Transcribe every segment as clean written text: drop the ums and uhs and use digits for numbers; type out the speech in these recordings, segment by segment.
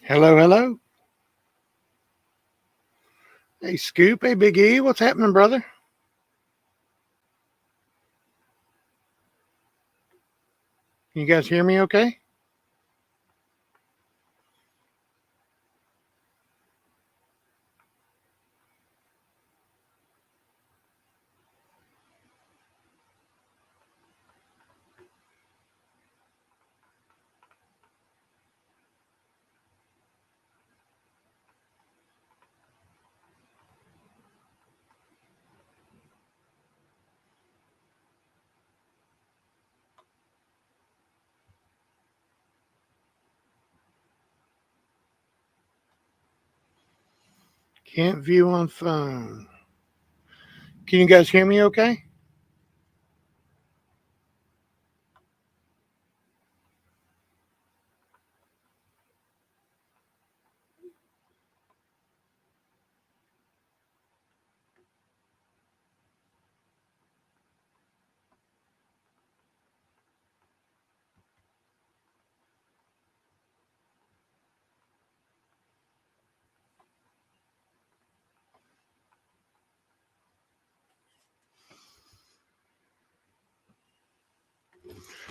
Hello, hello. Hey, Scoop. Hey, Big E. What's happening, brother? Can you guys hear me okay? Can't view on phone. Can you guys hear me okay?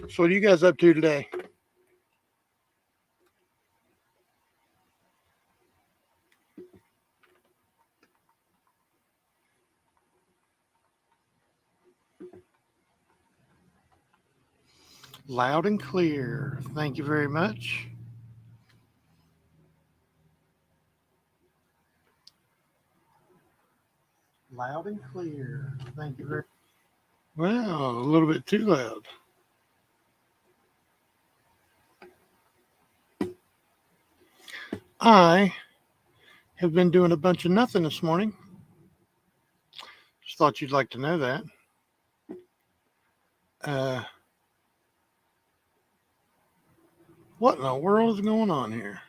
So, what are you guys up to today? Loud and clear. Thank you very much. Loud and clear. Thank you very Well, a little bit too loud. I have been doing a bunch of nothing this morning. Just thought you'd like to know that. Uh, what in the world is going on here?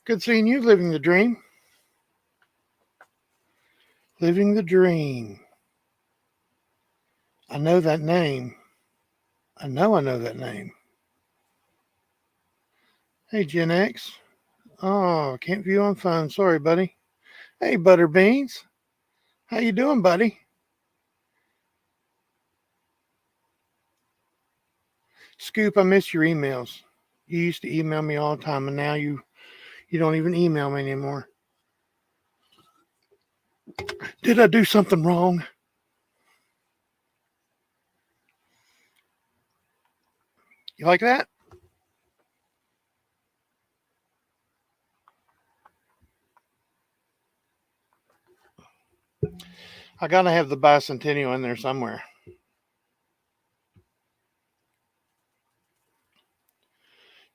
Good seeing you living the dream. Living the dream. I know that name. I know that name. Hey, Gen X. Oh, can't view on phone. Sorry, buddy. Hey, Butterbeans. How you doing, buddy? Scoop, I miss your emails. You used to email me all the time, and now you don't even email me anymore. Did I do something wrong? You like that? I gotta have the Bicentennial in there somewhere.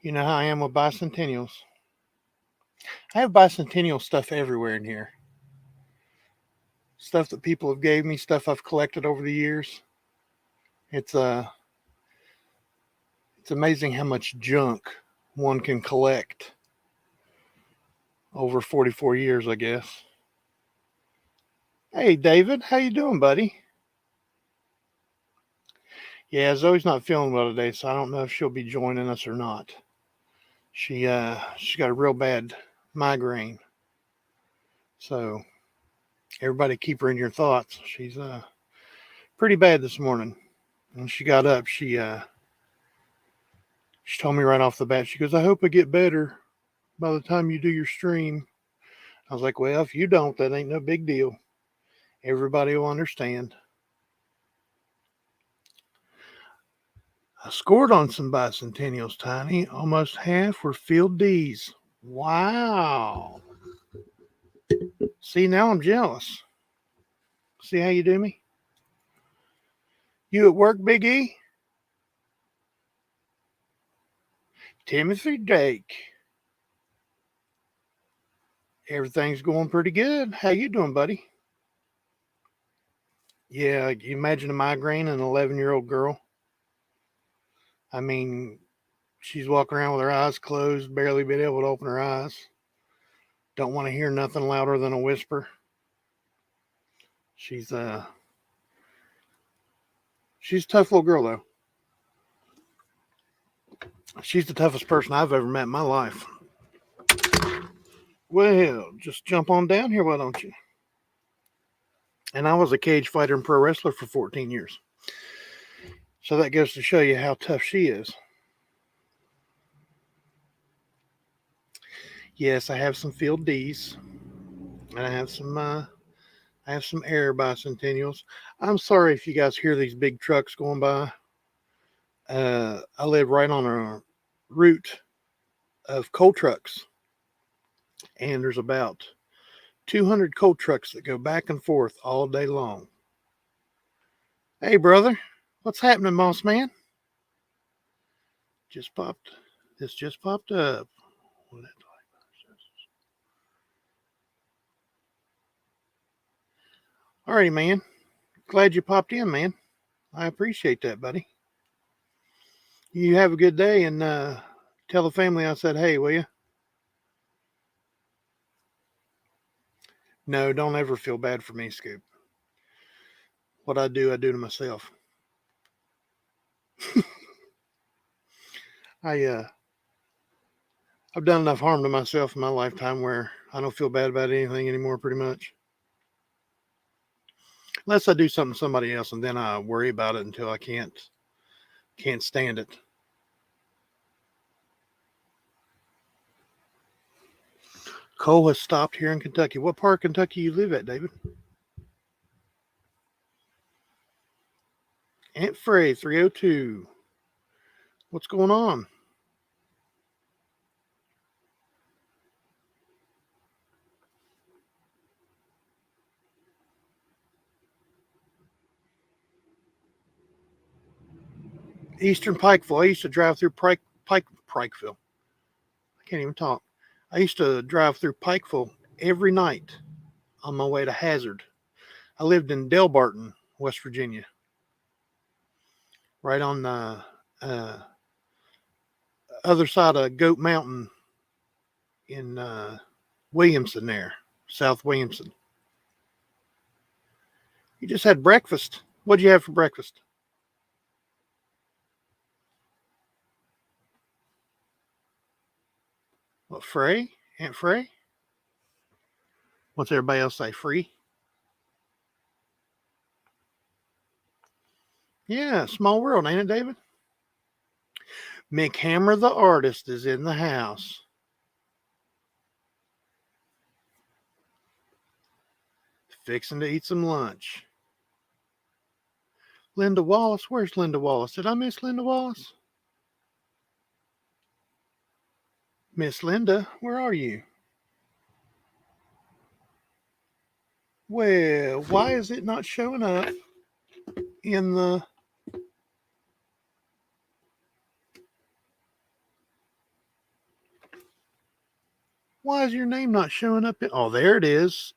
You know how I am with Bicentennials. I have Bicentennial stuff everywhere in here. Stuff that people have gave me, stuff I've collected over the years. It's it's amazing how much junk one can collect over 44 years, I guess. Hey, David, how you doing, buddy? Yeah, Zoe's not feeling well today, so I don't know if she'll be joining us or not. She's got a real bad migraine, so everybody keep her in your thoughts. She's pretty bad this morning. When she got up, she told me right off the bat. She goes, "I hope I get better by the time you do your stream." I was like, "Well, if you don't, that ain't no big deal. Everybody will understand." I scored on some Bicentennials, Tiny. Almost half were field D's. Wow. See, now I'm jealous. See how you do me? You at work, Big E? Timothy Drake. Everything's going pretty good. How you doing, buddy? Yeah, you imagine a migraine in an 11-year-old girl. I mean, she's walking around with her eyes closed, barely been able to open her eyes. Don't want to hear nothing louder than a whisper. She's she's a tough little girl though. She's the toughest person I've ever met in my life. Well, just jump on down here, why don't you? And I was a cage fighter and pro wrestler for 14 years. So that goes to show you how tough she is. Yes, I have some Field D's, and I have some Air Bicentennials. I'm sorry if you guys hear these big trucks going by. I live right on a route of coal trucks, and there's about 200 coal trucks that go back and forth all day long. Hey, brother, what's happening, Moss Man? This just popped up. Alrighty, man. Glad you popped in, man. I appreciate that, buddy. You have a good day, and tell the family I said hey, will you? No, don't ever feel bad for me, Scoop. What I do to myself. I've done enough harm to myself in my lifetime where I don't feel bad about anything anymore, pretty much. Unless I do something to somebody else, and then I worry about it until I can't stand it. Coal has stopped here in Kentucky. What part of Kentucky you live at, David? Aunt Frey 302. What's going on? Eastern Pikeville. I used to drive through Pikeville. I can't even talk. I used to drive through Pikeville every night on my way to Hazard. I lived in Delbarton, West Virginia, right on the other side of Goat Mountain in Williamson there, South Williamson. You just had breakfast. What'd you have for breakfast? What, Frey? Aunt Frey? What's everybody else say? Free? Yeah, small world, ain't it, David? Mick Hammer the artist is in the house. Fixing to eat some lunch. Linda Wallace? Where's Linda Wallace? Did I miss Linda Wallace? Miss Linda, where are you? Well, why is it not showing up in the... Why is your name not showing up in... Oh, there it is.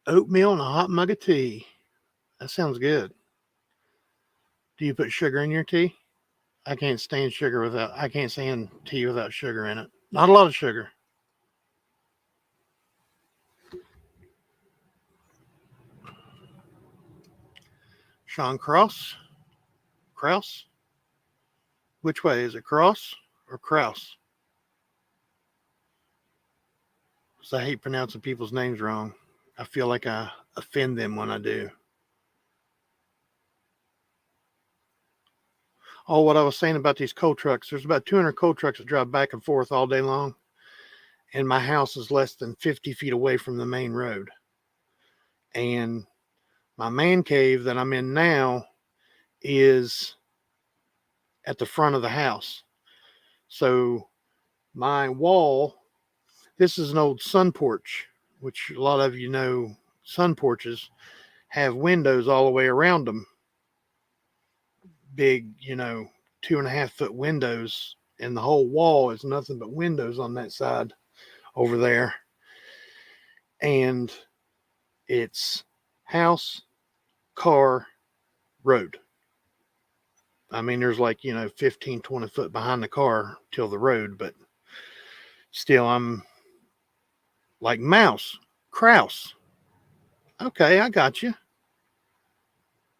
Oatmeal and a hot mug of tea. That sounds good. Do you put sugar in your tea? I can't stand tea without sugar in it. Not a lot of sugar. Sean Cross? Kraus? Which way? Is it Cross or Kraus? Because I hate pronouncing people's names wrong. I feel like I offend them when I do. Oh, what I was saying about these coal trucks. There's about 200 coal trucks that drive back and forth all day long. And my house is less than 50 feet away from the main road. And my man cave that I'm in now is at the front of the house. So my wall, this is an old sun porch, which a lot of you know sun porches have windows all the way around them. Big, 2.5 foot windows, and the whole wall is nothing but windows on that side over there. And it's house, car, road. I mean, there's like, 15, 20 foot behind the car till the road, but still, I'm like Mouse, Kraus. Okay, I got you.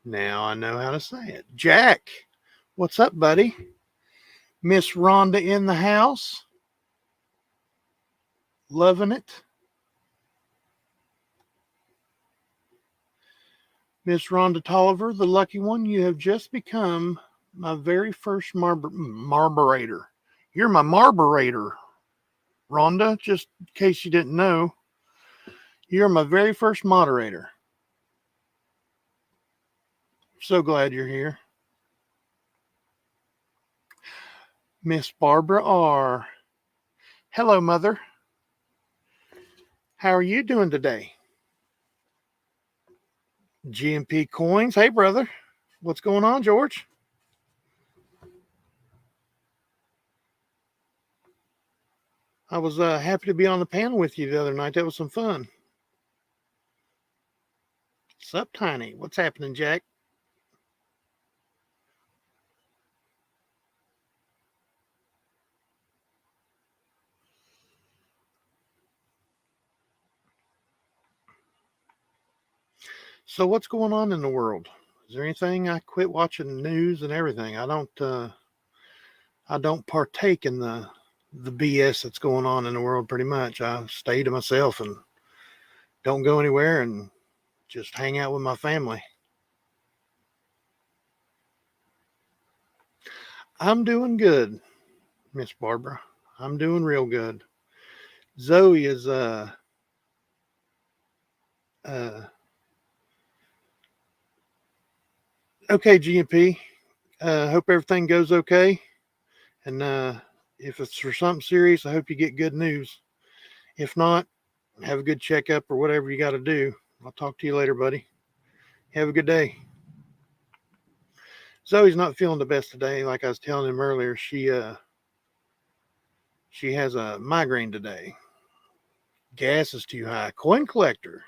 Now I know how to say it. Jack, what's up, buddy? Miss Rhonda in the house. Loving it. Miss Rhonda Tolliver, the lucky one, you have just become my very first marburator. You're my marburator, Rhonda, just in case you didn't know. You're my very first moderator. So glad you're here. Miss Barbara R. Hello, Mother. How are you doing today? GMP Coins. Hey, brother. What's going on, George? I was happy to be on the panel with you the other night. That was some fun. Sup, Tiny? What's happening, Jack? So what's going on in the world? Is there anything? I quit watching news and everything. I don't partake in the BS that's going on in the world pretty much. I stay to myself and don't go anywhere and just hang out with my family. I'm doing good, Miss Barbara. I'm doing real good. Zoe is okay, GMP. Hope everything goes okay. And if it's for something serious, I hope you get good news. If not, have a good checkup or whatever you got to do. I'll talk to you later, buddy. Have a good day. Zoe's not feeling the best today. Like I was telling him earlier, she has a migraine today. Gas is too high. Coin collector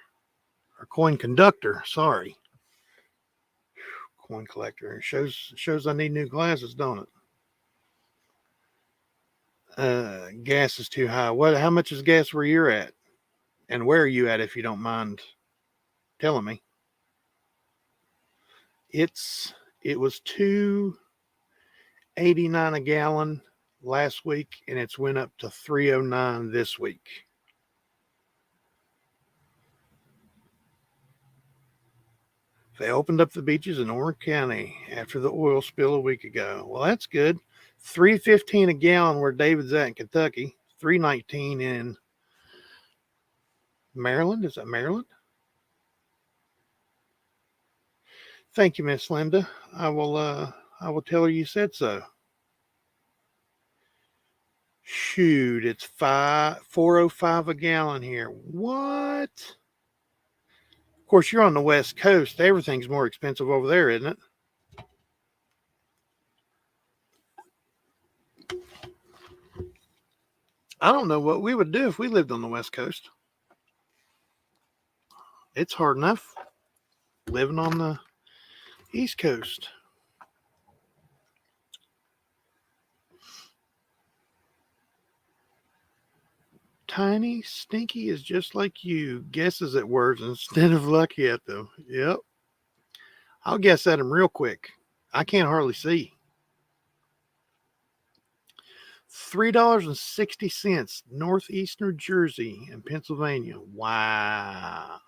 or coin conductor. Sorry, coin collector. It shows I need new glasses, don't it? Gas is too high. What? How much is gas where you're at? And where are you at, if you don't mind telling me? It was $2.89 a gallon last week, and it's went up to $3.09 this week. They opened up the beaches in Orange County after the oil spill a week ago. Well, that's good. $3.15 a gallon where David's at in Kentucky. $3.19 in Maryland. Is that Maryland? Thank you, Miss Linda. I will tell her you said so. Shoot, it's $4.05 a gallon here. What? Of course, you're on the West Coast. Everything's more expensive over there, isn't it? I don't know what we would do if we lived on the West Coast. It's hard enough living on the East Coast. Tiny Stinky is just like you, guesses at words instead of lucky at them. Yep. I'll guess at them real quick. I can't hardly see. $3.60, Northeast New Jersey and Pennsylvania. Wow.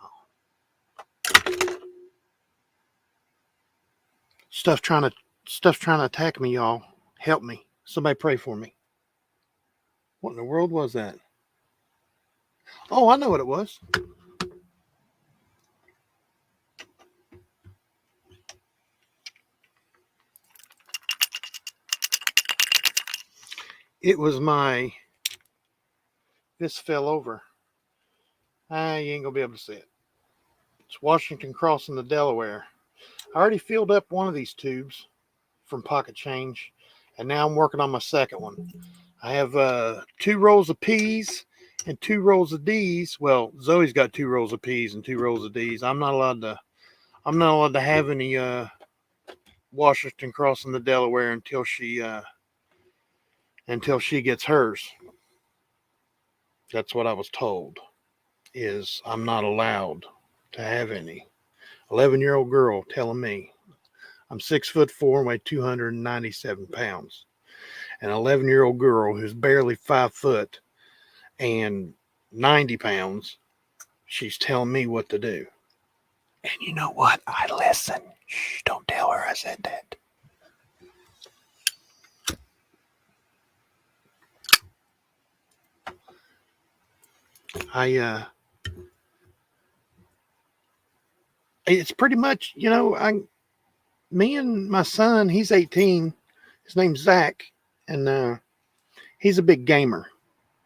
Stuff's trying to attack me, y'all. Help me. Somebody pray for me. What in the world was that? Oh, I know what it was. It was this fell over. You ain't gonna be able to see it. It's Washington crossing the Delaware. I already filled up one of these tubes from Pocket Change, and now I'm working on my second one. I have 2 rolls of P's and 2 rolls of D's. Well, Zoe's got 2 rolls of P's and 2 rolls of D's. I'm not allowed to have any Washington crossing the Delaware until she gets hers. That's what I was told. Is I'm not allowed to have any. 11-year-old girl telling me. I'm 6'4" and weigh 297 pounds. an 11-year-old girl who's barely 5 foot and 90 pounds, she's telling me what to do. And you know what? I listen. Shh, don't tell her I said that. It's pretty much, me and my son, he's 18. His name's Zach, and he's a big gamer.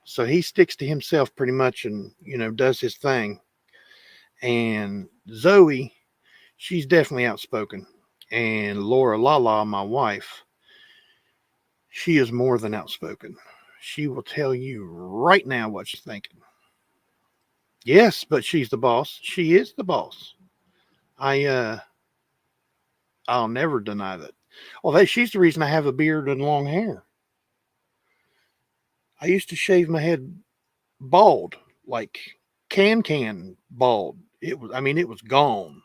So he sticks to himself pretty much and, does his thing. And Zoe, she's definitely outspoken. And Laura Lala, my wife, she is more than outspoken. She will tell you right now what she's thinking. Yes, but she's the boss. She is the boss. I'll never deny that. Well, she's the reason I have a beard and long hair. I used to shave my head bald, like can bald. It was gone,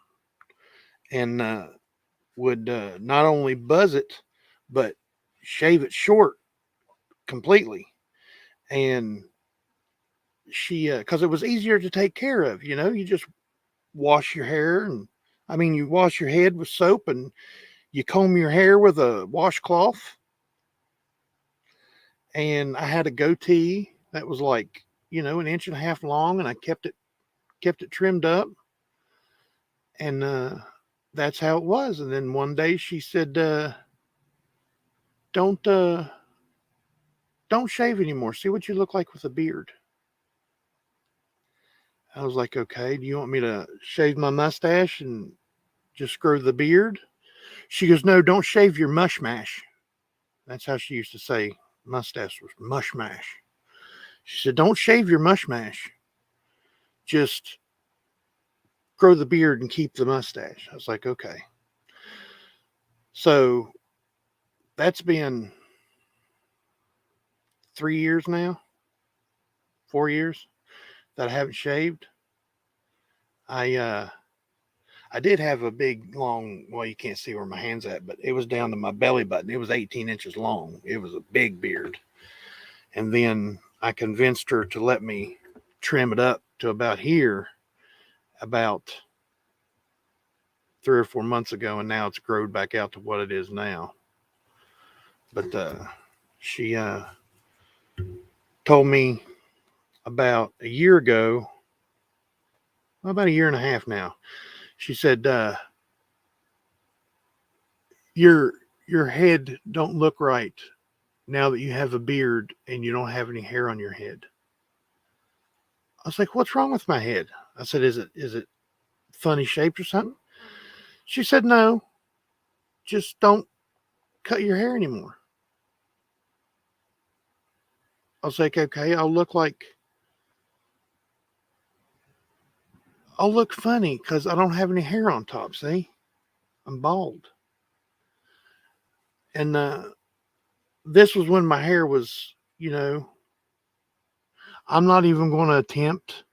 and would not only buzz it, but shave it short completely. And because it was easier to take care of, you just wash your hair, and you wash your head with soap, and you comb your hair with a washcloth. And I had a goatee that was like, an inch and a half long, and I kept it trimmed up, and that's how it was. And then one day she said, "Don't don't shave anymore. See what you look like with a beard." I was like, "Okay, do you want me to shave my mustache and just grow the beard?" She goes, "No, don't shave your mush mash." That's how she used to say mustache was mush mash. She said, "Don't shave your mush mash. Just grow the beard and keep the mustache." I was like, "Okay." So that's been 3 years now, 4 years that I haven't shaved. I did have a big long, well, you can't see where my hand's at, but it was down to my belly button. It was 18 inches long. It was a big beard. And then I convinced her to let me trim it up to about here about 3 or 4 months ago, and now it's grown back out to what it is now. But she told me about a year ago, about a year and a half now. She said, your head don't look right now that you have a beard and you don't have any hair on your head. I was like, "What's wrong with my head?" I said, is it funny shaped or something?" She said, "No, just don't cut your hair anymore." I was like, "Okay, I'll look funny because I don't have any hair on top. See, I'm bald." And this was when my hair was, I'm not even going to attempt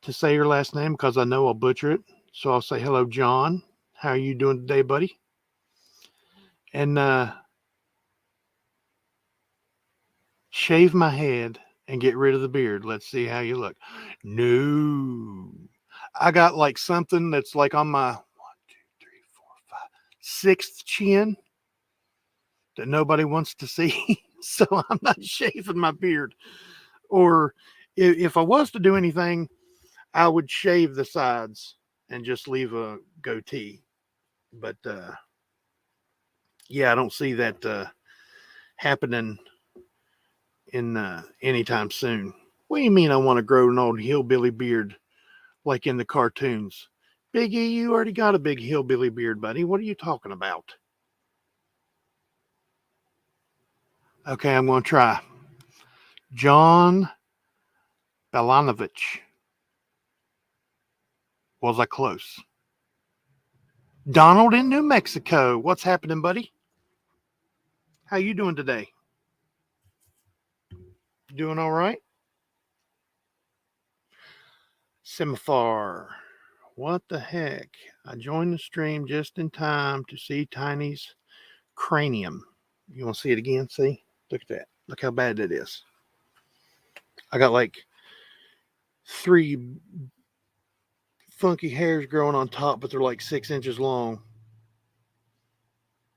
to say your last name because I know I'll butcher it. So I'll say, "Hello, John. How are you doing today, buddy?" And shave my head and get rid of the beard. Let's see how you look. No. I got like something that's like on my 6th chin that nobody wants to see. So I'm not shaving my beard. Or if I was to do anything, I would shave the sides and just leave a goatee. But yeah, I don't see that happening in anytime soon. What do you mean I want to grow an old hillbilly beard like in the cartoons? Big E, you already got a big hillbilly beard, buddy. What are you talking about? Okay, I'm going to try. John Balanovich. Was I close? Donald in New Mexico. What's happening, buddy? How you doing today? Doing all right? Semaphore. What the heck? I joined the stream just in time to see Tiny's cranium. You want to see it again? See? Look at that. Look how bad that is. I got like 3 funky hairs growing on top, but they're like 6 inches long.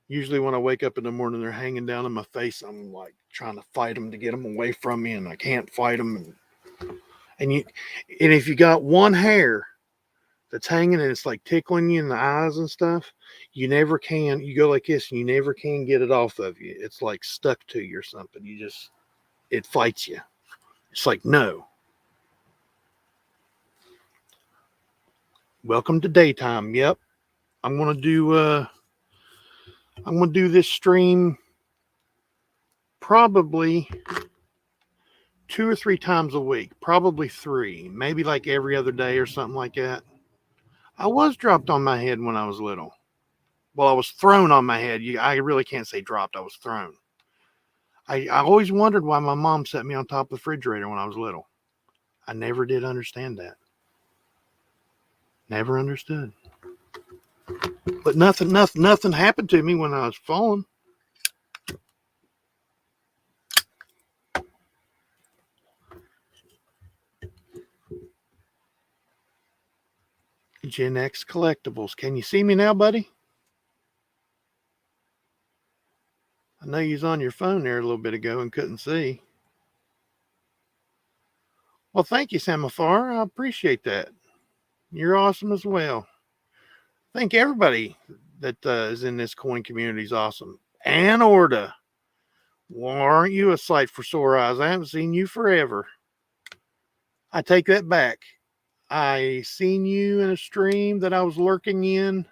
Usually when I wake up in the morning, they're hanging down in my face. I'm like trying to fight them to get them away from me, and I can't fight them. And if you got one hair that's hanging and it's like tickling you in the eyes and stuff, you never can. You go like this, and you never can get it off of you. It's like stuck to you or something. It fights you. It's like, no. Welcome to daytime. Yep, I'm gonna do this stream probably 2 or 3 times a week, probably 3, maybe like every other day or something like that. I was dropped on my head when I was little. Well, I was thrown on my head. I really can't say dropped. I was thrown. I always wondered why my mom set me on top of the refrigerator when I was little. I never did understand that. Never understood. But nothing happened to me when I was falling. Gen X Collectibles. Can you see me now, buddy? I know you was on your phone there a little bit ago and couldn't see. Well, thank you, Samafar. I appreciate that. You're awesome as well. I think everybody that is in this coin community is awesome. And Orda, well, aren't you a sight for sore eyes? I haven't seen you forever. I take that back. I seen you in a stream that I was lurking in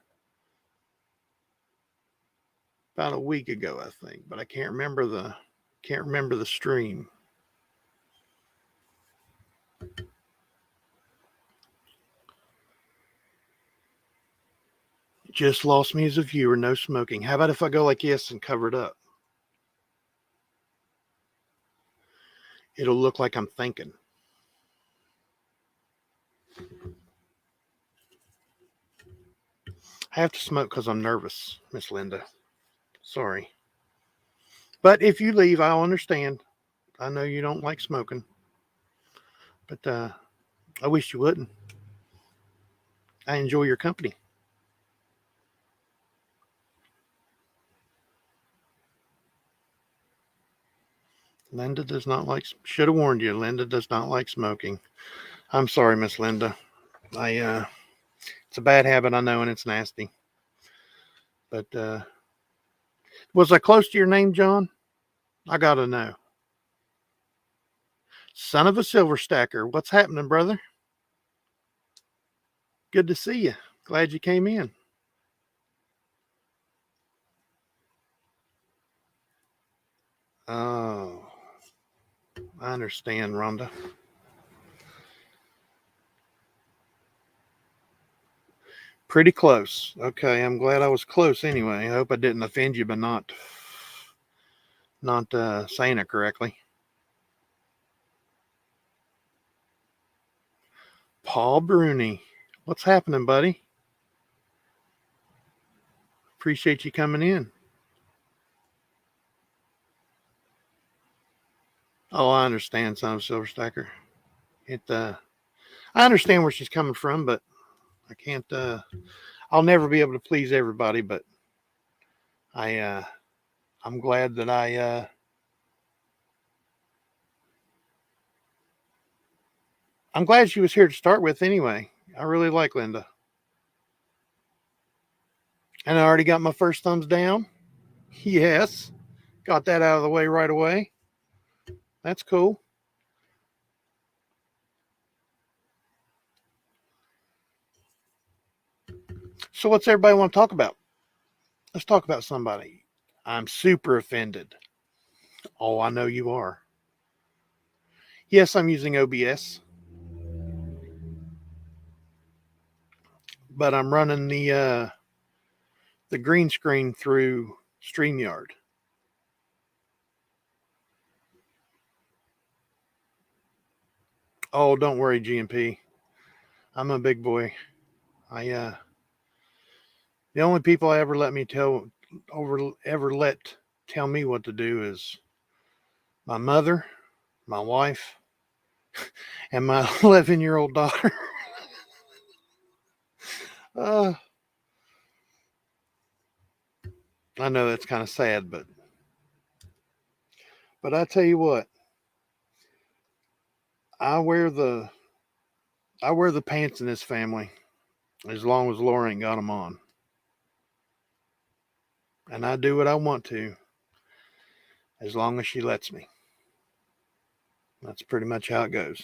about a week ago, I think, but I can't remember the stream. Just lost me as a viewer. No smoking. How about if I go like this and cover it up? It'll look like I'm thinking. I have to smoke because I'm nervous, Miss Linda. Sorry. But if you leave, I'll understand. I know you don't like smoking. But I wish you wouldn't. I enjoy your company. Linda does not like, should have warned you, Linda does not like smoking. I'm sorry, Miss Linda. It's a bad habit, I know, and it's nasty. But was I close to your name, John? I gotta know. Son of a silver stacker. What's happening, brother? Good to see you. Glad you came in. Oh, I understand, Rhonda. Pretty close. Okay, I'm glad I was close anyway. I hope I didn't offend you by not saying it correctly. Paul Bruni. What's happening, buddy? Appreciate you coming in. Oh, I understand, son of Silver Stacker. I understand where she's coming from, but I can't. I'll never be able to please everybody. But I'm glad that I'm glad she was here to start with. Anyway, I really like Linda, and I already got my first thumbs down. Yes, got that out of the way right away. That's cool. So what's everybody want to talk about? Let's talk about somebody. I'm super offended. Oh, I know you are. Yes, I'm using OBS, but I'm running the green screen through StreamYard. Oh, don't worry, GMP. I'm a big boy. The only people I ever let tell me what to do is my mother, my wife, and my 11-year-old daughter. uh, I know that's kind of sad, but I tell you what, I wear the pants in this family as long as Laura ain't got them on, and I do what I want to as long as she lets me. That's pretty much how it goes.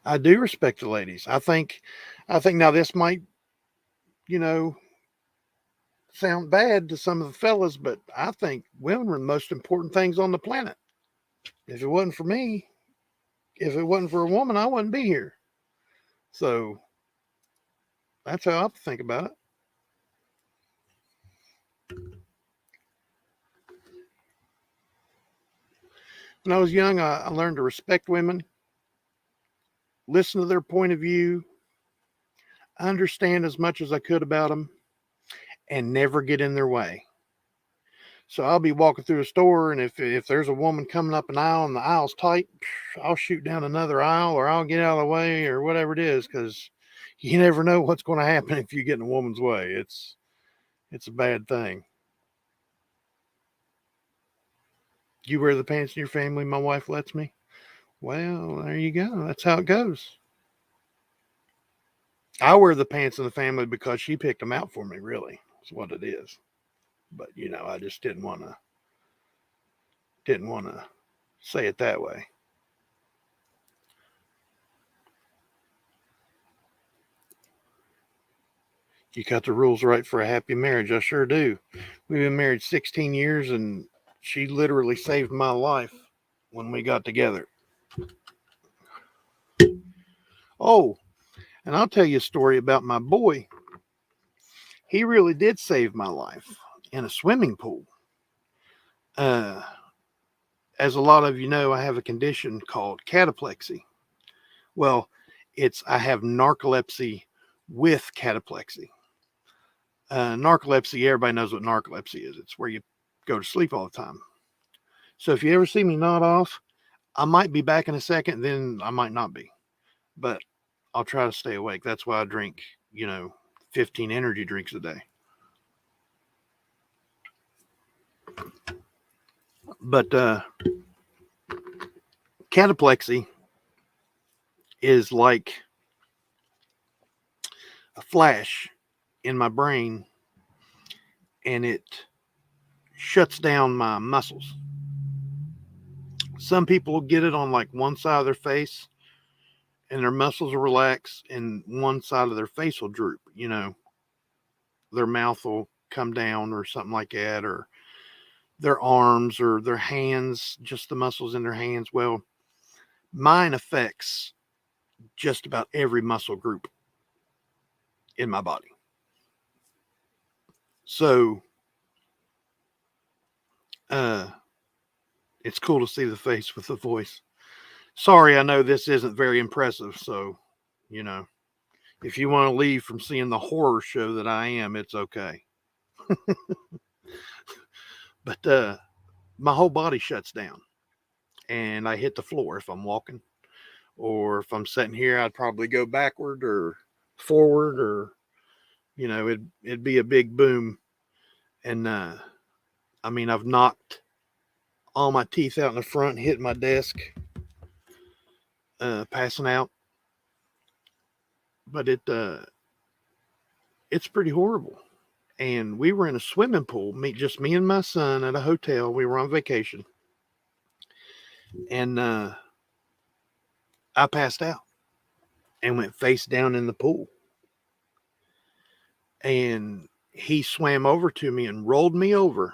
I do respect the ladies. I think now this might, you know, sound bad to some of the fellas, but I think women are the most important things on the planet. If it wasn't for me, if it wasn't for a woman, I wouldn't be here. So that's how I think about it. When I was young, I learned to respect women, listen to their point of view, understand as much as I could about them, and never get in their way. So I'll be walking through a store, and if there's a woman coming up an aisle and the aisle's tight, I'll shoot down another aisle, or I'll get out of the way, or whatever it is, because you never know what's going to happen if you get in a woman's way. It's a bad thing. You wear the pants in your family, my wife lets me. Well, there you go. That's how it goes. I wear the pants in the family because she picked them out for me, really. That's what it is. But I just didn't want to say it that way. You got the rules right for a happy marriage. I sure do. We've been married 16 years, and she literally saved my life when we got together. Oh, and I'll tell you a story about my boy. He really did save my life in a swimming pool. As a lot of you know, I have a condition called cataplexy. Well, I have narcolepsy with cataplexy. Narcolepsy, everybody knows what narcolepsy is. It's where you go to sleep all the time. So if you ever see me nod off, I might be back in a second, then I might not be. But I'll try to stay awake. That's why I drink, 15 energy drinks a day. But cataplexy is like a flash in my brain, and it shuts down my muscles. Some people get it on like one side of their face, and their muscles will relax, and one side of their face will droop. Their mouth will come down or something like that, or their arms or their hands, just the muscles in their hands. Well, mine affects just about every muscle group in my body. So it's cool to see the face with the voice. Sorry, I know this isn't very impressive. So, if you want to leave from seeing the horror show that I am, it's okay. But my whole body shuts down, and I hit the floor if I'm walking, or if I'm sitting here, I'd probably go backward or forward, or it'd be a big boom. And I've knocked all my teeth out in the front, hit my desk, passing out. But it's pretty horrible. And we were in a swimming pool, just me and my son at a hotel. We were on vacation, and I passed out and went face down in the pool. And he swam over to me and rolled me over.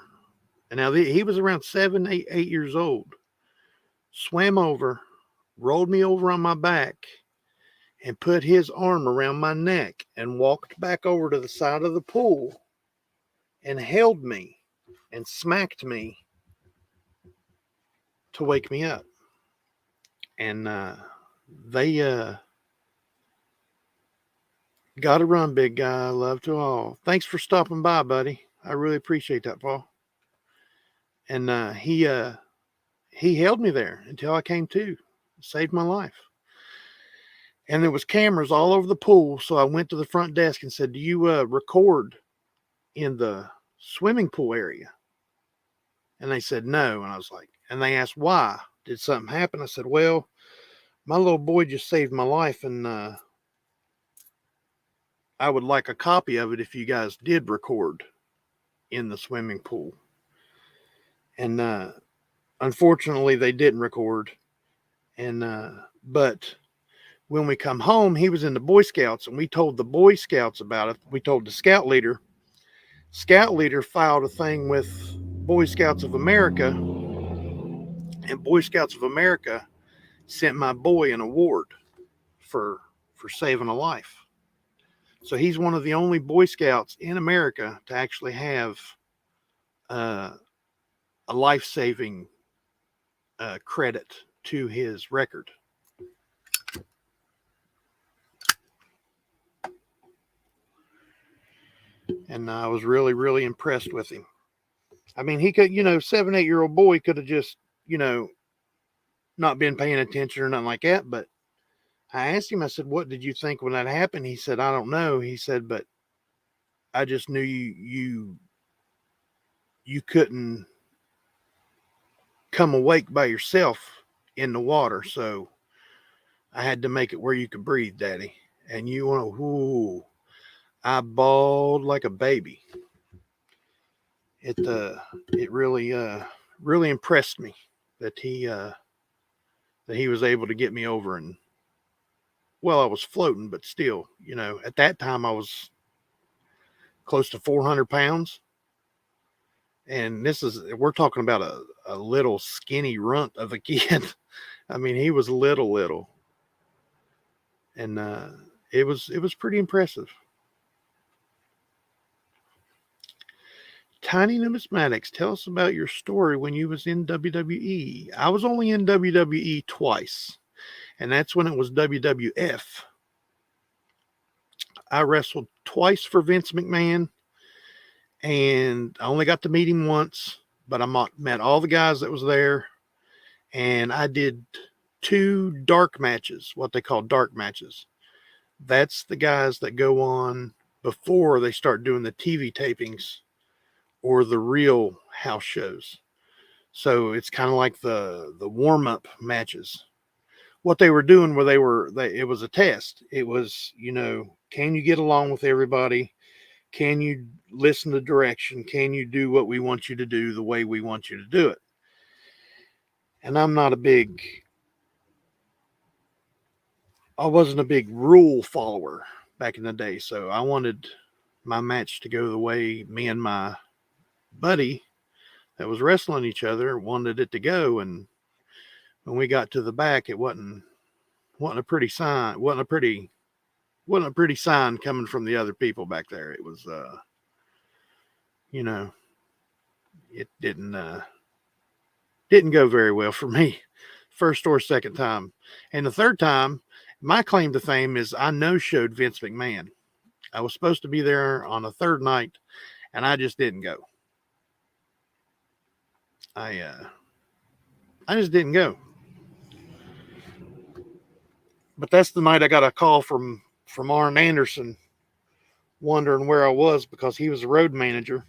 And now he was around 8 years old. Swam over, rolled me over on my back, and put his arm around my neck and walked back over to the side of the pool and held me and smacked me to wake me up. And they gotta run, big guy. Love to all. Thanks for stopping by, buddy. I really appreciate that, Paul. And he held me there until I came to. Saved my life. And there was cameras all over the pool, so I went to the front desk and said, "Do you record in the swimming pool area?" And they said no. And I was like, and they asked why. Did something happen? I said, well, my little boy just saved my life, and I would like a copy of it if you guys did record in the swimming pool. And unfortunately, they didn't record. And but when we come home, he was in the Boy Scouts, and we told the Boy Scouts about it. We told the scout leader. Scout leader filed a thing with Boy Scouts of America, and Boy Scouts of America sent my boy an award for saving a life. So he's one of the only Boy Scouts in America to actually have a life-saving credit to his record. And I was really, really impressed with him. I mean, he could, 7, 8-year-old boy could have just, not been paying attention or nothing like that. But I asked him, I said, what did you think when that happened? He said, I don't know. He said, but I just knew you couldn't come awake by yourself in the water. So I had to make it where you could breathe, Daddy. And you want to, I bawled like a baby. It really impressed me that he was able to get me over. And well, I was floating, but still, at that time I was close to 400 pounds. And we're talking about a little skinny runt of a kid. I mean, he was little. And it was pretty impressive. Tiny Numismatics, tell us about your story when you was in WWE. I was only in WWE twice, and that's when it was WWF. I wrestled twice for Vince McMahon, and I only got to meet him once, but I met all the guys that was there, and I did 2 dark matches, what they call dark matches. That's the guys that go on before they start doing the TV tapings or the real house shows. So it's kind of like the warm-up matches. What they were doing it was a test. It was, can you get along with everybody? Can you listen to direction? Can you do what we want you to do the way we want you to do it? And I wasn't a big rule follower back in the day. So I wanted my match to go the way me and my buddy that was wrestling each other wanted it to go. And when we got to the back, it wasn't a pretty sign. Wasn't a pretty sign coming from the other people back there. It was, it didn't go very well for me, first or second time. And the third time, my claim to fame is I no-showed Vince McMahon. I was supposed to be there on the third night, and I just didn't go. I just didn't go. But that's the night I got a call from Arn Anderson wondering where I was because he was a road manager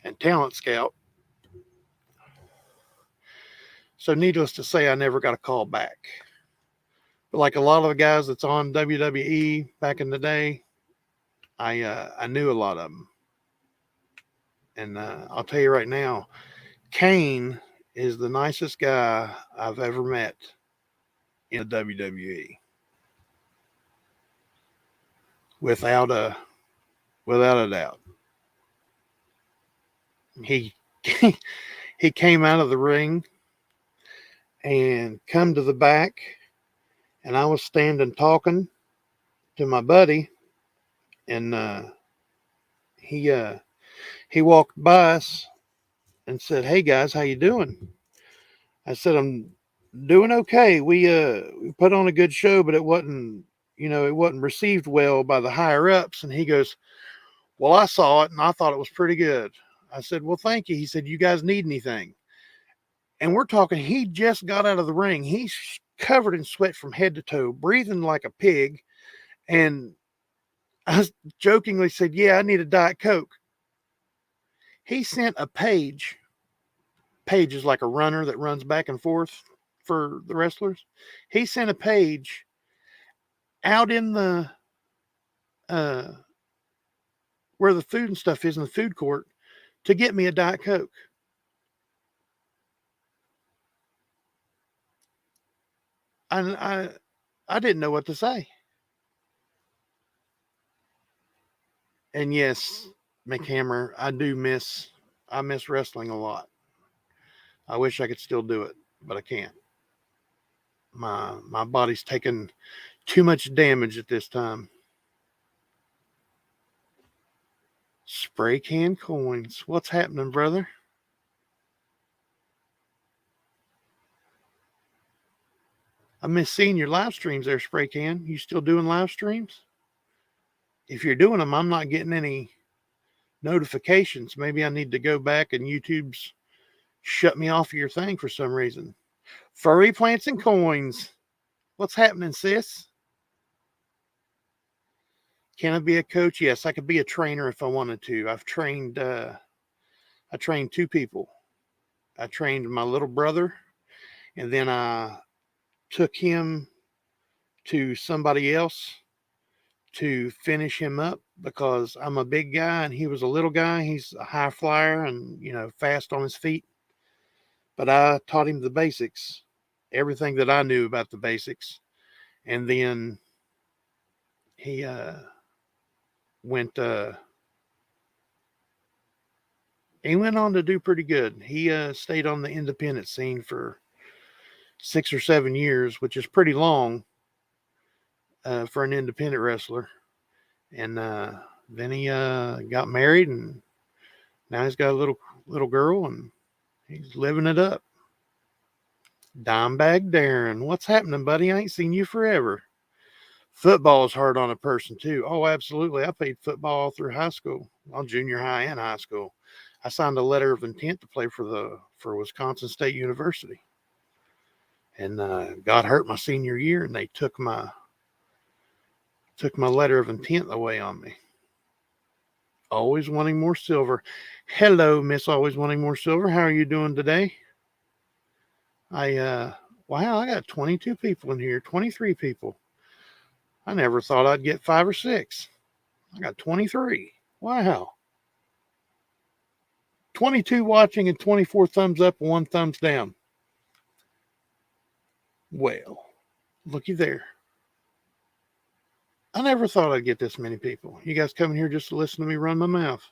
and talent scout. So needless to say, I never got a call back. But like a lot of the guys that's on WWE back in the day, I knew a lot of them. And I'll tell you right now, Kane is the nicest guy I've ever met in the WWE. Without a doubt. He he came out of the ring and come to the back, and I was standing talking to my buddy, and he walked by us and said, "Hey guys, how you doing?" I said, "I'm doing okay. We put on a good show, but it wasn't received well by the higher ups." And he goes, Well, I saw it and I thought it was pretty good. I said, well, thank you. He said, you guys need anything? And we're talking, he just got out of the ring. He's covered in sweat from head to toe, breathing like a pig. And I jokingly said, yeah, I need a Diet Coke. He sent a page. Page is like a runner that runs back and forth for the wrestlers. He sent a page out in the uh, where the food and stuff is in the food court to get me a Diet Coke. And I didn't know what to say. And yes, McHammer, I miss wrestling a lot. I wish I could still do it, but I can't. My body's taken too much damage at this time. Spray can coins. What's happening, brother? I miss seeing your live streams there, Spray Can. You still doing live streams? If you're doing them, I'm not getting any notifications. Maybe I need to go back and YouTube's shut me off of your thing for some reason. Furry plants and coins. What's happening, sis? Can I be a coach? Yes, I could be a trainer if I wanted to. I trained two people. I trained my little brother, and then I took him to somebody else to finish him up because I'm a big guy and he was a little guy. He's a high flyer and, fast on his feet. But I taught him the basics, everything that I knew about the basics. And then he went on to do pretty good. He stayed on the independent scene for 6 or 7 years, which is pretty long for an independent wrestler. And then he got married, and now he's got a little girl, and he's living it up. Dimebag Darren, what's happening, buddy? I ain't seen you forever. Football is hard on a person too. Oh, absolutely. I played football all through high school, well, junior high and high school. I signed a letter of intent to play for Wisconsin State University, and got hurt my senior year, and they took my letter of intent away on me. Always wanting more silver. Hello, Miss Always Wanting More Silver. How are you doing today? Wow, I got 22 people in here, 23 people. I never thought I'd get 5 or 6. I got 23. Wow. 22 watching and 24 thumbs up and 1 thumbs down. Well, looky there. I never thought I'd get this many people. You guys coming here just to listen to me run my mouth.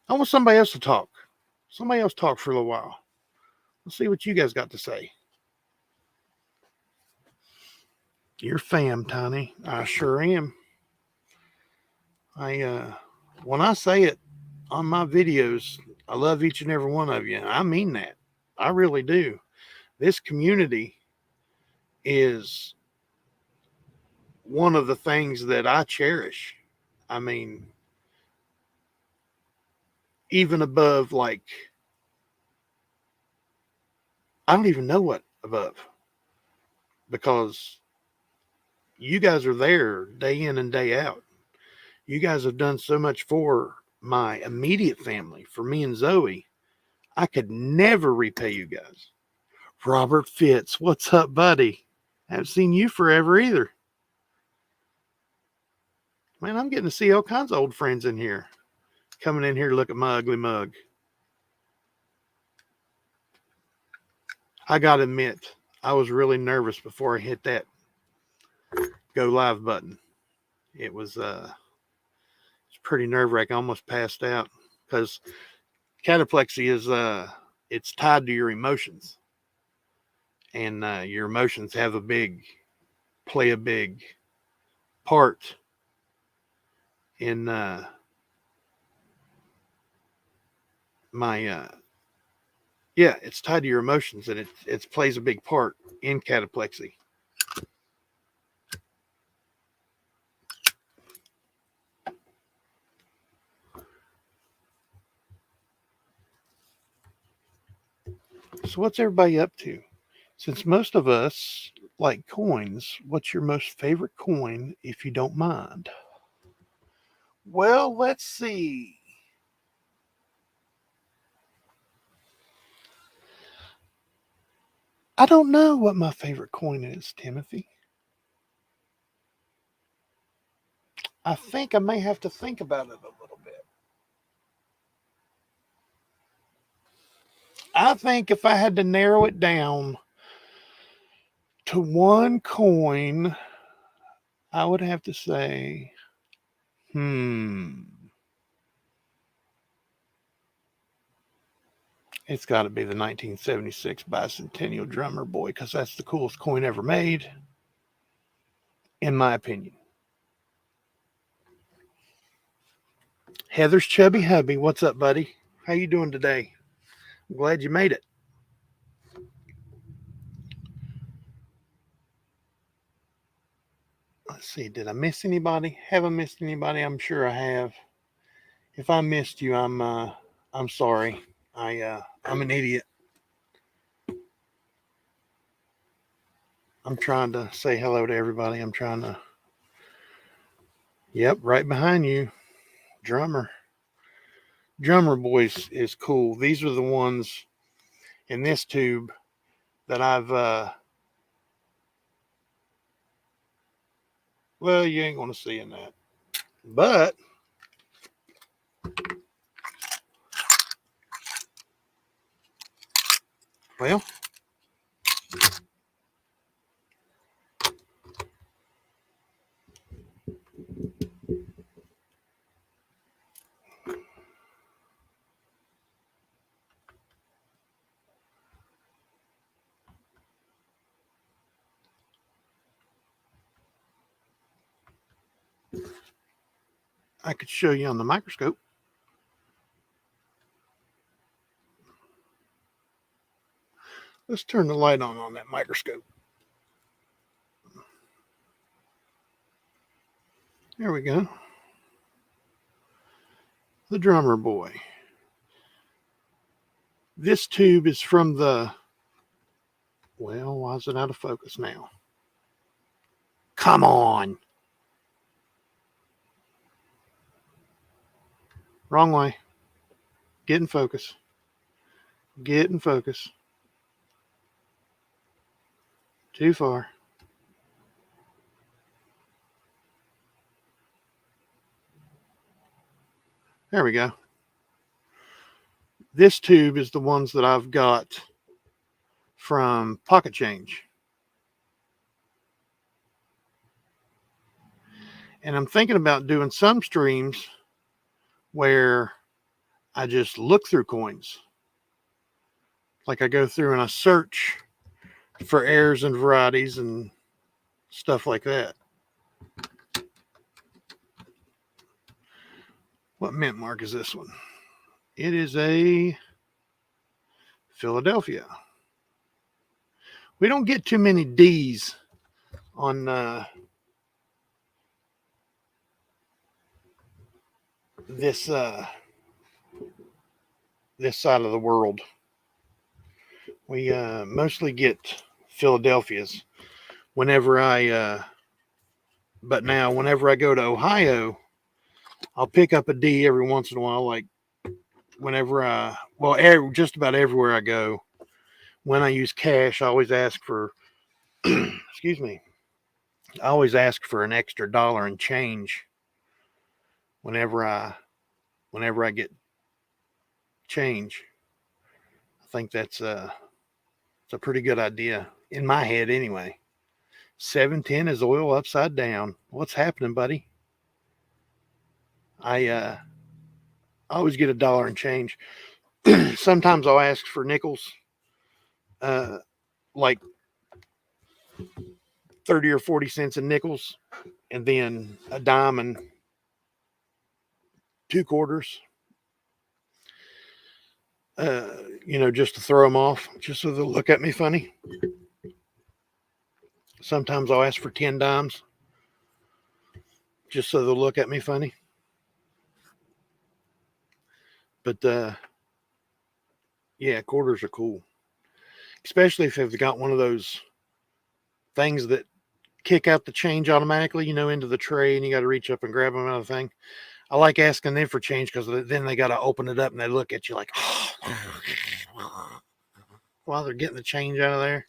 I want somebody else to talk. Somebody else talk for a little while. Let's see what you guys got to say. You're fam, Tiny. I sure am. When I say it on my videos, I love each and every one of you. I mean that. I really do. This community is one of the things that I cherish. I mean, even above, like, I don't even know what above, because you guys are there day in and day out. You guys have done so much for my immediate family, for me and Zoe. I could never repay you guys. Robert Fitz, what's up, buddy? Haven't seen you forever either. Man, I'm getting to see all kinds of old friends in here. Coming in here to look at my ugly mug. I gotta admit, I was really nervous before I hit that go live button. It was it's pretty nerve-wracking. I almost passed out because cataplexy is it's tied to your emotions, and your emotions play a big part in my it's tied to your emotions, and it plays a big part in cataplexy. So what's everybody up to? Since most of us like coins, what's your most favorite coin, if you don't mind? Well, let's see. I don't know what my favorite coin is, Timothy. I think I may have to think about it a little bit. I think if I had to narrow it down to one coin, I would have to say, it's got to be the 1976 Bicentennial Drummer Boy, because that's the coolest coin ever made, in my opinion. Heather's chubby hubby, what's up, buddy? How you doing today? I'm glad you made it. Let's see, did I miss anybody? Have I missed anybody? I'm sure I have. If I missed you, I'm sorry. I'm an idiot. I'm trying to say hello to everybody. I'm trying to. Yep, right behind you, drummer. Drummer boys is cool. These are the ones in this tube that I've. Well, you ain't gonna see in that, but well, I could show you on the microscope. Let's turn the light on that microscope. There we go. The drummer boy. This tube is from the. Well, why is it out of focus now? Come on. Wrong way. Get in focus. Get in focus. Too far. There we go. This tube is the ones that I've got from Pocket Change. And I'm thinking about doing some streams where I just look through coins. Like I go through and I search for airs and varieties and stuff like that. What mint mark is this one? It is a Philadelphia. We don't get too many D's on this side of the world. We mostly get Philadelphias. But now whenever I go to Ohio, I'll pick up a D every once in a while. Like just about everywhere I go. When I use cash, I always ask for, excuse me, I always ask for an extra dollar and change whenever I get change. I think it's a pretty good idea in my head anyway. 710 is oil upside down. What's happening, buddy? I always get a dollar and change. Sometimes I'll ask for nickels, like 30 or 40 cents in nickels, and then a dime and 2 quarters. Just to throw them off, just so they'll look at me funny. Sometimes I'll ask for 10 dimes, just so they'll look at me funny. But yeah, quarters are cool. especially if they've got one of those things that kick out the change automatically, into the tray, and you got to reach up and grab them out of the thing. I like asking them for change because then they got to open it up and they look at you like, while they're getting the change out of there.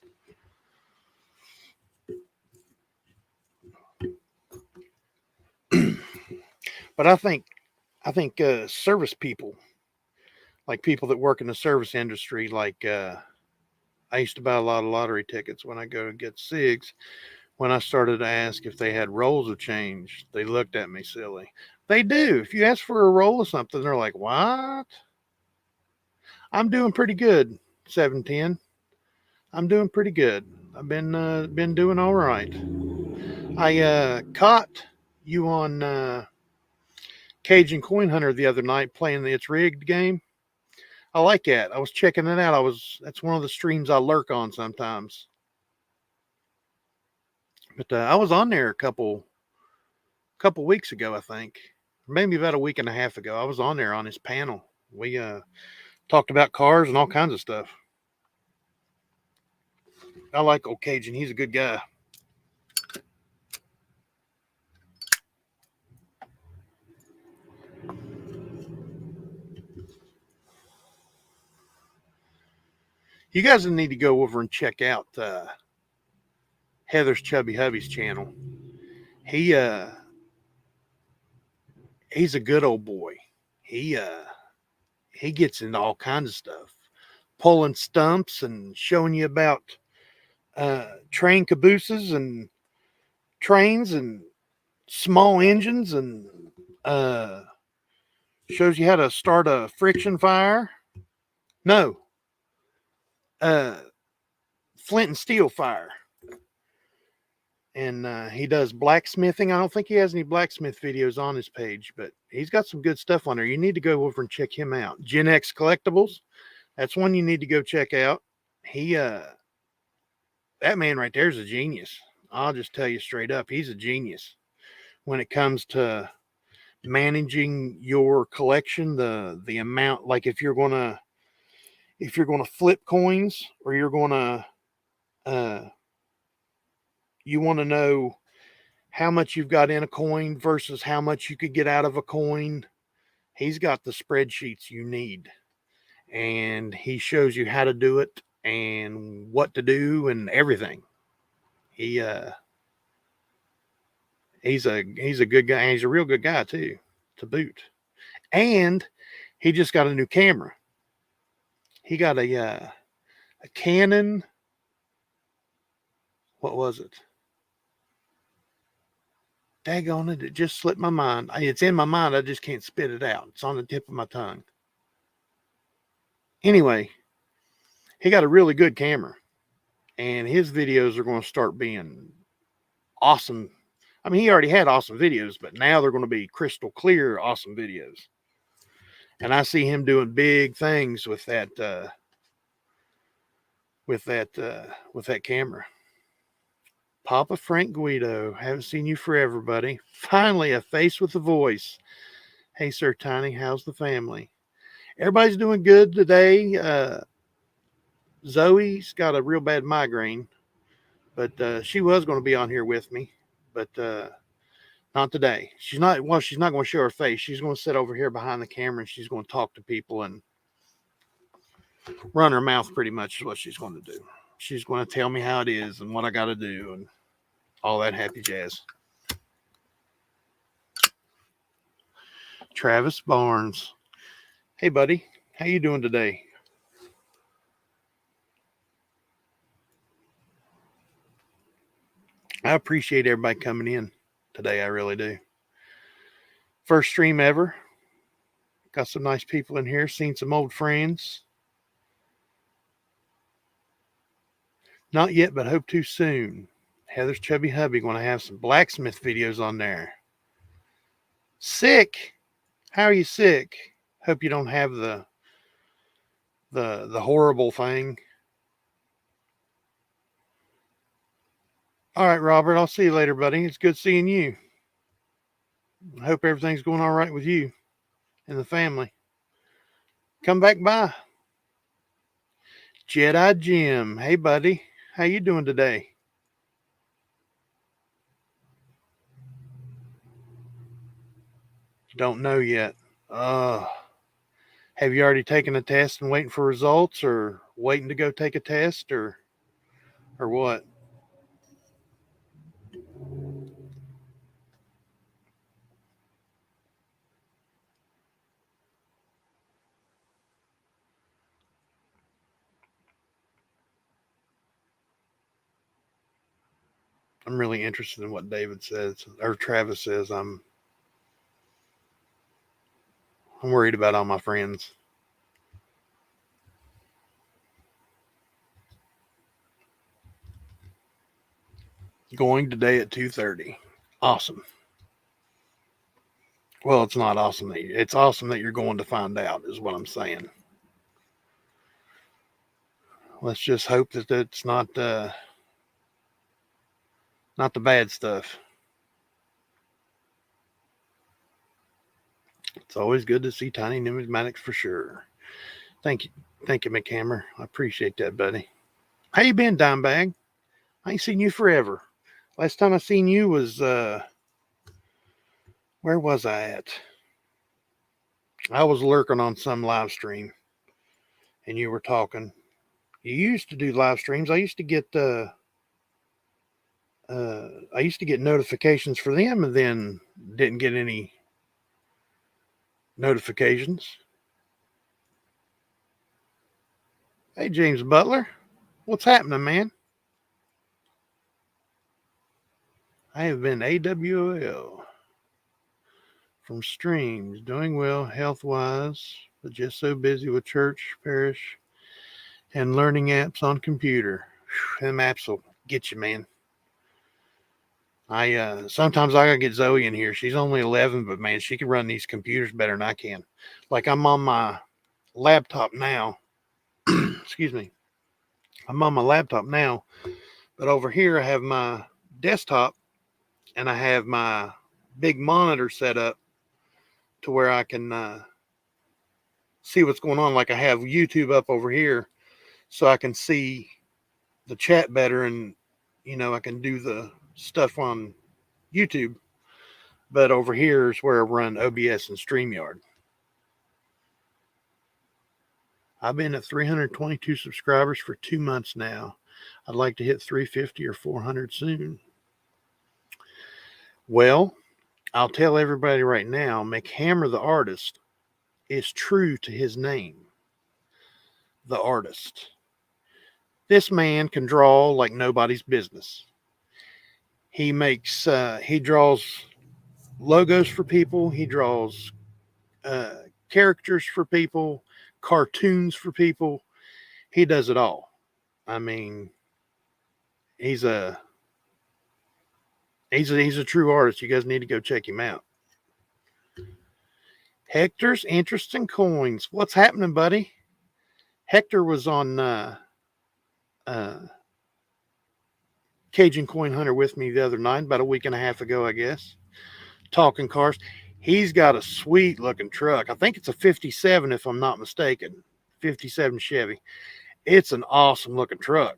But I think service people, like people that work in the service industry, like I used to buy a lot of lottery tickets when I go to get SIGs. When I started to ask if they had rolls of change, they looked at me silly. They do. If you ask for a roll of something, they're like, "What?" I'm doing pretty good, 710. I'm doing pretty good. I've been doing all right. I caught you on Cajun Coin Hunter the other night playing the It's Rigged game. I like that. I was checking it out. That's one of the streams I lurk on sometimes. But I was on there a couple weeks ago, I think, maybe about a week and a half ago. I was on there on his panel. We talked about cars and all kinds of stuff. I like old Cajun. He's a good guy. You guys need to go over and check out Heather's Chubby Hubby's channel. He's a good old boy. He gets into all kinds of stuff, pulling stumps and showing you about train cabooses and trains and small engines, and shows you how to start a friction fire. No, flint and steel fire. And he does blacksmithing. I don't think he has any blacksmith videos on his page, but he's got some good stuff on there. You need to go over and check him out. Gen X Collectibles, that's one you need to go check out. He that man right there is a genius. I'll just tell you straight up, he's a genius when it comes to managing your collection. The amount, like if you're gonna flip coins, or you're gonna you want to know how much you've got in a coin versus how much you could get out of a coin. He's got the spreadsheets you need, and he shows you how to do it and what to do and everything. He's a good guy. And he's a real good guy too, to boot. And he just got a new camera. He got a Canon. What was it? Daggone it, it just slipped my mind. It's in my mind. I just can't spit it out. It's on the tip of my tongue. Anyway, he got a really good camera, and his videos are going to start being awesome. I mean, he already had awesome videos, but now they're going to be crystal clear, awesome videos. And I see him doing big things with that camera. Papa Frank Guido, haven't seen you forever, buddy. Finally, a face with a voice. Hey, Sir Tiny, how's the family? Everybody's doing good today. Zoe's got a real bad migraine, but she was going to be on here with me, but not today. She's not going to show her face. She's going to sit over here behind the camera, and she's going to talk to people and run her mouth, pretty much is what she's going to do. She's going to tell me how it is and what I got to do and all that happy jazz. Travis Barnes. Hey, buddy. How you doing today? I appreciate everybody coming in today. I really do. First stream ever. Got some nice people in here. Seen some old friends. Not yet, but hope to soon. Heather's Chubby Hubby going to have some blacksmith videos on there. Sick? How are you sick? Hope you don't have the horrible thing. All right, Robert. I'll see you later, buddy. It's good seeing you. I hope everything's going all right with you and the family. Come back by. Jedi Jim. Hey, buddy. How you doing today? Don't know yet. Have you already taken a test and waiting for results, or waiting to go take a test, or what? I'm really interested in what David says or Travis says. I'm worried about all my friends. Going today at 2:30. Awesome. Well, it's not awesome it's awesome that you're going to find out, is what I'm saying. Let's just hope that it's not the bad stuff. It's always good to see Tiny Numismatics for sure. Thank you, McHammer. I appreciate that, buddy. How you been, Dimebag? I ain't seen you forever. Last time I seen you was where was I at? I was lurking on some live stream, and you were talking. You used to do live streams. I used to get notifications for them, and then didn't get any notifications. Hey, James Butler, what's happening, man? I have been AWOL from streams, doing well health-wise, but just so busy with church, parish, and learning apps on computer. Them apps will get you, man. I sometimes I gotta get Zoe in here. She's only 11, but man, she can run these computers better than I can. Like I'm on my laptop now. Excuse me. I'm on my laptop now, but over here I have my desktop and I have my big monitor set up to where I can see what's going on. Like I have YouTube up over here, so I can see the chat better, and I can do the stuff on YouTube. But over here is where I run OBS and StreamYard. I've been at 322 subscribers for 2 months now. I'd like to hit 350 or 400 soon. Well, I'll tell everybody right now, McHammer the artist is true to his name. The artist. This man can draw like nobody's business. He draws logos for people. He draws characters for people, cartoons for people. He does it all. I mean, he's a true artist. You guys need to go check him out. Hector's Interest in Coins. What's happening, buddy? Hector was on Cajun Coin Hunter with me the other night, about a week and a half ago, I guess, talking cars. He's got a sweet looking truck. I think it's a 57, if I'm not mistaken. 57 Chevy. It's an awesome looking truck.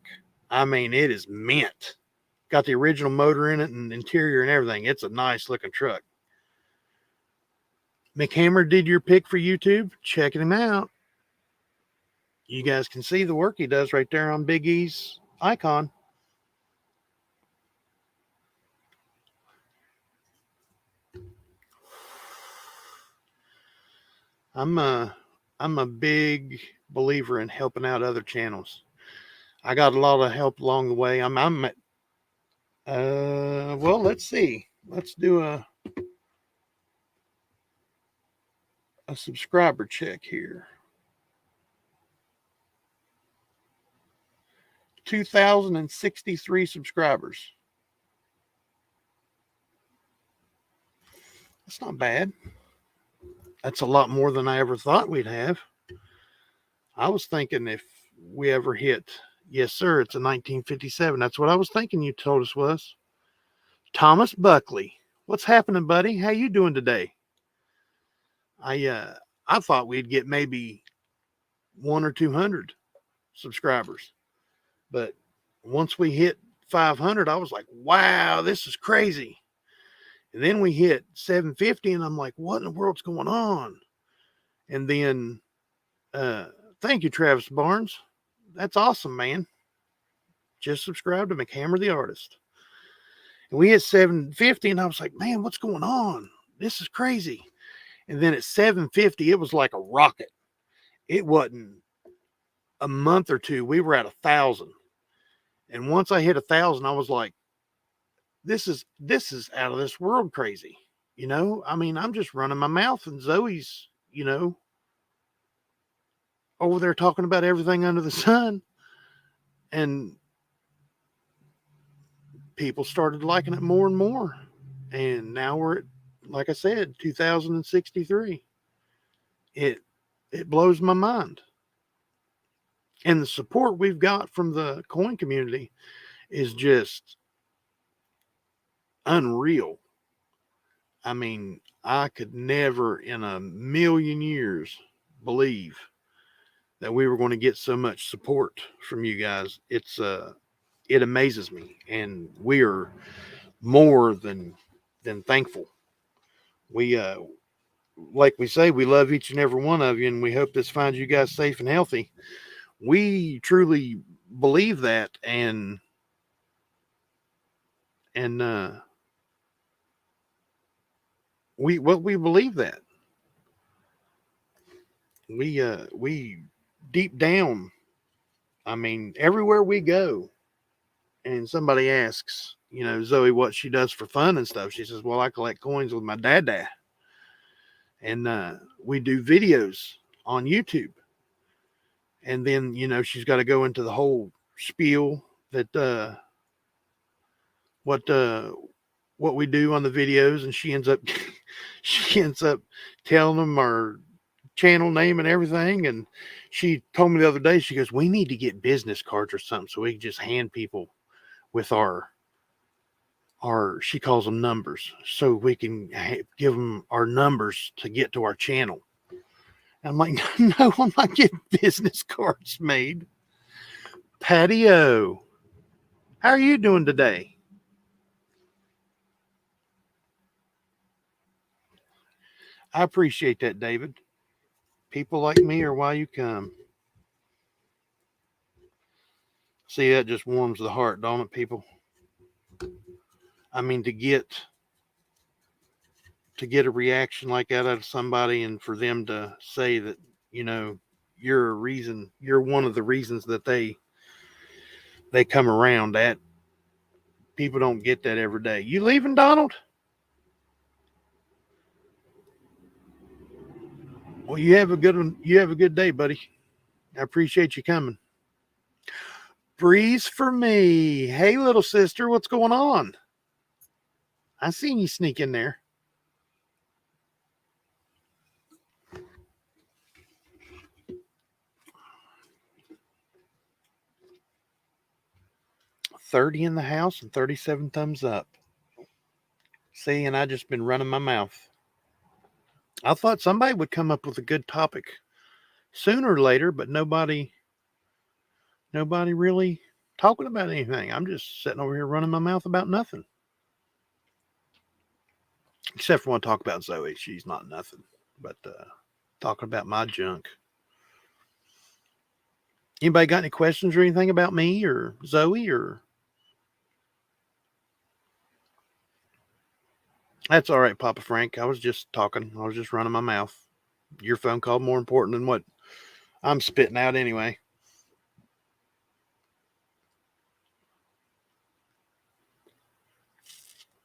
I mean, it is mint. Got the original motor in it and interior and everything. It's a nice looking truck. McHammer did your pick for YouTube. Checking him out. You guys can see the work he does right there on Big E's icon. I'm a big believer in helping out other channels. I got a lot of help along the way. Well, let's see. Let's do a subscriber check here. 2,063 subscribers. That's not bad. That's a lot more than I ever thought we'd have. I was thinking if we ever hit, yes, sir, it's a 1957. That's what I was thinking you told us was. Thomas Buckley. What's happening, buddy? How you doing today? I thought we'd get maybe 100 or 200 subscribers. But once we hit 500, I was like, wow, this is crazy. And then we hit 750, and I'm like, what in the world's going on? And then, thank you, Travis Barnes. That's awesome, man. Just subscribe to McHammer the Artist. And we hit 750, and I was like, man, what's going on? This is crazy. And then at 750, it was like a rocket. It wasn't a month or two. We were at 1,000. And once I hit 1,000, I was like, this is out of this world crazy. I mean, I'm just running my mouth, and Zoe's, over there talking about everything under the sun. And people started liking it more and more. And now we're at, like I said, 2063. It blows my mind. And the support we've got from the coin community is just unreal. I mean, I could never in a million years believe that we were going to get so much support from you guys. It amazes me, and we are more than thankful. We like we say, we love each and every one of you, and we hope this finds you guys safe and healthy. We truly believe that, and we believe that. We deep down, I mean, everywhere we go and somebody asks, Zoe, what she does for fun and stuff, she says, well, I collect coins with my dad. And we do videos on YouTube. And then, she's got to go into the whole spiel that what we do on the videos, and she ends up telling them our channel name and everything. And she told me the other day, she goes, we need to get business cards or something so we can just hand people with our she calls them numbers, so we can give them our numbers to get to our channel. I'm like, no, I'm not getting business cards made. Patio, how are you doing today? I appreciate that, David. People like me are why you come. See, that just warms the heart, don't it, people? I mean, to get a reaction like that out of somebody, and for them to say that, you're one of the reasons that they come around. That people don't get that every day. You leaving, Donald? Well, you have a good one. You have a good day, buddy. I appreciate you coming. Breeze for me. Hey, little sister, what's going on? I seen you sneak in there. $30 in the house and 37 thumbs up. See, and I just been running my mouth. I thought somebody would come up with a good topic sooner or later, but nobody really talking about anything. I'm just sitting over here running my mouth about nothing. Except for when I talk about Zoe. She's not nothing. But talking about my junk. Anybody got any questions or anything about me or Zoe or? That's all right, Papa Frank. I was just talking. I was just running my mouth. Your phone call more important than what I'm spitting out anyway.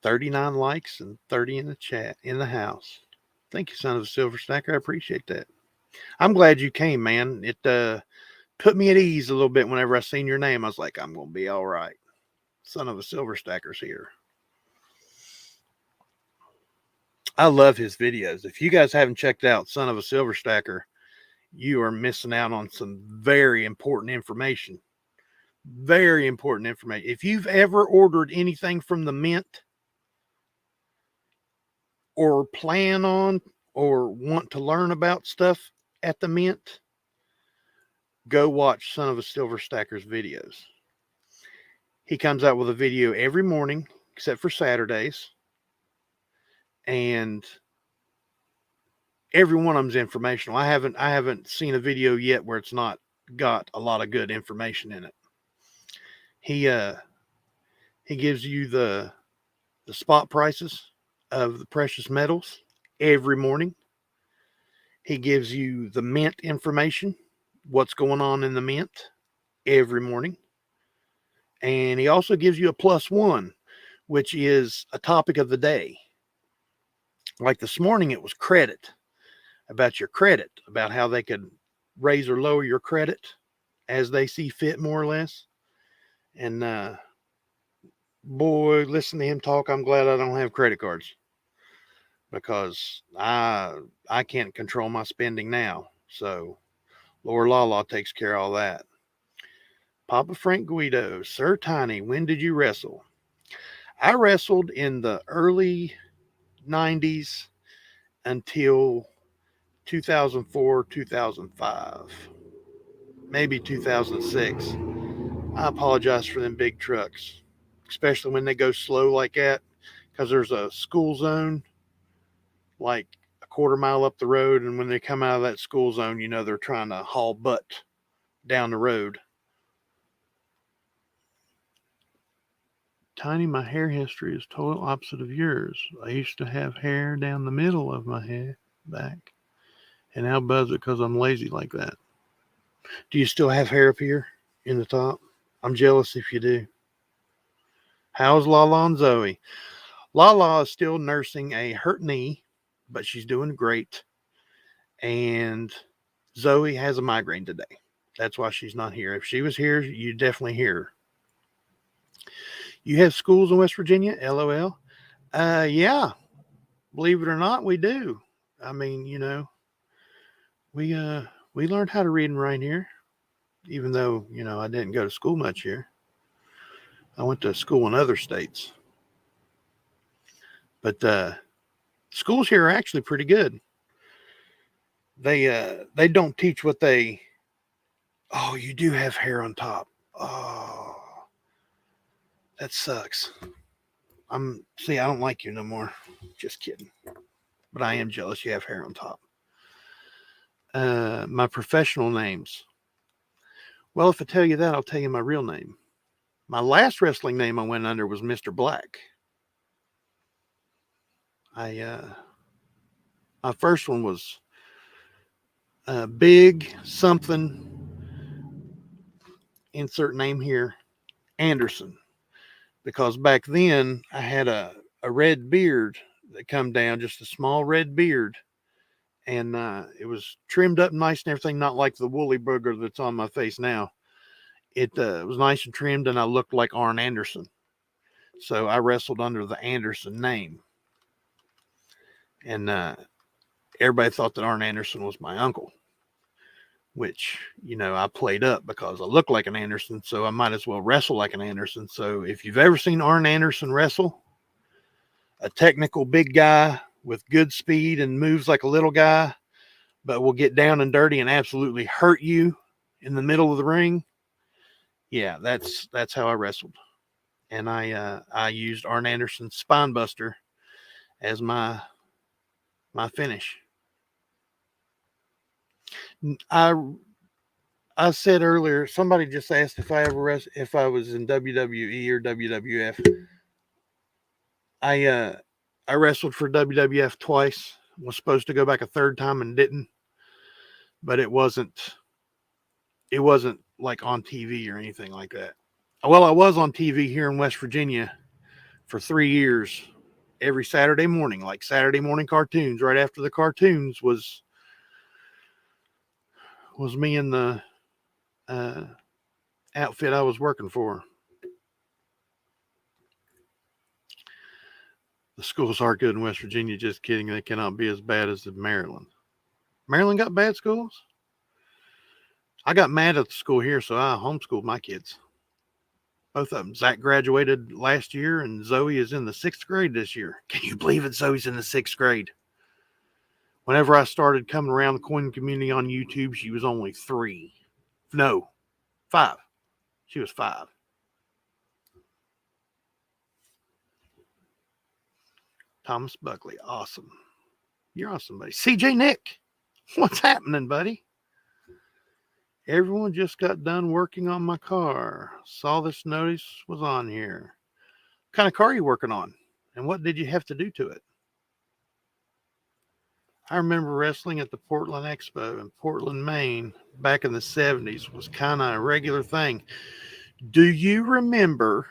$39 likes and 30 in the chat in the house. Thank you, son of a silver stacker. I appreciate that. I'm glad you came, man. It put me at ease a little bit whenever I seen your name. I was like, I'm gonna be all right. Son of a silver stacker's here. I love his videos. If you guys haven't checked out Son of a Silver Stacker, you are missing out on some very important information. Very important information. If you've ever ordered anything from the mint, or plan on, or want to learn about stuff at the mint, go watch Son of a Silver Stacker's videos. He comes out with a video every morning, except for Saturdays. And every one of them's informational. I haven't seen a video yet where it's not got a lot of good information in it. He gives you the spot prices of the precious metals every morning. He gives you the mint information, what's going on in the mint every morning. And he also gives you a +1, which is a topic of the day. Like this morning, it was credit, about your credit, about how they could raise or lower your credit as they see fit, more or less. And boy, listen to him talk. I'm glad I don't have credit cards, because I can't control my spending now. So Lord Lala takes care of all that. Papa Frank Guido, Sir Tiny, when did you wrestle? I wrestled in the early 90s until 2004, 2005, maybe 2006. I apologize for them big trucks, especially when they go slow like that, because there's a school zone like a quarter mile up the road, and when they come out of that school zone, you know they're trying to haul butt down the road. Tiny, my hair history is total opposite of yours. I used to have hair down the middle of my head back, and now buzz it because I'm lazy like that. Do you still have hair up here in the top? I'm jealous if you do. How's Lala and Zoe? Lala is still nursing a hurt knee, but she's doing great. And Zoe has a migraine today. That's why she's not here. If she was here, you'd definitely hear her. You have schools in West Virginia? LOL. Yeah. Believe it or not, we do. I mean, you know, we learned how to read and write here, even though, you know, I didn't go to school much here. I went to school in other states. But schools here are actually pretty good. They don't teach what they. Oh, you do have hair on top. Oh, that sucks. I don't like you no more. Just kidding. But I am jealous you have hair on top. My professional names. Well, if I tell you that, I'll tell you my real name. My last wrestling name I went under was Mr. Black. My first one was Big something, insert name here, Anderson. Because back then I had a red beard that come down, just a small red beard. And it was trimmed up nice and everything, not like the woolly booger that's on my face now. It was nice and trimmed, and I looked like Arn Anderson. So I wrestled under the Anderson name. And everybody thought that Arn Anderson was my uncle, which, you know, I played up because I look like an Anderson, so I might as well wrestle like an Anderson. So if you've ever seen Arn Anderson wrestle, a technical big guy with good speed and moves like a little guy, but will get down and dirty and absolutely hurt you in the middle of the ring. Yeah, that's how I wrestled. And I used Arn Anderson's spine buster as my finish. I said earlier, somebody just asked if I was in WWE or WWF. I wrestled for WWF twice. Was supposed to go back a third time and didn't. But it wasn't like on TV or anything like that. Well, I was on TV here in West Virginia for 3 years, every Saturday morning, like Saturday morning cartoons. Right after the cartoons was me in the outfit I was working for. The schools are good in West Virginia. Just kidding. They cannot be as bad as in Maryland. Maryland got bad schools? I got mad at the school here, so I homeschooled my kids. Both of them. Zach graduated last year, and Zoe is in the 6th grade this year. Can you believe it? Zoe's in the 6th grade. Whenever I started coming around the coin community on YouTube, she was only 3, No, 5. She was 5. Thomas Buckley, awesome. You're awesome, buddy. CJ Nick, what's happening, buddy? Everyone just got done working on my car. Saw this notice was on here. What kind of car are you working on? And what did you have to do to it? I remember wrestling at the Portland Expo in Portland, Maine back in the 70s. Was kind of a regular thing. Do you remember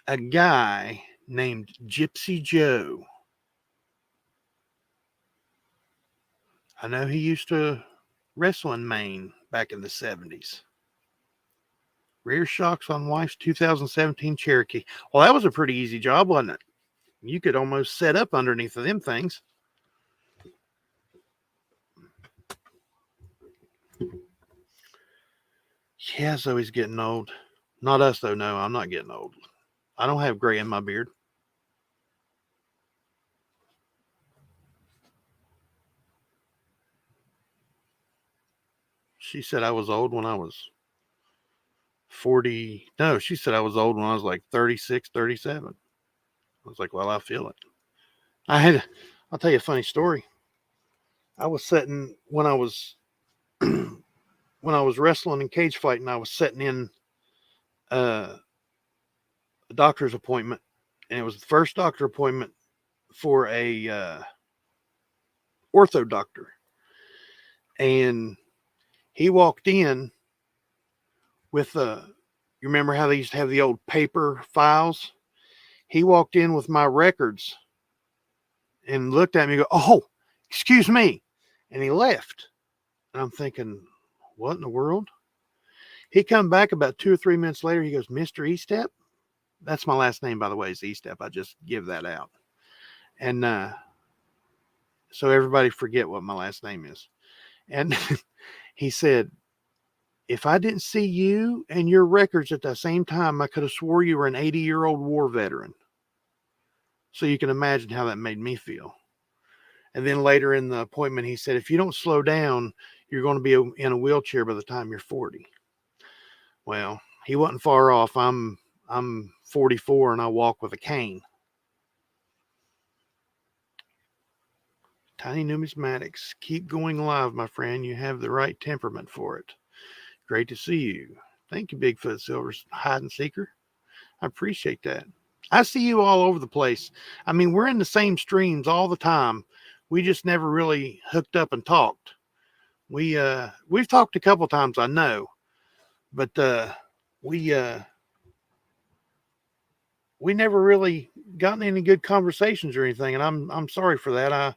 a guy named Gypsy Joe? I know he used to wrestle in Maine back in the 70s. Rear shocks on wife's 2017 Cherokee. Well, that was a pretty easy job, wasn't it? You could almost set up underneath of them things. Yeah, Zoe's getting old. Not us, though. No, I'm not getting old. I don't have gray in my beard. She said I was old when I was 40. No, she said I was old when I was like 36, 37. I was like, well, I feel it. I'll tell you a funny story. I was sitting when I was wrestling in cage fighting. I was sitting in a doctor's appointment, and it was the first doctor appointment for a ortho doctor. And he walked in with you remember how they used to have the old paper files? He walked in with my records and looked at me and go, oh, excuse me. And he left. And I'm thinking, what in the world? He come back about 2 or 3 minutes later. He goes, Mr. Estep? That's my last name, by the way, is Estep. I just give that out. And so everybody forget what my last name is. And he said, if I didn't see you and your records at the same time, I could have swore you were an 80-year-old war veteran. So you can imagine how that made me feel. And then later in the appointment, he said, if you don't slow down, you're going to be in a wheelchair by the time you're 40. Well, he wasn't far off. I'm 44 and I walk with a cane. Tiny Numismatics, keep going live, my friend. You have the right temperament for it. Great to see you. Thank you, Bigfoot Silver's hide and seeker. I appreciate that. I see you all over the place. I mean, we're in the same streams all the time. We just never really hooked up and talked. We've talked a couple times, I know, but we never really gotten any good conversations or anything, and I'm sorry for that.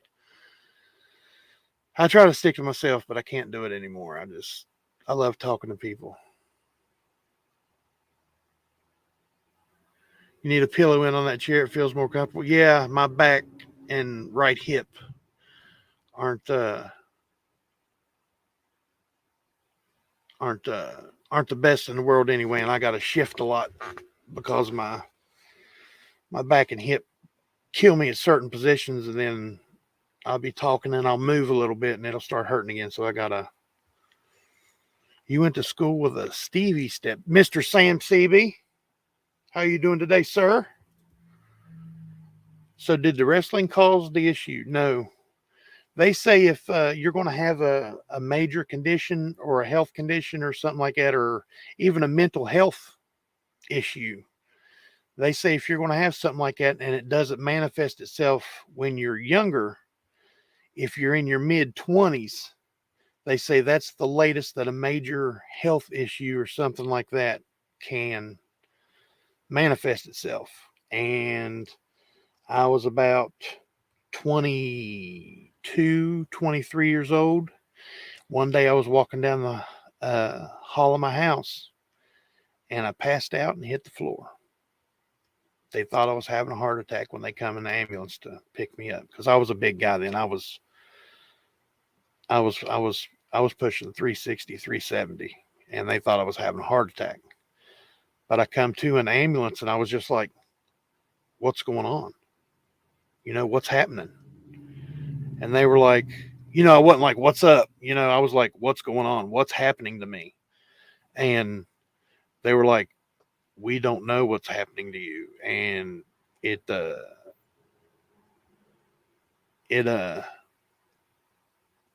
I try to stick to myself, but I can't do it anymore. I love talking to people. You need a pillow in on that chair. It feels more comfortable. Yeah, my back and right hip aren't the best in the world anyway, and I got to shift a lot because my back and hip kill me at certain positions, and then I'll be talking and I'll move a little bit and it'll start hurting again. So I gotta. You went to school with a Stevie step, Mr. Sam Seeby. How are you doing today, sir? So did the wrestling cause the issue? No. They say if you're going to have a major condition or a health condition or something like that, or even a mental health issue, they say if you're going to have something like that and it doesn't manifest itself when you're younger, if you're in your mid-20s, they say that's the latest that a major health issue or something like that can manifest itself. And I was about 22, 23 years old. One day I was walking down the hall of my house and I passed out and hit the floor. They thought I was having a heart attack when they come in the ambulance to pick me up, because I was a big guy then. I was pushing 360, 370, and they thought I was having a heart attack. But I come to an ambulance and I was just like, what's going on? What's happening? And they were like, I wasn't like, what's up? I was like, what's going on? What's happening to me? And they were like, we don't know what's happening to you. And it, uh, it, uh,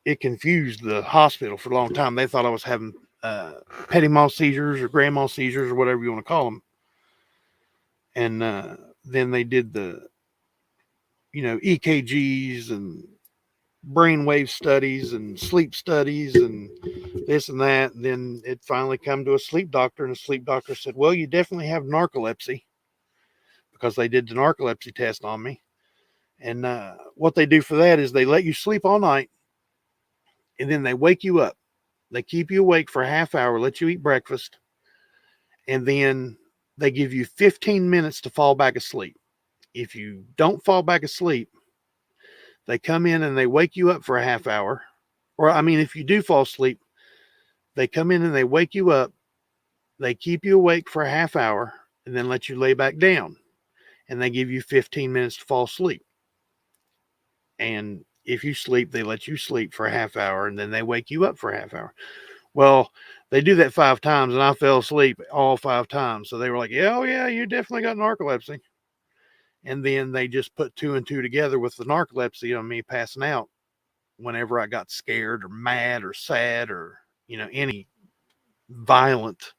it confused the hospital for a long time. They thought I was having petit mal seizures or grand mal seizures or whatever you want to call them. And then they did the, EKGs and brainwave studies and sleep studies and this and that. And then it finally come to a sleep doctor, and the sleep doctor said, well, you definitely have narcolepsy, because they did the narcolepsy test on me. And what they do for that is they let you sleep all night, and then they wake you up. They keep you awake for a half hour, let you eat breakfast, and then they give you 15 minutes to fall back asleep. If you don't fall back asleep, they come in and they wake you up for a half hour. Or, I mean, if you do fall asleep, they come in and they wake you up. They keep you awake for a half hour and then let you lay back down. And they give you 15 minutes to fall asleep. And if you sleep, they let you sleep for a half hour and then they wake you up for a half hour. Well, they do that 5 times and I fell asleep all 5 times. So they were like, yeah, oh yeah, you definitely got narcolepsy. And then they just put 2 and 2 together with the narcolepsy on me passing out whenever I got scared or mad or sad or, any violent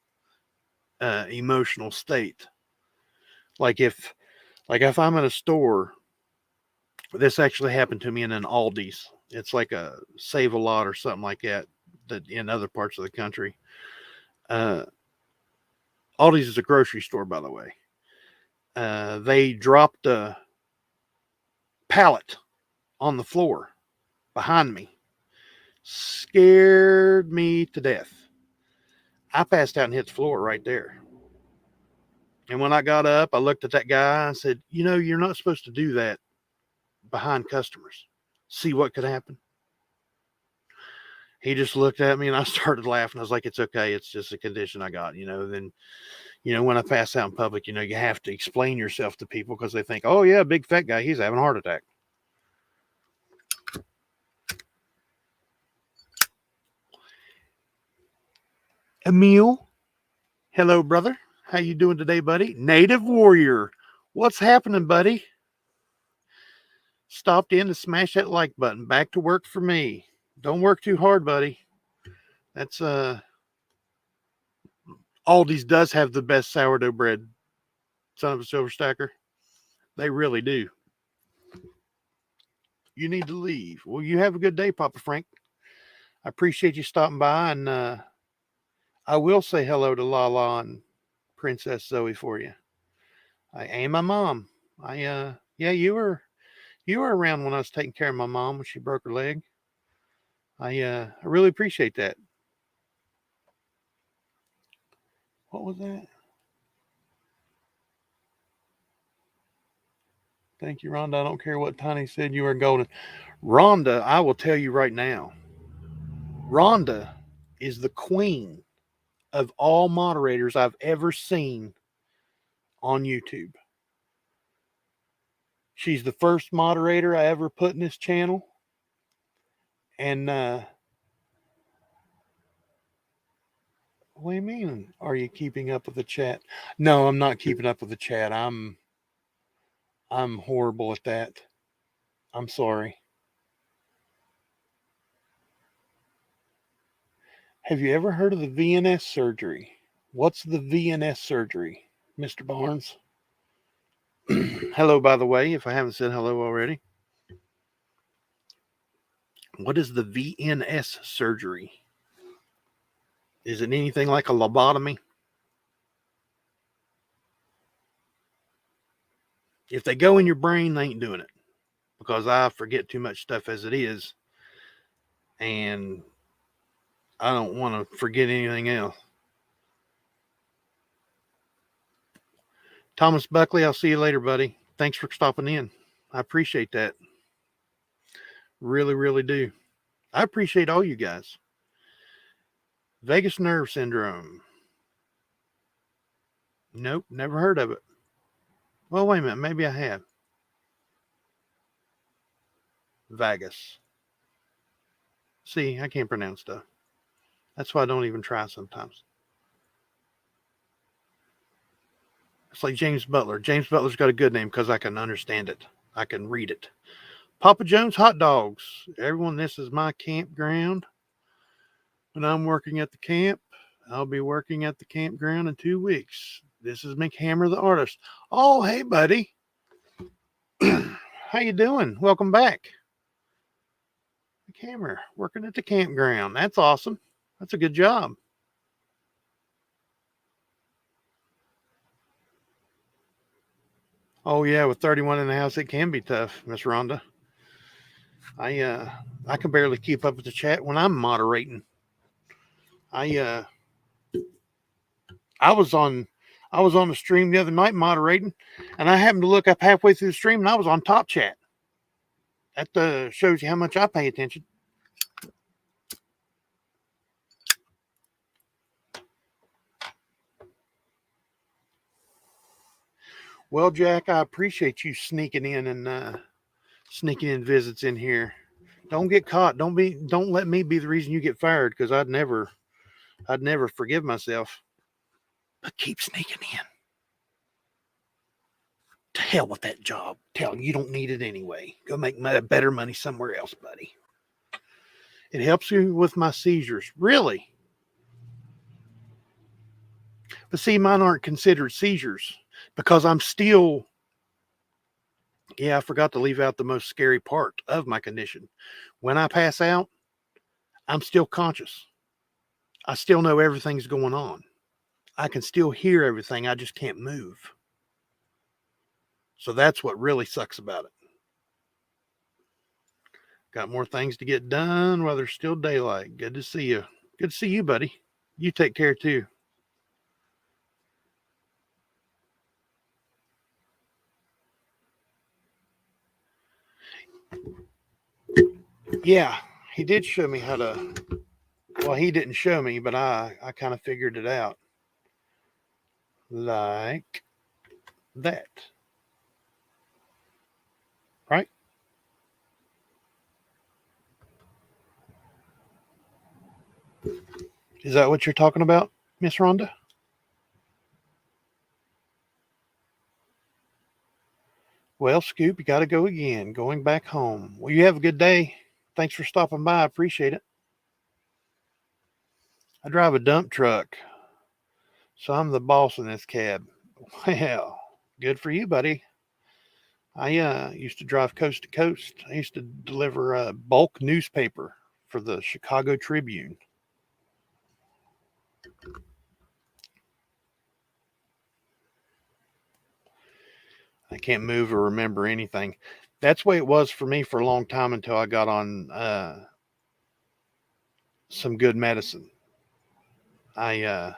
emotional state. Like if I'm in a store, this actually happened to me in an Aldi's. It's like a Save a Lot or something like that in other parts of the country. Uh, Aldi's is a grocery store, by the way. They dropped a pallet on the floor behind me. Scared me to death. I passed out and hit the floor right there. And when I got up, I looked at that guy and said, you're not supposed to do that behind customers. See what could happen. He just looked at me and I started laughing. I was like, it's okay. It's just a condition I got, then, when I pass out in public, you have to explain yourself to people because they think, oh yeah, big fat guy, he's having a heart attack. Emil, hello, brother. How you doing today, buddy? Native Warrior, what's happening, buddy? Stopped in to smash that like button. Back to work for me. Don't work too hard, buddy. That's Aldi's does have the best sourdough bread. Son of a silver stacker. They really do. You need to leave. Well, you have a good day, Papa Frank. I appreciate you stopping by, and I will say hello to Lala and Princess Zoe for you. And my mom. Yeah, you were around when I was taking care of my mom when she broke her leg. I really appreciate that. What was that? Thank you, Rhonda. I don't care what Tiny said. You are golden. Rhonda, I will tell you right now. Rhonda is the queen of all moderators I've ever seen on YouTube. She's the first moderator I ever put in this channel. And what do you mean? Are you keeping up with the chat? No, I'm not keeping up with the chat. I'm horrible at that. I'm sorry. Have you ever heard of the VNS surgery? What's the VNS surgery, Mr. Barnes? Hello, by the way, if I haven't said hello already. What is the VNS surgery? Is it anything like a lobotomy? If they go in your brain, they ain't doing it, because I forget too much stuff as it is, and I don't want to forget anything else. Thomas Buckley, I'll see you later, buddy. Thanks for stopping in. I appreciate that. Really, really do. I appreciate all you guys. Vagus nerve syndrome. Nope, never heard of it. Well, wait a minute. Maybe I have. Vagus. See, I can't pronounce stuff. That's why I don't even try sometimes. It's like James Butler. James Butler's got a good name because I can understand it. I can read it. Papa John's hot dogs. Everyone, this is my campground. When I'm working at the camp, I'll be working at the campground in 2 weeks. This is Mick Hammer, the artist. Oh, hey, buddy. How you doing? Welcome back. Mick Hammer, working at the campground. That's awesome. That's a good job. Oh, yeah, with 31 in the house, it can be tough, Miss Rhonda. I can barely keep up with the chat when I'm moderating. I was on the stream the other night moderating, and I happened to look up halfway through the stream, and I was on top chat. That shows you how much I pay attention. Well, Jack, I appreciate you sneaking in visits in here. Don't get caught. Don't let me be the reason you get fired, because I'd never forgive myself. But keep sneaking in. To hell with that job. Tell you don't need it anyway. Go make better money somewhere else, buddy. It helps you with my seizures. Really? But see, mine aren't considered seizures because I'm still, I forgot to leave out the most scary part of my condition. When I pass out, I'm still conscious. I still know everything's going on. I can still hear everything. I just can't move. So that's what really sucks about it. Got more things to get done while there's still daylight. Good to see you. Good to see you, buddy. You take care too. Yeah, he did show me how to. Well, he didn't show me, but I kind of figured it out. Like that. Right? Is that what you're talking about, Miss Rhonda? Well, Scoop, you got to go again. Going back home. Well, you have a good day. Thanks for stopping by. I appreciate it. I drive a dump truck, so I'm the boss in this cab. Well, good for you, buddy. I used to drive coast to coast. I used to deliver a bulk newspaper for the Chicago Tribune. I can't move or remember anything. That's the way it was for me for a long time until I got on some good medicine. DLC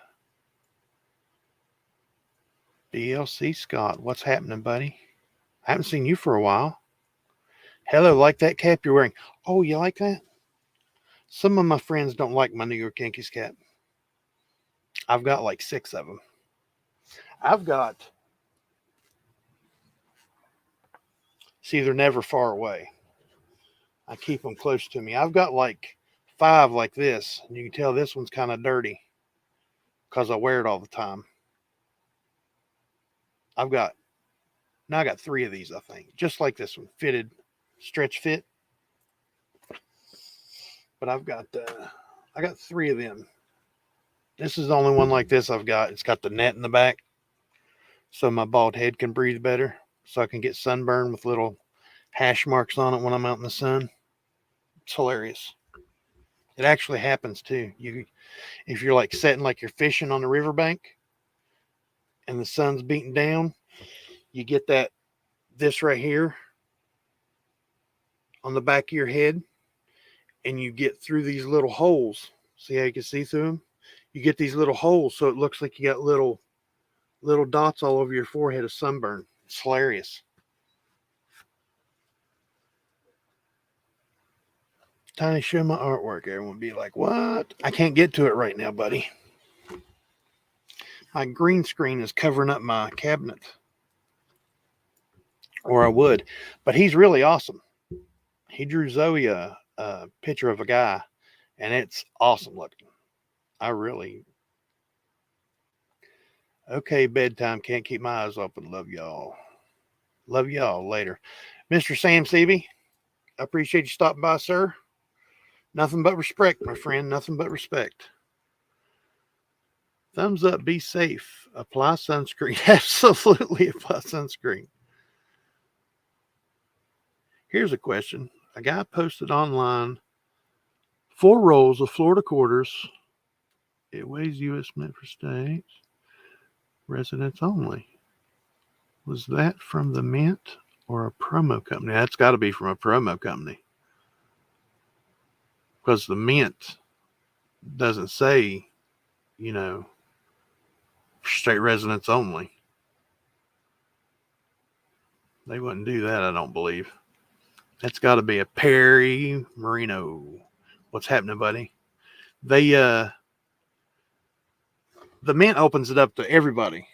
Scott, what's happening, buddy? I haven't seen you for a while. Hello, like that cap you're wearing. Oh, you like that? Some of my friends don't like my New York Yankees cap. I've got like 6 of them. See, they're never far away. I keep them close to me. I've got like 5 like this, and you can tell this one's kind of dirty because I wear it all the time. I got 3 of these, I think, just like this one, fitted, stretch fit. But I got 3 of them. This is the only one like this I've got. It's got the net in the back, so my bald head can breathe better, so I can get sunburn with little hash marks on it when I'm out in the sun. It's hilarious. It actually happens too. If you're like sitting like you're fishing on the riverbank and the sun's beating down, you get this right here on the back of your head, and you get through these little holes. See how you can see through them? You get these little holes, so it looks like you got little dots all over your forehead of sunburn. It's hilarious. Time to show my artwork. Everyone would be like, what? I can't get to it right now, buddy. My green screen is covering up my cabinet. Or I would. But he's really awesome. He drew Zoe a picture of a guy And it's awesome looking. Okay, bedtime. Can't keep my eyes open. Love y'all. Love y'all later. Mr. Sam Seavey, I appreciate you stopping by, sir. Nothing but respect, my friend. Nothing but respect. Thumbs up. Be safe. Apply sunscreen. Absolutely apply sunscreen. Here's a question. A guy posted online 4 rolls of Florida quarters. It weighs U.S. Mint for states. Residents only. Was that from the Mint or a promo company? That's got to be from a promo company. Because the Mint doesn't say, state residents only. They wouldn't do that, I don't believe. That's got to be a Perry Marino. What's happening, buddy? The Mint opens it up to everybody.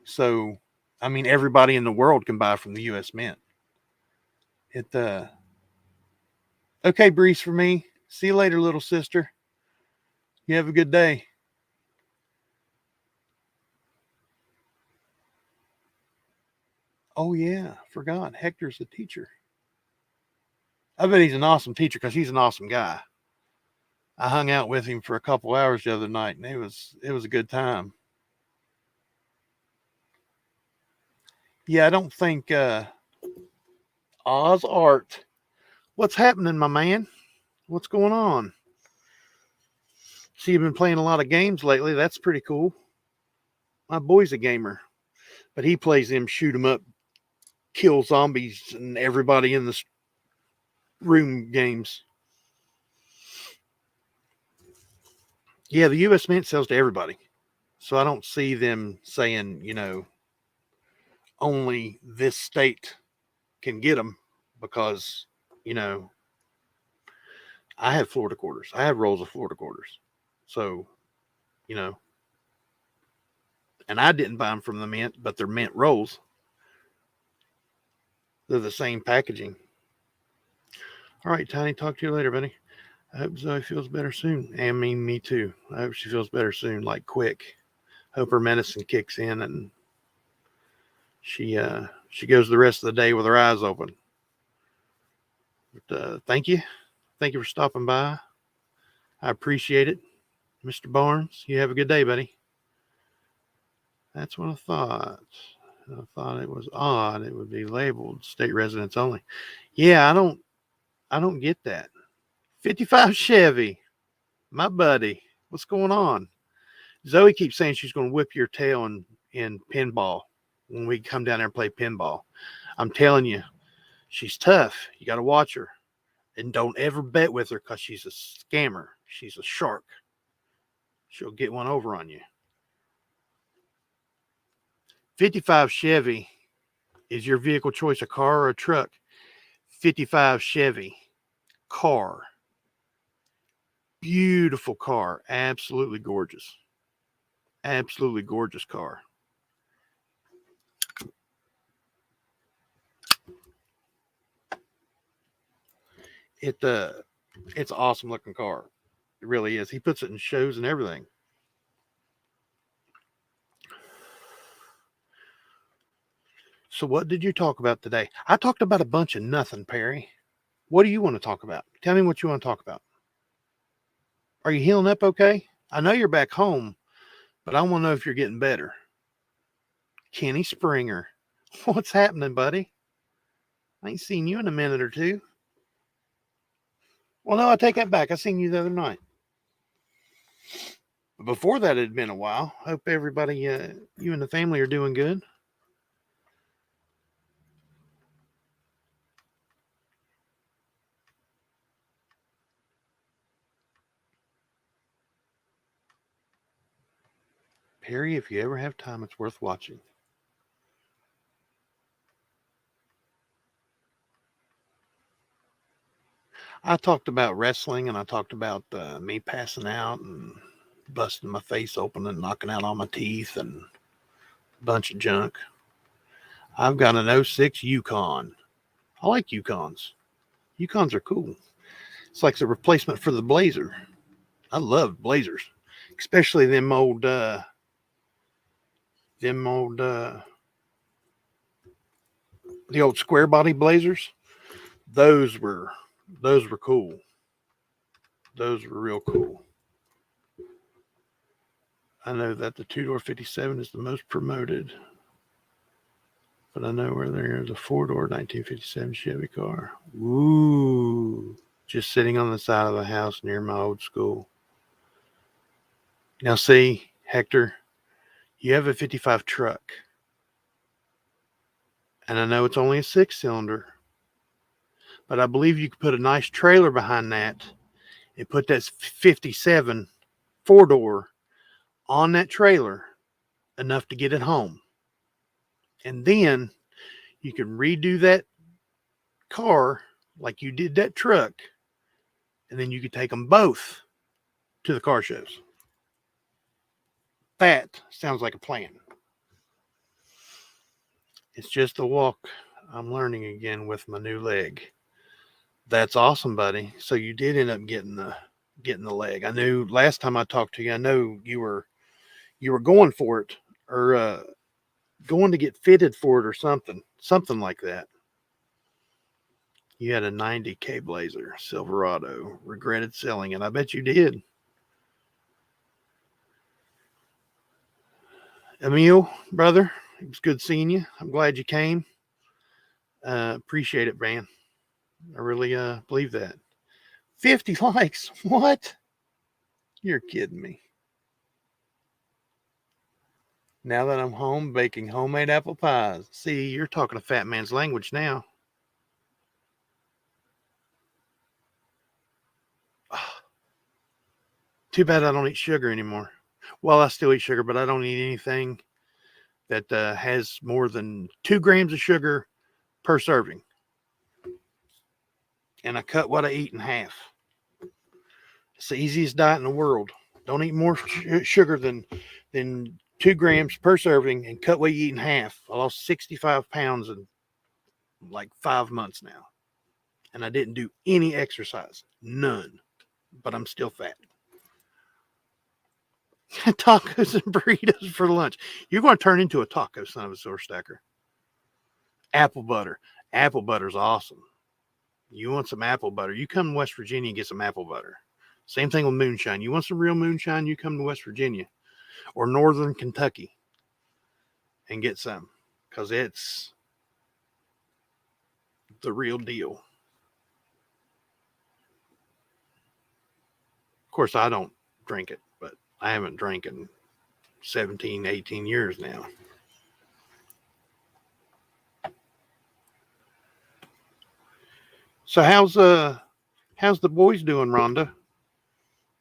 So, everybody in the world can buy from the U.S. Mint. Okay, Breeze for me. See you later, little sister. You have a good day. Oh, yeah. Forgot. Hector's the teacher. I bet he's an awesome teacher because he's an awesome guy. I hung out with him for a couple hours the other night, and it was a good time. Yeah, I don't think Oz Art. What's happening, my man? What's going on? See, you've been playing a lot of games lately. That's pretty cool. My boy's a gamer, but he plays them shoot 'em up, kill zombies and everybody in the room games. Yeah, the U.S. Mint sells to everybody. So I don't see them saying, only this state can get them because, I have Florida quarters. I have rolls of Florida quarters. So, and I didn't buy them from the Mint, but they're Mint rolls. They're the same packaging. All right, Tiny, talk to you later, buddy. I hope Zoe feels better soon. And me too. I hope she feels better soon, like quick. Hope her medicine kicks in and she goes the rest of the day with her eyes open. But thank you for stopping by. I appreciate it, Mr. Barnes. You have a good day, buddy. That's what I thought. I thought it was odd it would be labeled state residents only. Yeah, I don't get that. 55 Chevy, my buddy. What's going on? Zoe keeps saying she's going to whip your tail in pinball when we come down there and play pinball. I'm telling you, she's tough. You got to watch her. And don't ever bet with her because she's a scammer. She's a shark. She'll get one over on you. 55 Chevy is your vehicle choice, a car or a truck? 55 Chevy car. Beautiful car. Absolutely gorgeous. Absolutely gorgeous car. It's an awesome looking car. It really is. He puts it in shows and everything. So what did you talk about today? I talked about a bunch of nothing, Perry. What do you want to talk about? Tell me what you want to talk about. Are you healing up okay? I know you're back home, but I want to know if you're getting better. Kenny Springer. What's happening, buddy? I ain't seen you in a minute or two. Well, no, I take that back. I seen you the other night. But before that, it had been a while. Hope everybody, you and the family are doing good. Perry, if you ever have time, it's worth watching. I talked about wrestling and I talked about me passing out and busting my face open and knocking out all my teeth and a bunch of junk. I've got an 06 Yukon. I like Yukons. Yukons are cool. It's like the replacement for the Blazer. I love Blazers, especially them old the old square body Blazers. Those were cool. Those were real cool. I know that the 2-door 57 is the most promoted, but I know where there's a 4-door 1957 Chevy car. Ooh, just sitting on the side of the house near my old school. Now see, Hector, you have a 55 truck, and I know it's only a 6-cylinder, but I believe you could put a nice trailer behind that and put that 57 4-door on that trailer enough to get it home. And then you can redo that car like you did that truck, and then you could take them both to the car shows. That sounds like a plan. It's just a walk. I'm learning again with my new leg. That's awesome, buddy. So you did end up getting the leg. I knew last time I talked to you, I know you were going for it, or going to get fitted for it, or something like that. You had a 90K Blazer Silverado, regretted selling it. I bet you did. Emil, brother, it was good seeing you. I'm glad you came. Appreciate it, man. I really believe that. 50 likes. What? You're kidding me. Now that I'm home baking homemade apple pies. See, you're talking a fat man's language now. Too bad I don't eat sugar anymore. Well, I still eat sugar, but I don't eat anything that has more than 2 grams of sugar per serving. And I cut what I eat in half. It's the easiest diet in the world. Don't eat more sugar than 2 grams per serving, and cut what you eat in half. I lost 65 pounds in like 5 months now. And I didn't do any exercise. None. But I'm still fat. Tacos and burritos for lunch. You're going to turn into a taco, son of a sore stacker. Apple butter. Apple butter's awesome. You want some apple butter, you come to West Virginia and get some apple butter. Same thing with moonshine. You want some real moonshine, you come to West Virginia or Northern Kentucky and get some, because it's the real deal. Of course, I don't drink it, but I haven't drank in 17, 18 years now. So how's the boys doing, Rhonda?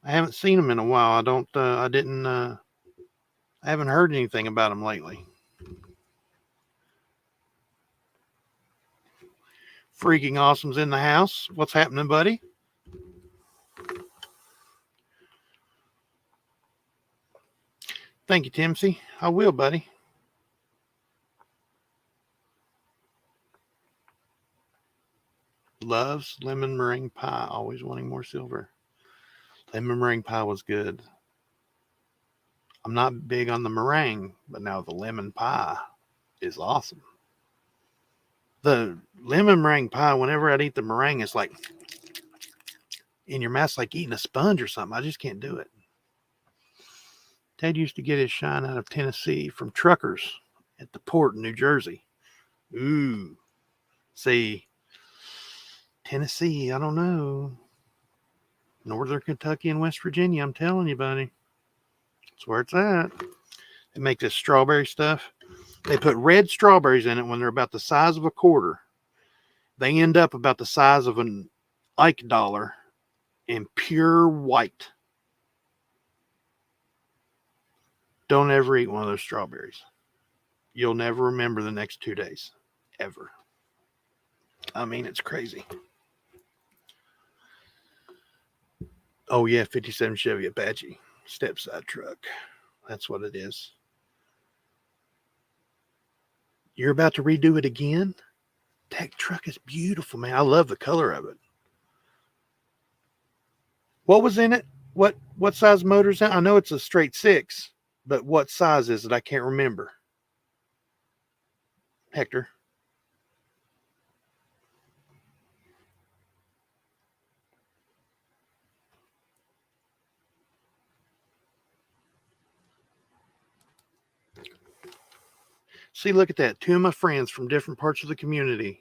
I haven't seen them in a while. I haven't heard anything about them lately. Freaking Awesome's in the house. What's happening, buddy? Thank you, Timothy. I will, buddy. Loves lemon meringue pie. Always wanting more silver. Lemon meringue pie was good. I'm not big on the meringue, but now the lemon pie is awesome. The lemon meringue pie, whenever I'd eat the meringue, it's like in your mouth, it's like eating a sponge or something. I just can't do it. Ted used to get his shine out of Tennessee from truckers at the port in New Jersey. Ooh. See, Tennessee, I don't know. Northern Kentucky and West Virginia, I'm telling you, buddy. That's where it's at. They make this strawberry stuff. They put red strawberries in it when they're about the size of a quarter. They end up about the size of an Ike dollar and pure white. Don't ever eat one of those strawberries. You'll never remember the next 2 days. Ever. I mean, it's crazy. Oh, yeah, 57 Chevy Apache. Step-side truck. That's what it is. You're about to redo it again? That truck is beautiful, man. I love the color of it. What was in it? What size motor is that? I know it's a straight 6, but what size is it? I can't remember. Hector. See, look at that. Two of my friends from different parts of the community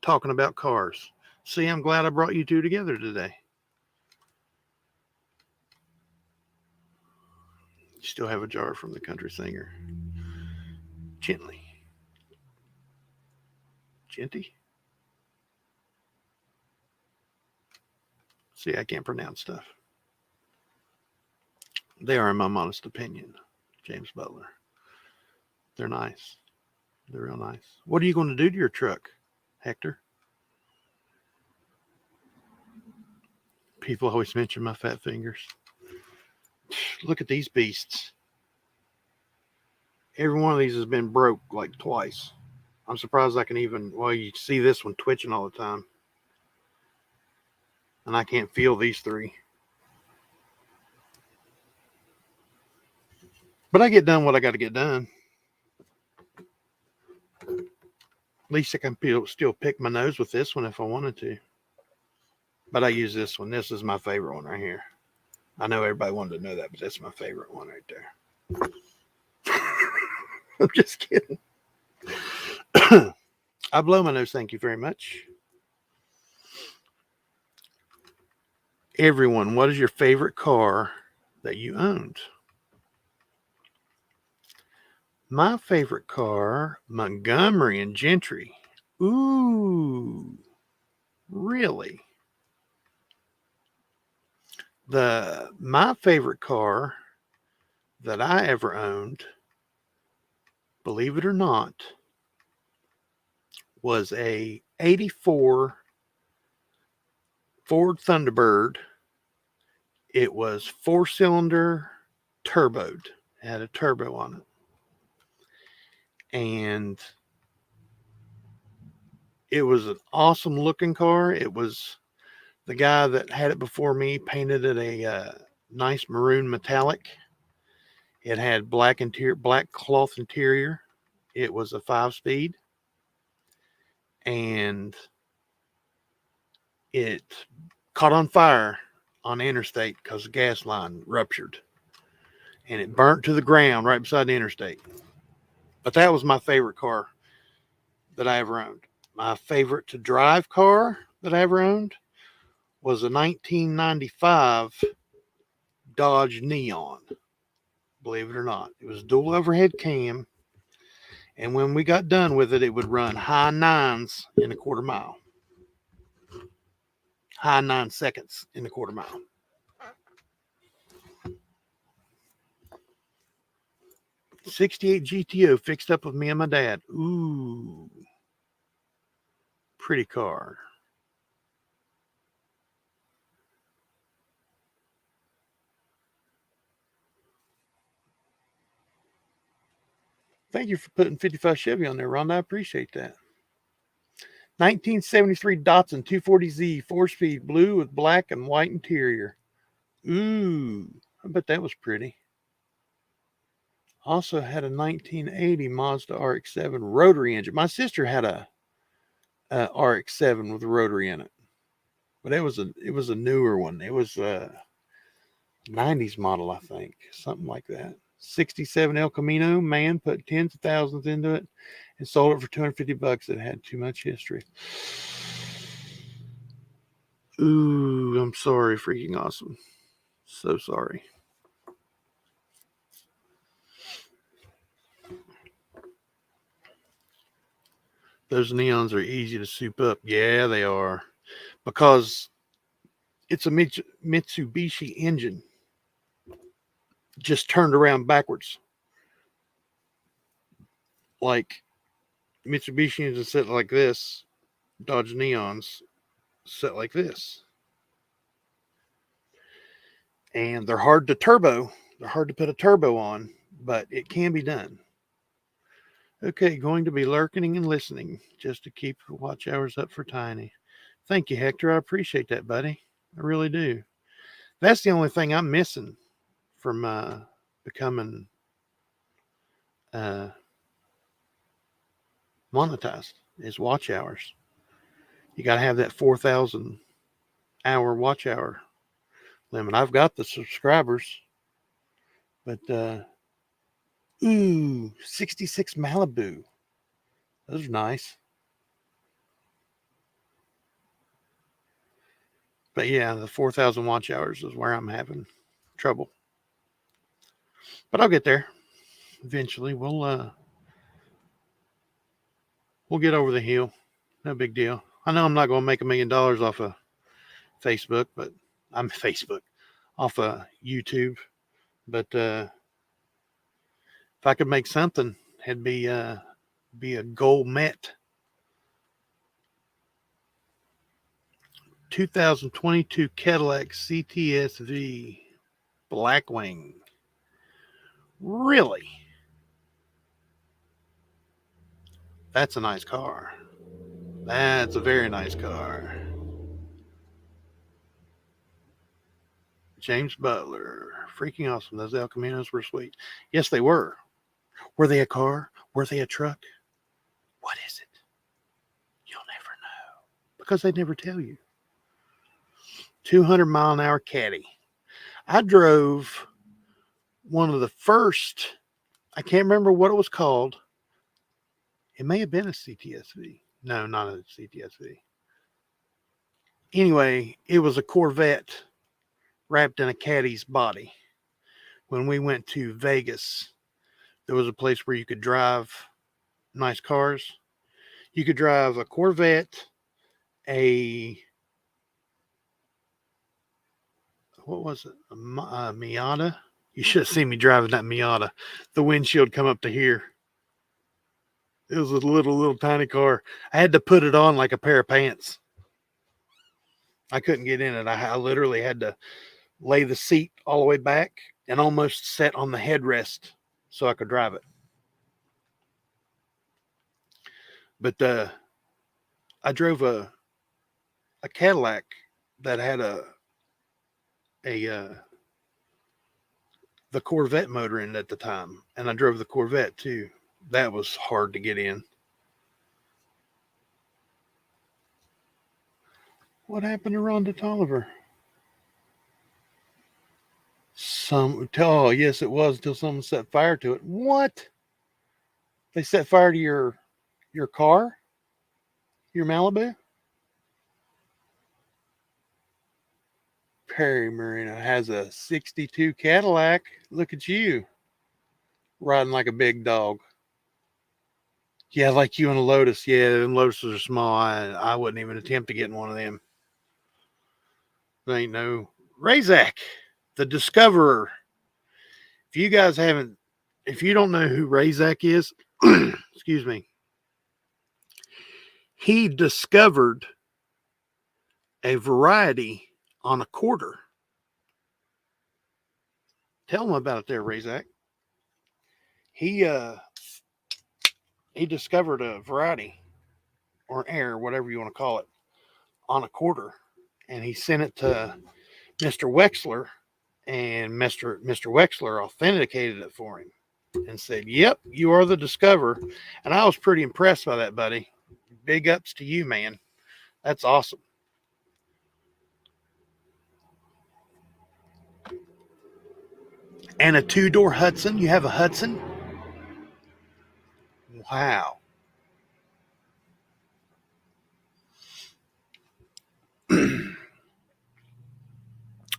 talking about cars. See, I'm glad I brought you two together today. Still have a jar from the country singer. Gently. Genty? See, I can't pronounce stuff. They are, in my modest opinion, James Butler. They're nice. They're real nice. What are you going to do to your truck, Hector? People always mention my fat fingers. Look at these beasts. Every one of these has been broke like twice. I'm surprised I can even, well, you see this one twitching all the time. And I can't feel these three. But I get done what I got to get done. At least I can still pick my nose with this one if I wanted to. But I use this one. This is my favorite one right here. I know everybody wanted to know that, but that's my favorite one right there. I'm just kidding. I blow my nose, thank you very much. Everyone, what is your favorite car that you owned? My favorite car, Montgomery and Gentry. Ooh, really? My favorite car that I ever owned, believe it or not, was a 84 Ford Thunderbird. It was 4-cylinder turboed. It had a turbo on it. And it was an awesome looking car. It was the guy that had it before me painted it a nice maroon metallic. It had black cloth interior. It was a 5-speed. And it caught on fire on the interstate because the gas line ruptured. And it burnt to the ground right beside the interstate. But that was my favorite car that I ever owned. My favorite to drive car that I ever owned was a 1995 Dodge Neon. Believe it or not. It was dual overhead cam. And when we got done with it, it would run high 9s in a quarter mile. High 9 seconds in a quarter mile. '68 GTO fixed up with me and my dad. Ooh. Pretty car. Thank you for putting 55 Chevy on there, Rhonda. I appreciate that. 1973 Datsun 240Z 4-speed blue with black and white interior. Ooh, I bet that was pretty. Also had a 1980 Mazda RX-7 rotary engine. My sister had a RX-7 with a rotary in it, but it was a newer one. It was a 90s model, I think, something like that. 67 El Camino. Man put tens of thousands into it and sold it for $250. It had too much history. Ooh, I'm sorry, freaking awesome. So sorry. Those neons are easy to soup up. Yeah, they are. Because it's a Mitsubishi engine. Just turned around backwards. Like Mitsubishi engine set like this. Dodge Neons set like this. And they're hard to turbo. They're hard to put a turbo on, but it can be done. Okay, going to be lurking and listening just to keep the watch hours up for Tiny. Thank you, Hector. I appreciate that, buddy. I really do. That's the only thing I'm missing from becoming monetized is watch hours. You got to have that 4,000 hour watch hour limit. I've got the subscribers, but 66 Malibu. Those are nice. But yeah, the 4,000 watch hours is where I'm having trouble. But I'll get there eventually. We'll get over the hill. No big deal. I know I'm not going to make $1 million off of Facebook, but I'm Facebook off of YouTube. But if I could make something, it'd be a goal met. 2022 Cadillac CTSV Blackwing. Really? That's a nice car. That's a very nice car. James Butler. Freaking awesome. Those El Caminos were sweet. Yes, they were. Were they a car? Were they a truck? What is it? You'll never know. Because they never tell you. 200-mile-an-hour caddy. I drove one of the first, I can't remember what it was called. It may have been a CTSV. No, not a CTSV. Anyway, it was a Corvette wrapped in a caddy's body. When we went to Vegas, there was a place where you could drive nice cars. You could drive a Corvette, what was it? A Miata. You should have seen me driving that Miata. The windshield come up to here. It was a little tiny car. I had to put it on like a pair of pants. I couldn't get in it. I literally had to lay the seat all the way back and almost set on the headrest so I could drive it. But I drove a Cadillac that had the Corvette motor in it at the time, and I drove the Corvette too. That was hard to get in. What happened to Rhonda Tolliver? Yes, it was until someone set fire to it. What? They set fire to your car? Your Malibu? Perry Marina has a 62 Cadillac. Look at you. Riding like a big dog. Yeah, like you in a Lotus. Yeah, them Lotuses are small. I wouldn't even attempt to get in one of them. There ain't no Razak, the Discoverer. If you guys haven't, if you don't know who Razak is, excuse me, he discovered a variety on a quarter. Tell him about it there, Razak. He discovered a variety or an air, whatever you want to call it, on a quarter, and he sent it to Mr. Wexler, and Mr. Wexler authenticated it for him and said, "Yep, you are the discoverer." And I was pretty impressed by that, buddy. Big ups to you, man. That's awesome. And a 2-door Hudson. You have a Hudson? Wow.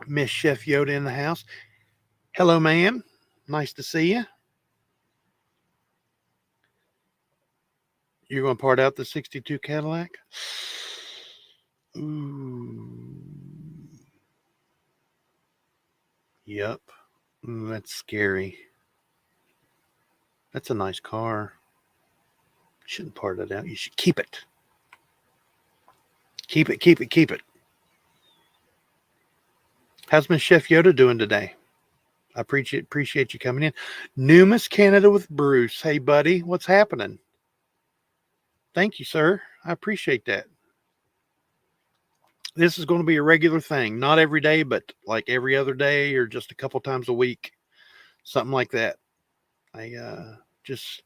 Miss Chef Yoda in the house. Hello, ma'am. Nice to see you. You're going to part out the 62 Cadillac? Ooh. Yep. Ooh, that's scary. That's a nice car. You shouldn't part it out. You should keep it. Keep it, keep it, keep it. How's Miss Chef Yoda doing today? I appreciate you coming in. Numis Canada with Bruce. Hey, buddy, what's happening? Thank you, sir. I appreciate that. This is going to be a regular thing. Not every day, but like every other day or just a couple times a week. Something like that. I just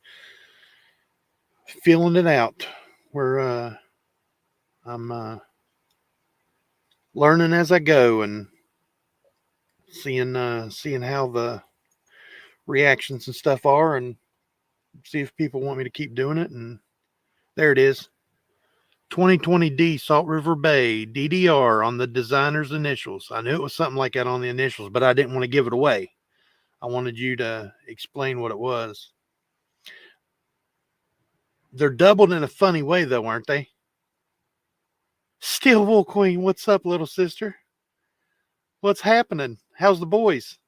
feeling it out where I'm learning as I go and seeing how the reactions and stuff are, and see if people want me to keep doing it. And there it is. 2020D Salt River Bay DDR on the designer's initials. I knew it was something like that on the initials, but I didn't want to give it away. I wanted you to explain what it was. They're doubled in a funny way, though, aren't they? Steel Wool Queen, what's up, little sister? What's happening? How's the boys?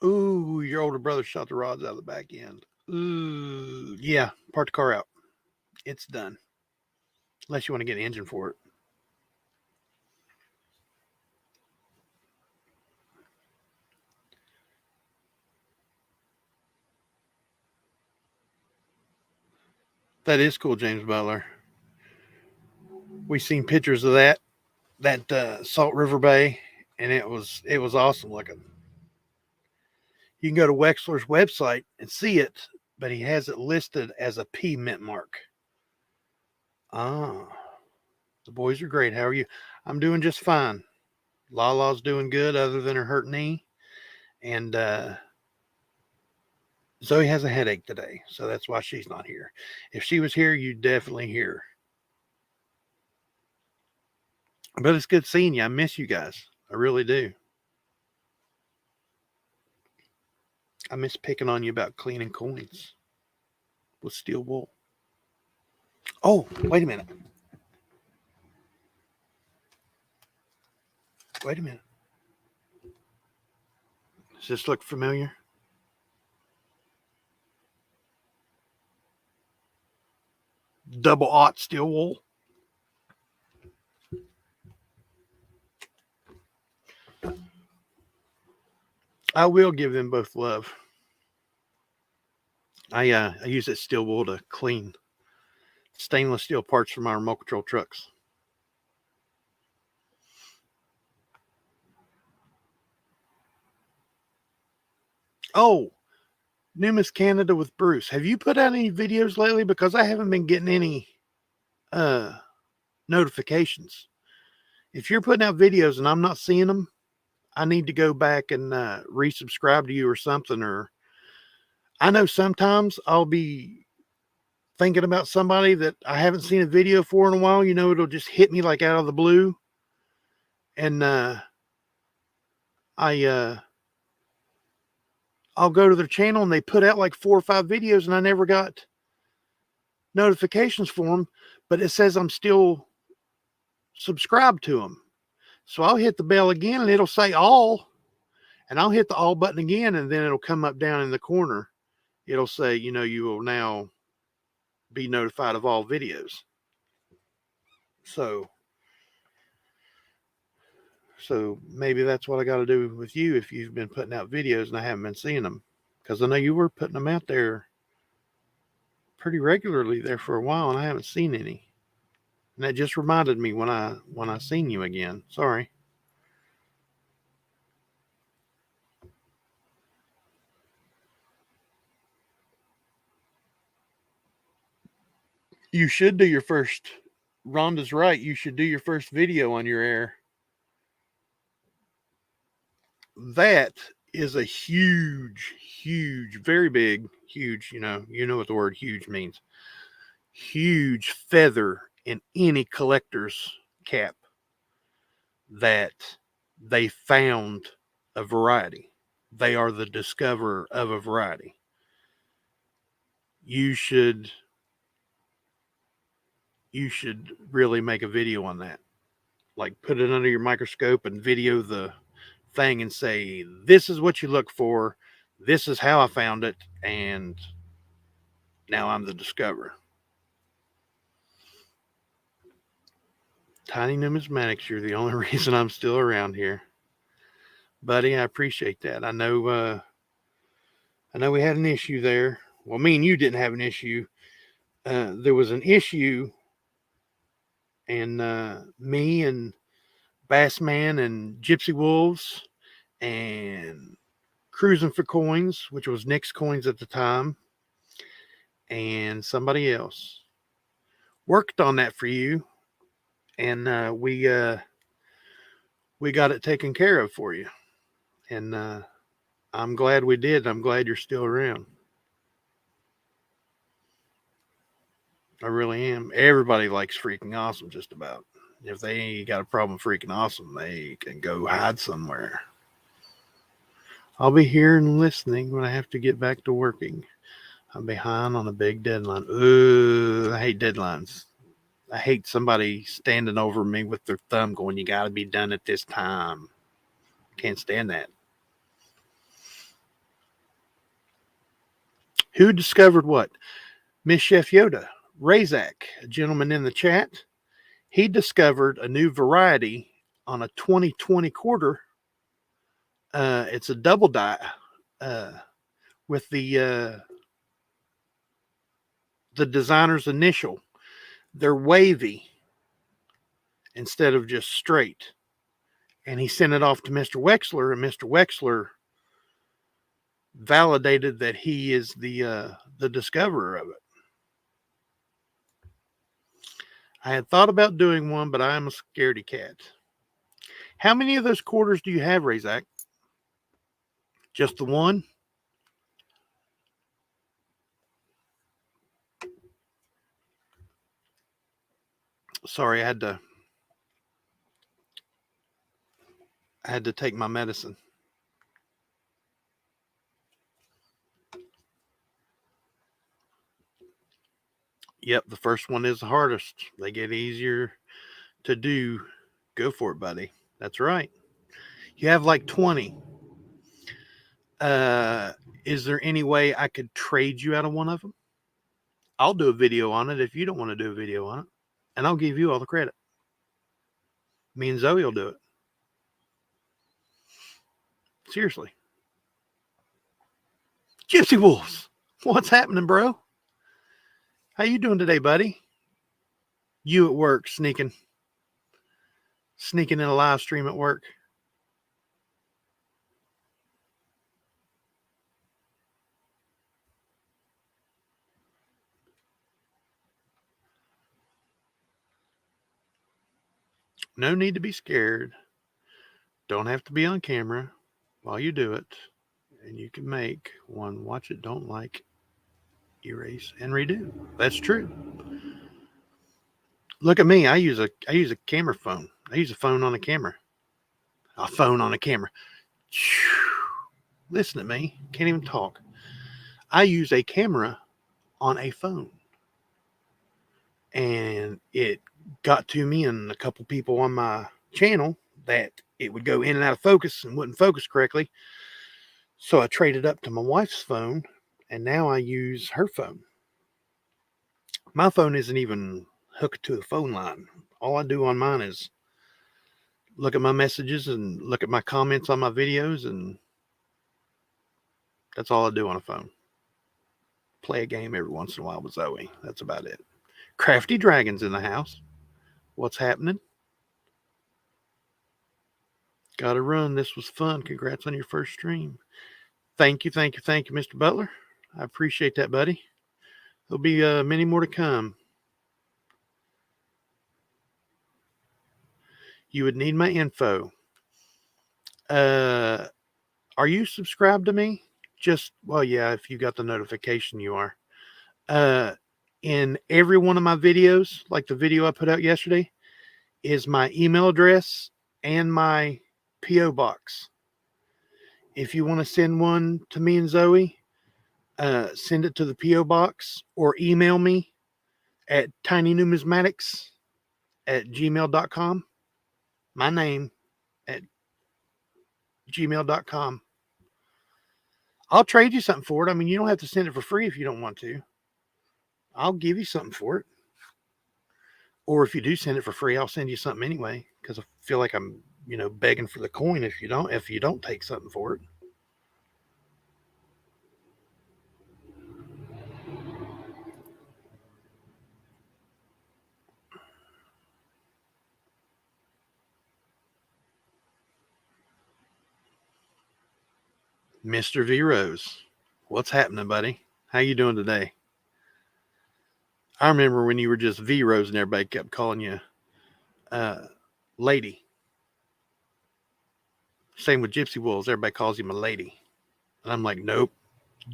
Ooh, your older brother shot the rods out of the back end. Ooh, yeah, part the car out. It's done. Unless you want to get an engine for it. That is cool, James Butler. We seen pictures of that Salt River Bay, and it was awesome looking. You can go to Wexler's website and see it, but he has it listed as a P mint mark. Ah, the boys are great. How are you? I'm doing just fine. Lala's doing good, other than her hurt knee, and Zoe has a headache today, so that's why she's not here. If she was here, you'd definitely hear her. But it's good seeing you. I miss you guys. I really do. I miss picking on you about cleaning coins with steel wool. Oh, wait a minute. Wait a minute. Does this look familiar? Double aught steel wool. I will give them both love. I use that steel wool to clean stainless steel parts from our remote control trucks. Oh, Numis Canada with Bruce. Have you put out any videos lately? Because I haven't been getting any notifications. If you're putting out videos and I'm not seeing them, I need to go back and resubscribe to you or something. Or I know sometimes I'll be thinking about somebody that I haven't seen a video for in a while. You know, it'll just hit me like out of the blue. And I'll go to their channel and they put out like 4 or 5 videos and I never got notifications for them, but it says I'm still subscribed to them. So I'll hit the bell again and it'll say all, and I'll hit the all button again, and then it'll come up down in the corner. It'll say, you know, you will now be notified of all videos. So maybe that's what I got to do with you if you've been putting out videos and I haven't been seeing them, because I know you were putting them out there pretty regularly there for a while and I haven't seen any. And that just reminded me when I seen you again. Sorry. You should do your first. Rhonda's right. You should do your first video on your air. That is a huge, very big, huge, you know what the word huge means. Huge feather in any collector's cap that they found a variety. They are the discoverer of a variety. You should really make a video on that. Like, put it under your microscope and video the thing and say, this is what you look for, this is how I found it, and now I'm the discoverer. Tiny Numismatics, you're the only reason I'm still around here, buddy. I appreciate that. I know we had an issue there. Well, me and you didn't have an issue. There was an issue and me and Bassman and Gypsy Wolves and Cruising for Coins, which was Nick's Coins at the time, and somebody else worked on that for you, and we got it taken care of for you, and I'm glad we did. I'm glad you're still around. I really am. Everybody likes freaking awesome, just about. If they ain't got a problem freaking awesome, they can go hide somewhere. I'll be here and listening when I have to get back to working. I'm behind on a big deadline. Ooh, I hate deadlines. I hate somebody standing over me with their thumb going, you got to be done at this time. Can't stand that. Who discovered what? Miss Chef Yoda. Razak, a gentleman in the chat, he discovered a new variety on a 2020 quarter. It's a double die with the designer's initial. They're wavy instead of just straight. And he sent it off to Mr. Wexler, and Mr. Wexler validated that he is the discoverer of it. I had thought about doing one, but I am a scaredy cat. How many of those quarters do you have, Razak? Just the one? Sorry, I had to take my medicine. Yep, the first one is the hardest. They get easier to do. Go for it, buddy. That's right. You have like 20. Is there any way I could trade you out of one of them? I'll do a video on it if you don't want to do a video on it. And I'll give you all the credit. Me and Zoe will do it. Seriously. Gypsy Wolves, what's happening, bro? How you doing today, buddy? You at work, sneaking in a live stream at work. No need to be scared. Don't have to be on camera while you do it. And you can make one watch it, don't like, erase, and redo. That's true. Look at me. I use a camera phone. I use a phone on a camera. A phone on a camera. Listen to me. Can't even talk. I use a camera on a phone. And it got to me and a couple people on my channel that it would go in and out of focus and wouldn't focus correctly. So I traded up to my wife's phone, and now I use her phone. My phone isn't even hooked to the phone line. All I do on mine is look at my messages and look at my comments on my videos, and that's all I do on a phone. Play a game every once in a while with Zoe. That's about it. Crafty Dragon's in the house. What's happening? Gotta run. This was fun. Congrats on your first stream. Thank you, Mr. Butler. I appreciate that, buddy. There'll be many more to come. You would need my info. Are you subscribed to me? Well, yeah, if you got the notification, you are. In every one of my videos, like the video I put out yesterday, is my email address and my P.O. box. If you want to send one to me and Zoe, send it to the P.O. box or email me at tinynumismatics@gmail.com. My name at gmail.com. I'll trade you something for it. I mean, you don't have to send it for free if you don't want to. I'll give you something for it. Or if you do send it for free, I'll send you something anyway, because I feel like I'm, begging for the coin if you don't take something for it. Mr. V Rose. What's happening, buddy? How you doing today? I remember when you were just V Rose and everybody kept calling you lady. Same with Gypsy Wolves. Everybody calls you my lady. And I'm like, nope,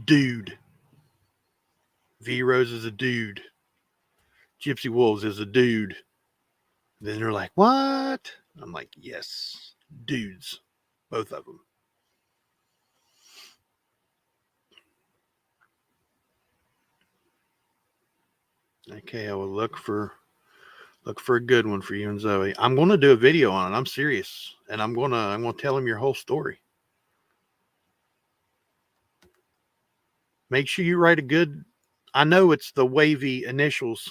dude. V Rose is a dude. Gypsy Wolves is a dude. Then they're like, what? I'm like, yes, dudes. Both of them. Okay, I will look for a good one for you and Zoe. I'm going to do a video on it. I'm serious, and I'm going to tell him your whole story. Make sure you write a good. I know it's the wavy initials,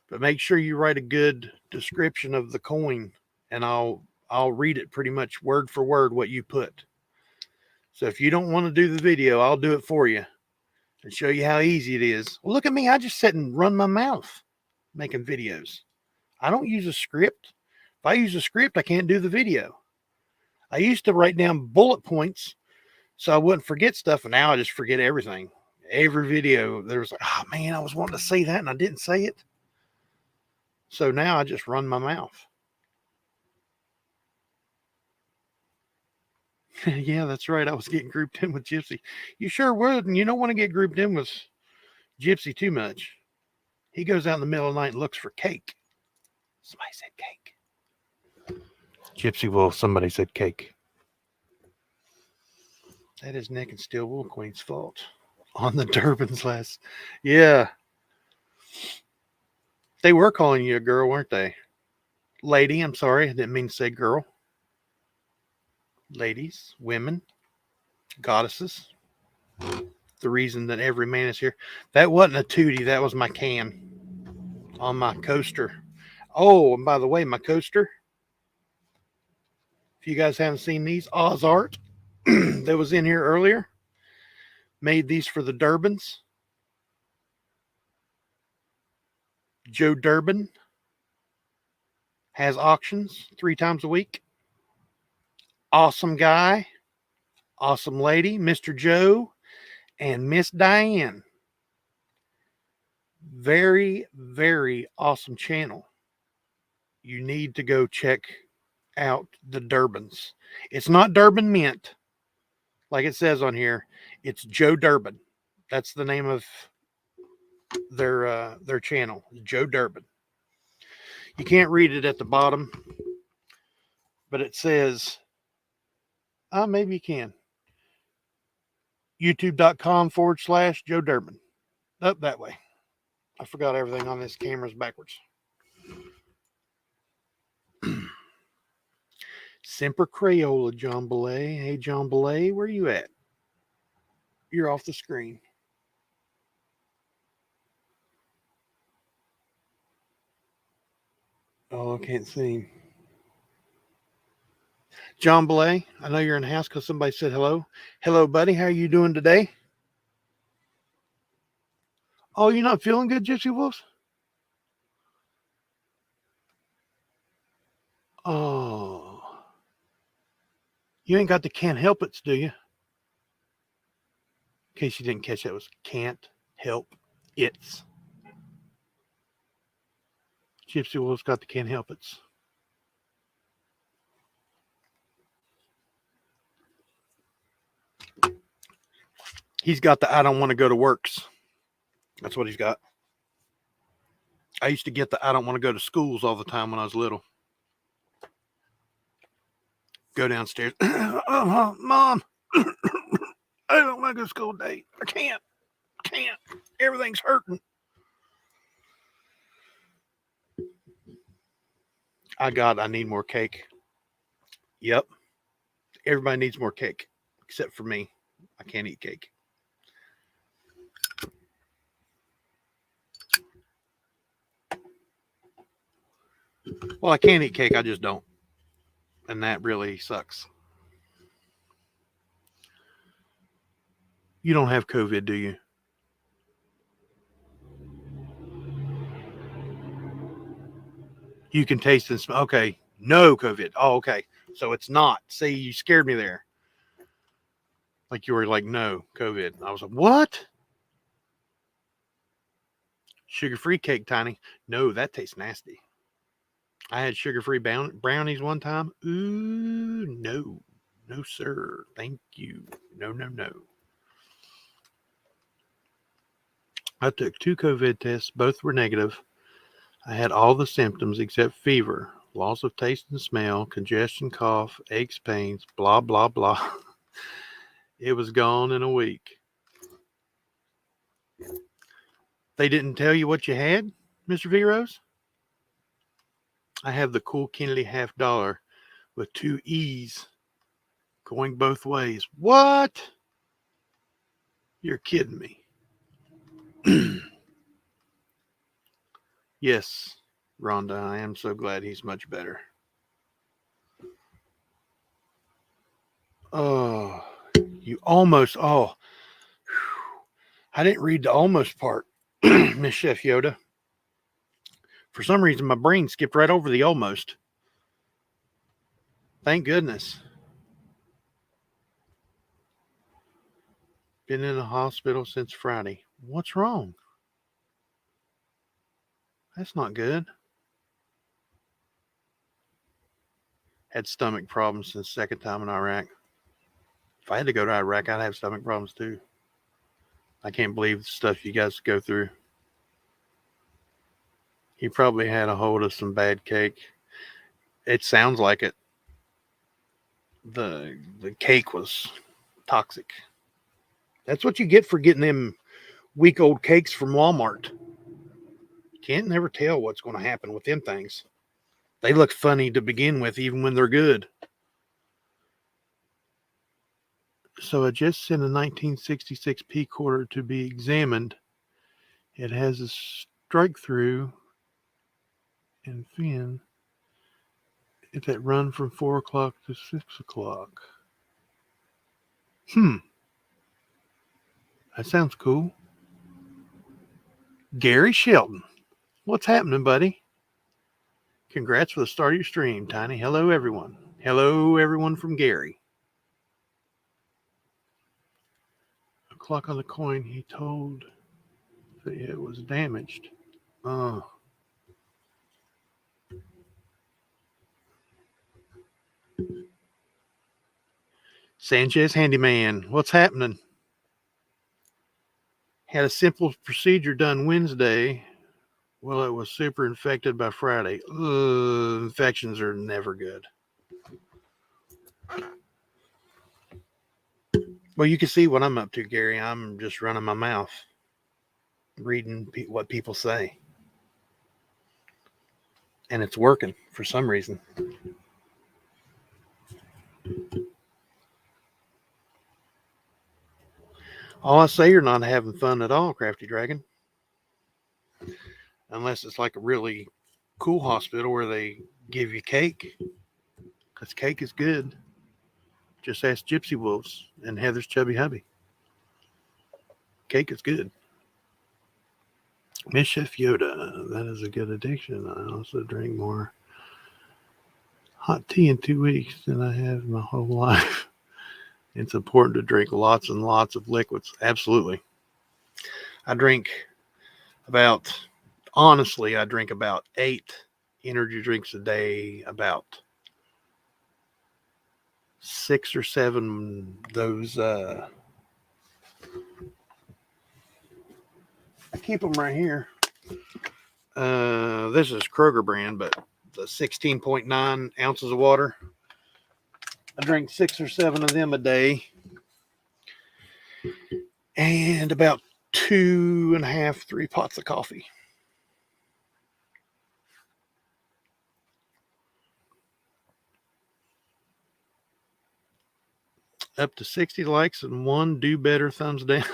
but make sure you write a good description of the coin, and I'll read it pretty much word for word what you put. So if you don't want to do the video, I'll do it for you and show you how easy it is. Well, look at me. I just sit and run my mouth making videos. I don't use a script. If I use a script, I can't do the video. I used to write down bullet points so I wouldn't forget stuff, and now I just forget everything. Every video, there's like, oh man, I was wanting to say that and I didn't say it. So now I just run my mouth. Yeah, that's right. I was getting grouped in with Gypsy. You sure would, and you don't want to get grouped in with Gypsy too much. He goes out in the middle of the night and looks for cake. Somebody said cake. Gypsy Wolf, somebody said cake. That is Nick and Steel Wool Queen's fault. On the Durbans last. Yeah. They were calling you a girl, weren't they? Lady, I'm sorry. I didn't mean to say girl. Ladies, women, goddesses. The reason that every man is here. That wasn't a tootie. That was my can on my coaster. Oh, and by the way, my coaster. If you guys haven't seen these, Oz Art that was in here earlier. Made these for the Durbans. Joe Durbin has auctions 3 times a week. Awesome guy, awesome lady, Mr. Joe and Miss Diane. Very, very awesome channel. You need to go check out the Durbans. It's not Durbin Mint, like it says on here. It's Joe Durbin. That's the name of their channel, Joe Durbin. You can't read it at the bottom, but it says, maybe you can. YouTube.com/Joe Durbin. Up that way. I forgot everything on this camera's backwards. Semper Crayola, John Belay. Hey, John Belay, where you at? You're off the screen. Oh, I can't see. John Belay, I know you're in the house because somebody said hello. Hello, buddy. How are you doing today? Oh, you're not feeling good, Gypsy Wolves? Oh. You ain't got the can't help it's, do you? In case you didn't catch that, it was can't help it's. Gypsy Wolves got the can't help it's. He's got the I don't want to go to works. That's what he's got. I used to get the I don't want to go to schools all the time when I was little. Go downstairs. Mom, I don't want to go to school today. I can't. Everything's hurting. I need more cake. Yep. Everybody needs more cake, except for me. I can't eat cake. Well, I can't eat cake. I just don't. And that really sucks. You don't have COVID, do you? You can taste and smell. Okay. No COVID. Oh, okay. So it's not. See, you scared me there. Like you were like, no, COVID. I was like, what? Sugar-free cake, Tiny. No, that tastes nasty. I had sugar-free brownies one time. Ooh, no. No, sir. Thank you. No, no, no. I took 2 COVID tests. Both were negative. I had all the symptoms except fever, loss of taste and smell, congestion, cough, aches, pains, blah, blah, blah. It was gone in a week. They didn't tell you what you had, Mr. Veros? I have the cool Kennedy $50 with 2 E's going both ways. What? You're kidding me. Yes, Rhonda, I am so glad he's much better. Oh, you almost, I didn't read the almost part, Miss Chef Yoda. For some reason, my brain skipped right over the almost. Thank goodness. Been in the hospital since Friday. What's wrong? That's not good. Had stomach problems since second time in Iraq. If I had to go to Iraq, I'd have stomach problems too. I can't believe the stuff you guys go through. He probably had a hold of some bad cake. It sounds like it. The cake was toxic. That's what you get for getting them week old cakes from Walmart. Can't never tell what's going to happen with them things. They look funny to begin with, even when they're good. So I just sent a 1966 P quarter to be examined. It has a strike through and fin that run from 4 o'clock to 6 o'clock. That sounds cool. Gary Shelton. What's happening, buddy? Congrats for the start of your stream, Tiny. Hello, everyone. Hello, everyone from Gary. A clock on the coin, he told that it was damaged. Oh. Sanchez Handyman. What's happening? Had a simple procedure done Wednesday. Well, it was super infected by Friday. Infections are never good. Well, you can see what I'm up to, Gary. I'm just running my mouth, reading what people say. And it's working for some reason. Oh, I say you're not having fun at all, Crafty Dragon. Unless it's like a really cool hospital where they give you cake. Because cake is good. Just ask Gypsy Wolves and Heather's Chubby Hubby. Cake is good. Miss Chef Yoda, that is a good addiction. I also drink more hot tea in 2 weeks than I have my whole life. It's important to drink lots and lots of liquids. Absolutely. I drink about 8 energy drinks a day, about 6 or 7 those. I keep them right here. This is Kroger brand, but the 16.9 ounces of water. I drink 6 or 7 of them a day. And about 2.5, 3 pots of coffee. Up to 60 likes and 1 do better thumbs down.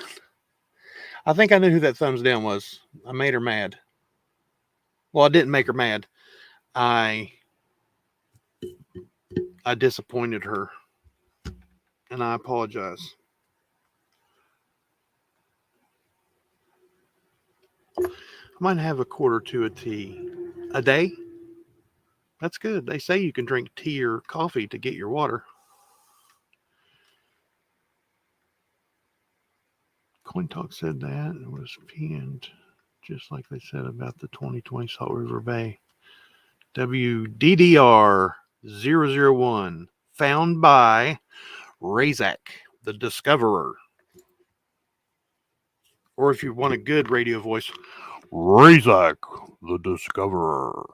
I think I knew who that thumbs down was. I made her mad. Well, I didn't make her mad. I disappointed her. And I apologize. I might have a quart or 2 of tea a day. That's good. They say you can drink tea or coffee to get your water. CoinTalk said that it was pinned, just like they said about the 2020 Salt River Bay. WDDR 001, found by Razak, the Discoverer. Or if you want a good radio voice, Razak, the Discoverer.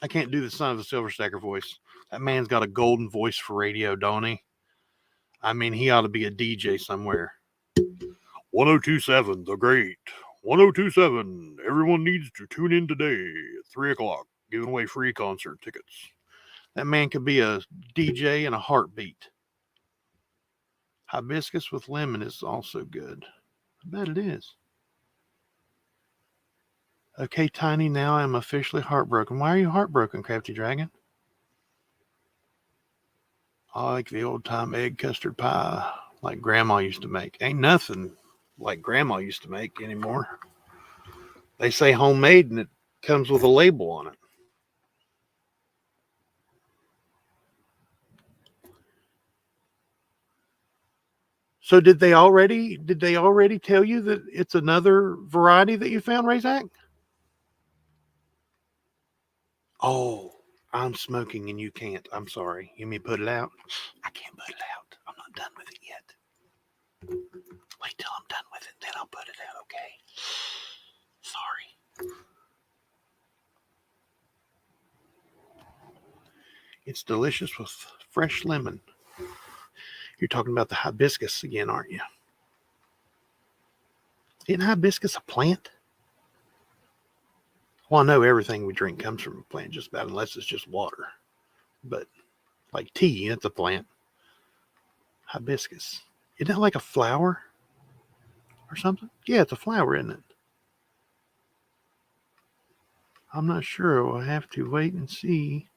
I can't do the Son of the Silver Stacker voice. That man's got a golden voice for radio, don't he? I mean, he ought to be a DJ somewhere. 1027, the great. 1027, everyone needs to tune in today at 3 o'clock, giving away free concert tickets. That man could be a DJ in a heartbeat. Hibiscus with lemon is also good. I bet it is. Okay, Tiny, now I'm officially heartbroken. Why are you heartbroken, Crafty Dragon? I like the old time egg custard pie like Grandma used to make. Ain't nothing like Grandma used to make anymore. They say homemade and it comes with a label on it. So did they already tell you that it's another variety that you found, Razak? Oh, I'm smoking and you can't. I'm sorry. You mean put it out? I can't put it out. I'm not done with it yet. Wait till I'm done with it, then I'll put it out, okay? Sorry. It's delicious with fresh lemon. You're talking about the hibiscus again, aren't you? Isn't hibiscus a plant? Well, I know everything we drink comes from a plant just about, unless it's just water. But like tea, it's a plant. Hibiscus. Isn't that like a flower or something? Yeah, it's a flower, isn't it? I'm not sure. We'll have to wait and see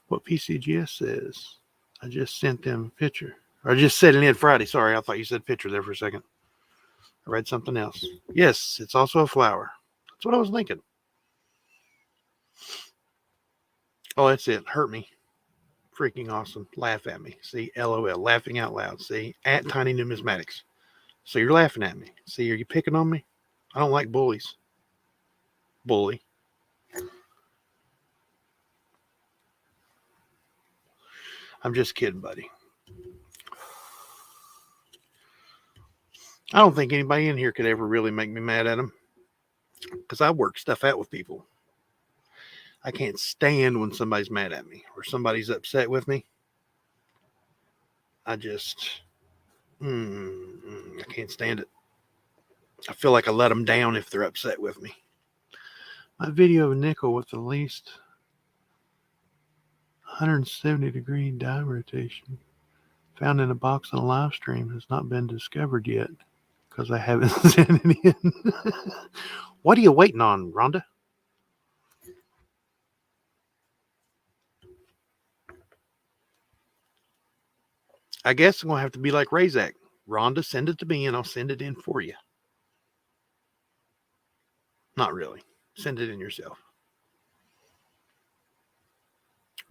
what PCGS says. I just sent them a picture. Or I just said it in Friday. Sorry, I thought you said picture there for a second. I read something else. Yes, it's also a flower. That's what I was thinking. Oh, that's it. Hurt me. Freaking awesome. Laugh at me. See, LOL. Laughing out loud. See, at Tiny Numismatics. So you're laughing at me. See, are you picking on me? I don't like bullies. Bully. I'm just kidding, buddy. I don't think anybody in here could ever really make me mad at them, because I work stuff out with people. I can't stand when somebody's mad at me or somebody's upset with me. I just, I can't stand it. I feel like I let them down if they're upset with me. My video of nickel with the least 170-degree die rotation found in a box on a live stream has not been discovered yet, because I haven't sent it in. What are you waiting on, Rhonda? I guess I'm going to have to be like Razak. Rhonda, send it to me and I'll send it in for you. Not really. Send it in yourself.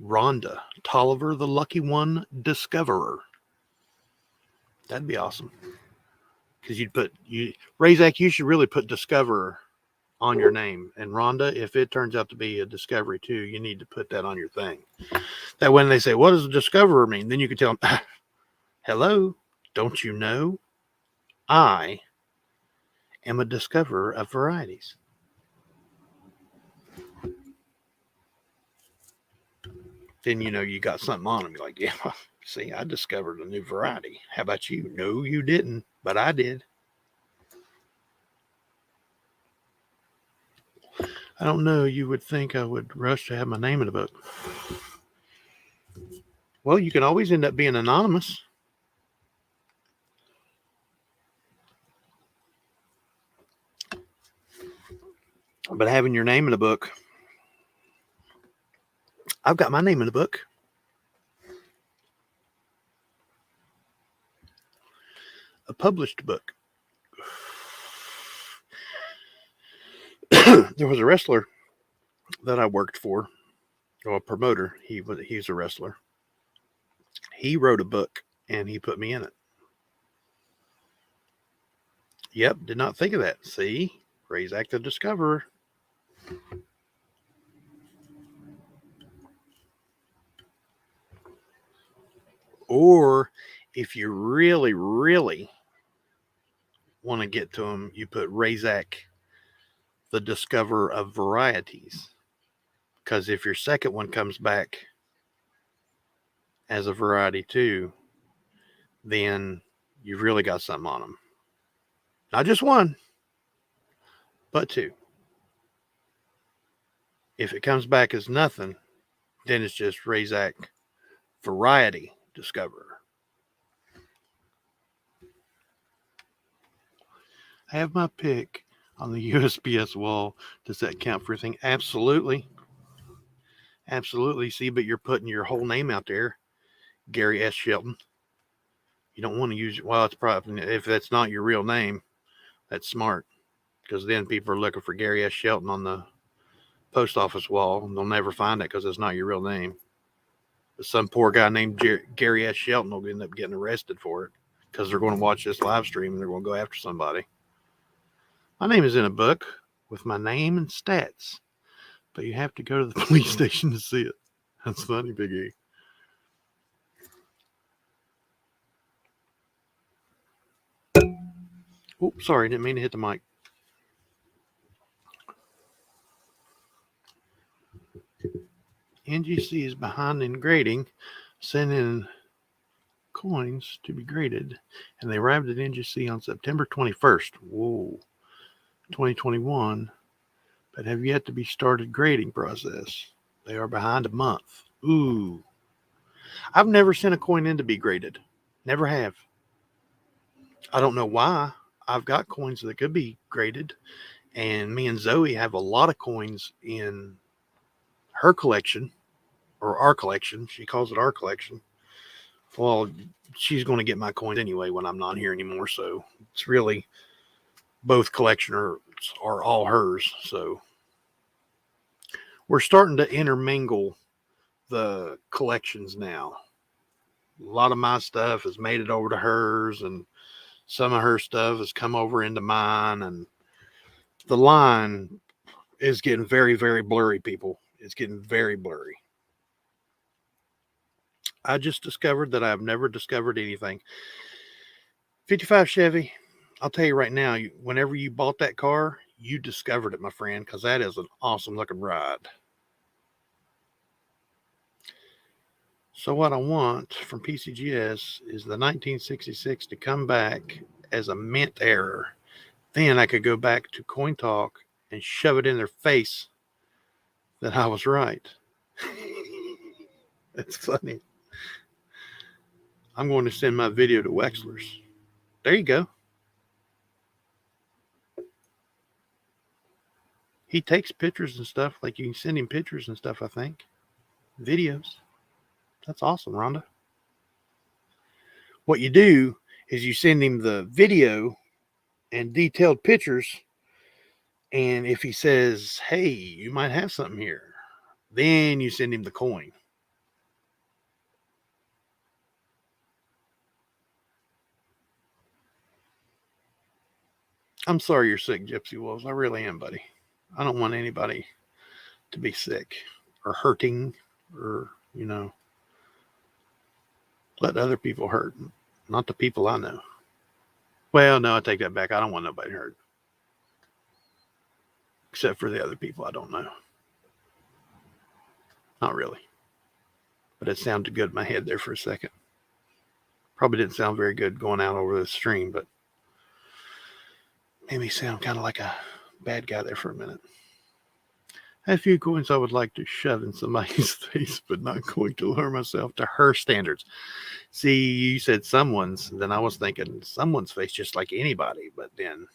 Rhonda, Tolliver, the Lucky One Discoverer. That'd be awesome. Because Razak, you should really put Discoverer on your name. And Rhonda, if it turns out to be a discovery too, you need to put that on your thing. That when they say, what does a discoverer mean? Then you can tell them, hello, don't you know? I am a discoverer of varieties. Then you got something on them. You're like, yeah, see, I discovered a new variety. How about you? No, you didn't, but I did. I don't know. You would think I would rush to have my name in a book. Well, you can always end up being anonymous. But having your name in a book, I've got my name in a book. A published book. There was a wrestler that I worked for, or a promoter. He's a wrestler. He wrote a book and he put me in it. Yep, did not think of that. See? Razak the Discoverer. Or if you really, really want to get to them, you put Razak the Discoverer of Varieties. Because if your second one comes back as a variety too, then you've really got something on them. Not just one, but two. If it comes back as nothing, then it's just Razak Variety Discoverer. I have my pick on the USPS wall. Does that count for anything? Absolutely. Absolutely. See, but you're putting your whole name out there, Gary S. Shelton. You don't want to use, well, it's probably, if that's not your real name, that's smart. Because then people are looking for Gary S. Shelton on the post office wall, and they'll never find it because it's not your real name. But some poor guy named Gary S. Shelton will end up getting arrested for it because they're going to watch this live stream and they're going to go after somebody. My name is in a book with my name and stats, but you have to go to the police station to see it. That's funny, Big E. Oh, sorry, didn't mean to hit the mic. NGC is behind in grading, sending coins to be graded, and they arrived at NGC on September 21st. Whoa, 2021, but have yet to be started grading process. They are behind a month. Ooh. I've never sent a coin in to be graded. Never have. I don't know why. I've got coins that could be graded, and me and Zoe have a lot of coins in her collection, or our collection. She calls it our collection. Well, she's going to get my coins anyway when I'm not here anymore, so it's really both collections are all hers. So we're starting to intermingle the collections now. A lot of my stuff has made it over to hers, and some of her stuff has come over into mine, and the line is getting very, very blurry, people. It's getting very blurry. I just discovered that I've never discovered anything. 55 Chevy, I'll tell you right now, whenever you bought that car, you discovered it, my friend, because that is an awesome looking ride. So what I want from PCGS is the 1966 to come back as a mint error. Then I could go back to Coin Talk and shove it in their face that I was right. That's funny. I'm going to send my video to Wexler's. There you go. He takes pictures and stuff. Like you can send him pictures and stuff, I think. Videos. That's awesome, Rhonda. What you do is you send him the video and detailed pictures. And if he says, hey, you might have something here, then you send him the coin. I'm sorry you're sick, Gypsy Wolves. I really am, buddy. I don't want anybody to be sick or hurting or, let other people hurt. Not the people I know. Well, no, I take that back. I don't want nobody hurt. Except for the other people I don't know. Not really. But it sounded good in my head there for a second. Probably didn't sound very good going out over the stream, but made me sound kind of like a bad guy there for a minute. I have a few coins I would like to shove in somebody's face, but not going to lower myself to her standards. See, you said someone's, then I was thinking someone's face just like anybody, but then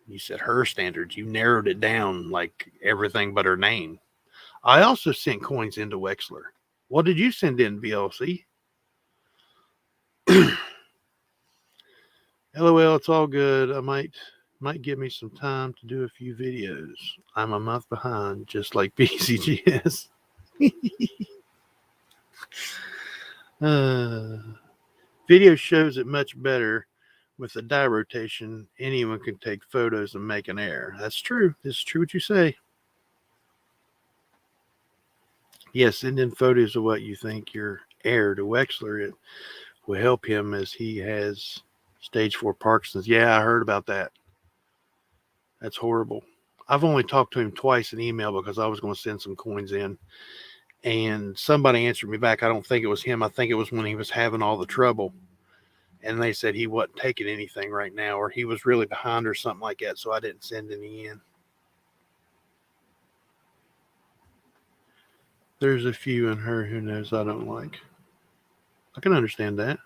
you said her standards. You narrowed it down like everything but her name. I also sent coins into Wexler. What did you send in, VLC? LOL, it's all good. I might give me some time to do a few videos. I'm a month behind, just like BCGS. Video shows it much better with the die rotation, anyone can take photos and make an error. That's true. It's true what you say. Yes, send in photos of what you think your heir to Wexler. It will help him as he has stage 4 Parkinson's. Yeah, I heard about that. That's horrible. I've only talked to him twice in email because I was going to send some coins in. And somebody answered me back. I don't think it was him. I think it was when he was having all the trouble. And they said he wasn't taking anything right now, or he was really behind or something like that. So I didn't send any in. There's a few in her who knows I don't like. I can understand that.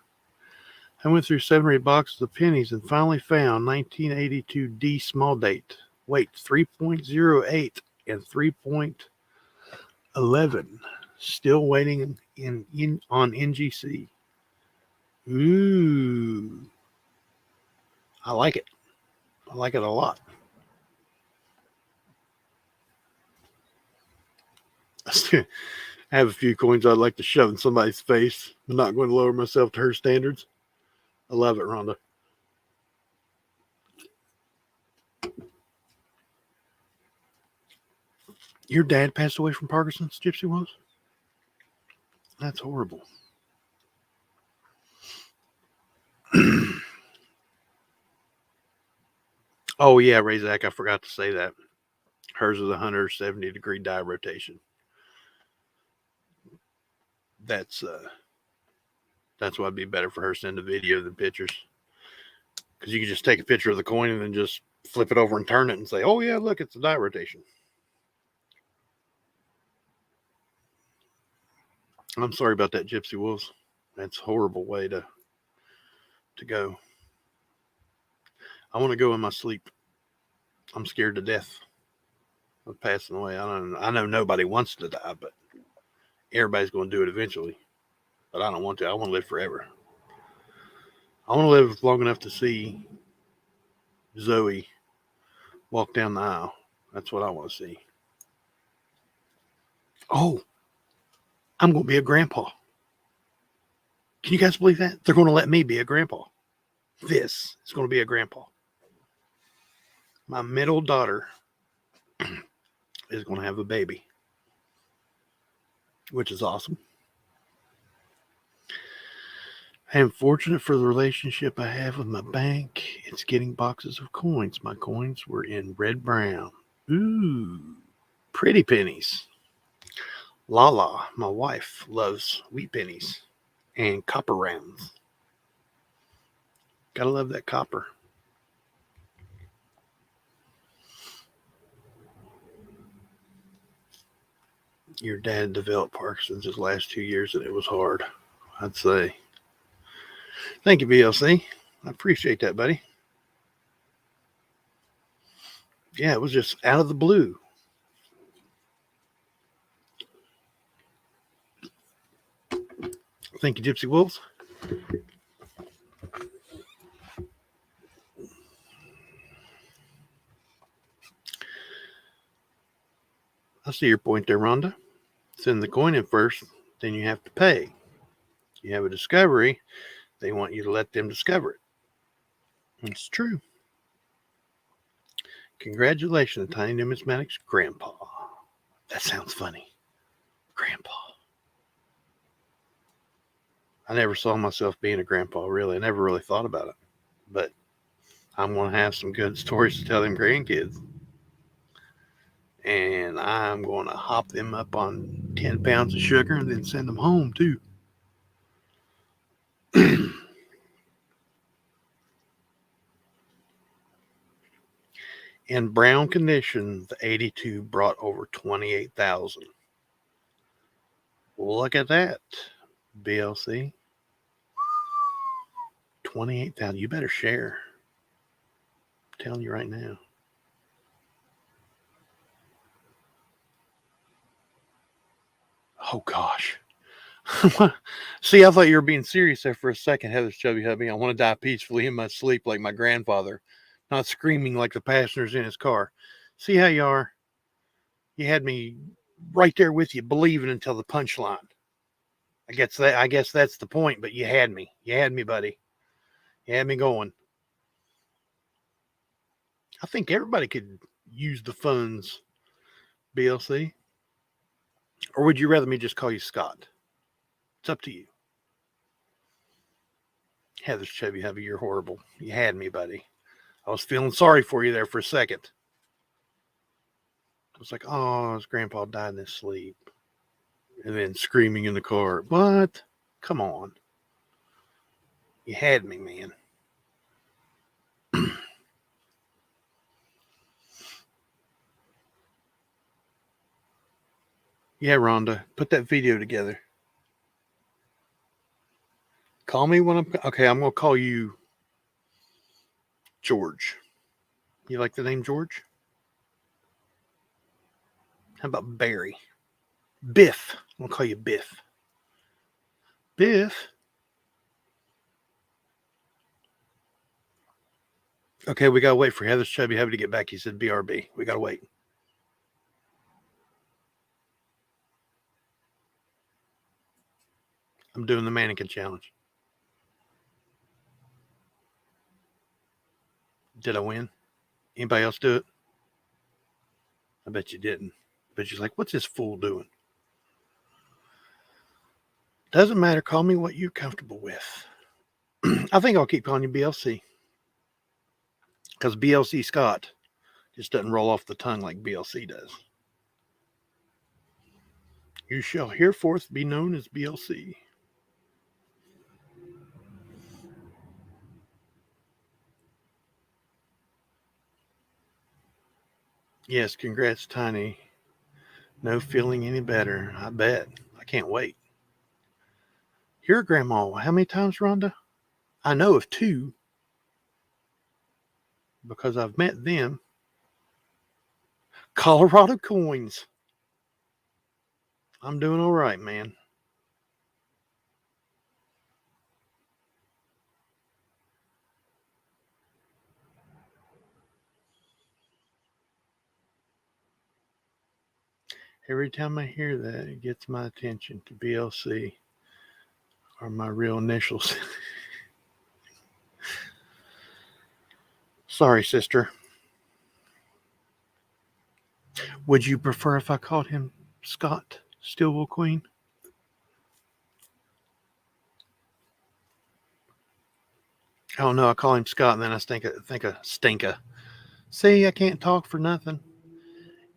I went through 7 or 8 boxes of pennies and finally found 1982 D small date. Wait, 3.08 and 3.11. Still waiting on NGC. Ooh. I like it. I like it a lot. I have a few coins I'd like to shove in somebody's face. I'm not going to lower myself to her standards. I love it, Rhonda. Your dad passed away from Parkinson's, Gypsy was? That's horrible. Oh, yeah, Razak, I forgot to say that. Hers is a 170-degree die rotation. That's why it'd be better for her to send a video than pictures. Because you can just take a picture of the coin and then just flip it over and turn it and say, oh, yeah, look, it's a die rotation. I'm sorry about that, Gypsy Wolves. That's a horrible way to go. I want to go in my sleep. I'm scared to death of passing away. I know nobody wants to die, but everybody's going to do it eventually. But I don't want to. I want to live forever. I want to live long enough to see Zoe walk down the aisle. That's what I want to see. Oh, I'm going to be a grandpa. Can you guys believe that? They're going to let me be a grandpa. This is going to be a grandpa. My middle daughter is going to have a baby, which is awesome. I am fortunate for the relationship I have with my bank. It's getting boxes of coins. My coins were in red brown. Ooh, pretty pennies. Lala, my wife, loves wheat pennies and copper rounds. Gotta love that copper. Your dad developed Parkinson's his last 2 years and it was hard, I'd say. Thank you, BLC. I appreciate that, buddy. Yeah, it was just out of the blue. Thank you, Gypsy Wolves. I see your point there, Rhonda. Send the coin in first, then you have to pay. You have a discovery, they want you to let them discover it. It's true. Congratulations, Tiny Numismatics Grandpa. That sounds funny. Grandpa. I never saw myself being a grandpa, really. I never really thought about it. But I'm going to have some good stories to tell them grandkids. And I'm going to hop them up on 10 pounds of sugar and then send them home, too. In brown condition, the 82 brought over 28,000. Look at that, BLC. 28,000. You better share. I'm telling you right now. Oh, gosh. See, I thought you were being serious there for a second, Heather's Chubby Hubby. I want to die peacefully in my sleep like my grandfather, not screaming like the passengers in his car. See how you are? You had me right there with you, believing until the punchline. I guess that's the point, but you had me. You had me, buddy. You had me going. I think everybody could use the funds, BLC. Or would you rather me just call you Scott? It's up to you. Heather's chubby hubby, you're horrible. You had me, buddy. I was feeling sorry for you there for a second. I was like, oh, his grandpa died in his sleep. And then screaming in the car. What? Come on. You had me, man. Yeah, Rhonda, put that video together. Call me when I'm okay. I'm gonna call you George. You like the name George? How about Barry? Biff. I'm gonna call you Biff. Biff. Okay, we gotta wait for Heather's chubby hubby to get back. He said BRB. We gotta wait. I'm doing the mannequin challenge. Did I win? Anybody else do it? I bet you didn't. But you're like, what's this fool doing? Doesn't matter. Call me what you're comfortable with. I think I'll keep calling you BLC. Because BLC Scott just doesn't roll off the tongue like BLC does. You shall hereforth be known as BLC. Yes, congrats, Tiny. No feeling any better. I bet. I can't wait. Your grandma, how many times, Rhonda? I know of two because I've met them. Colorado coins. I'm doing all right, man. Every time I hear that, it gets my attention to BLC are my real initials. Sorry, sister. Would you prefer if I called him Scott Stillwell Queen? I don't know. I call him Scott, and then I think of Stinka. See, I can't talk for nothing.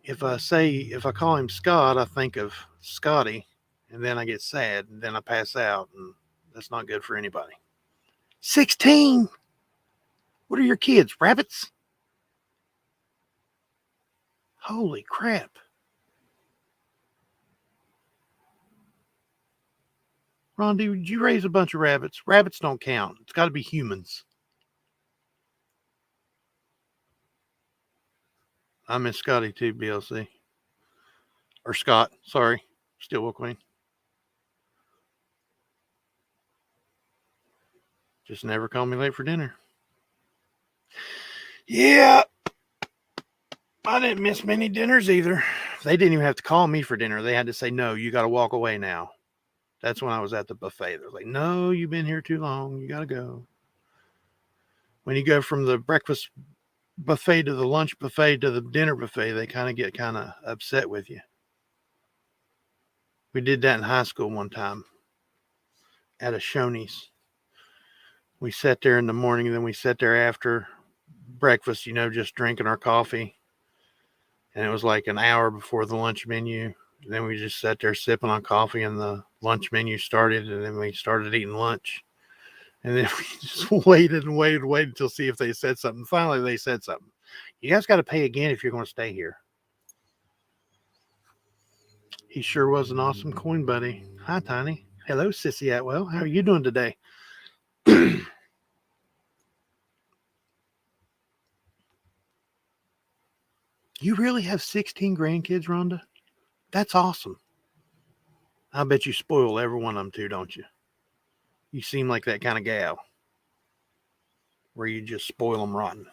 If I call him Scott, I think of Scotty, and then I get sad, and then I pass out, and that's not good for anybody. 16. What are your kids? Rabbits? Holy crap. Rondi, did you raise a bunch of rabbits? Rabbits don't count. It's got to be humans. I miss Scotty too, BLC. Or Scott, sorry. Stillwell Queen. Just never call me late for dinner. Yeah, I didn't miss many dinners either. They didn't even have to call me for dinner. They had to say, no, you got to walk away now. That's when I was at the buffet. They're like, no, you've been here too long. You got to go. When you go from the breakfast buffet to the lunch buffet to the dinner buffet, they kind of get upset with you. We did that in high school one time at a Shoney's. We sat there in the morning, and then we sat there after breakfast, just drinking our coffee. And it was like an hour before the lunch menu. And then we just sat there sipping on coffee, and the lunch menu started, and then we started eating lunch. And then we just waited until see if they said something. Finally, they said something. You guys got to pay again if you're going to stay here. He sure was an awesome coin buddy. Hi, Tiny. Hello, Sissy Atwell. How are you doing today? You really have 16 grandkids, Rhonda? That's awesome. I bet you spoil every one of them too, don't you? You seem like that kind of gal where you just spoil them rotten.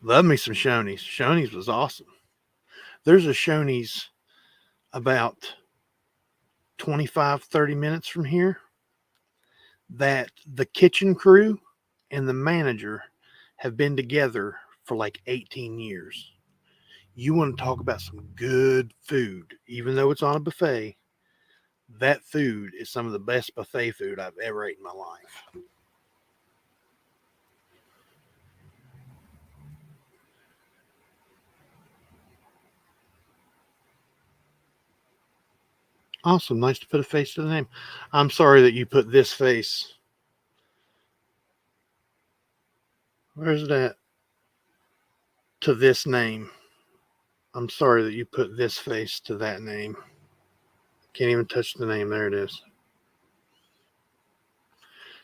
Love me some Shoney's. Shoney's was awesome. There's a Shoney's about 25-30 minutes from here, that the kitchen crew and the manager have been together for like 18 years. You want to talk about some good food, even though it's on a buffet, that food is some of the best buffet food I've ever ate in my life. Awesome. Nice to put a face to the name. I'm sorry that you put this face. Where's that? To this name. I'm sorry that you put this face to that name. Can't even touch the name. There it is.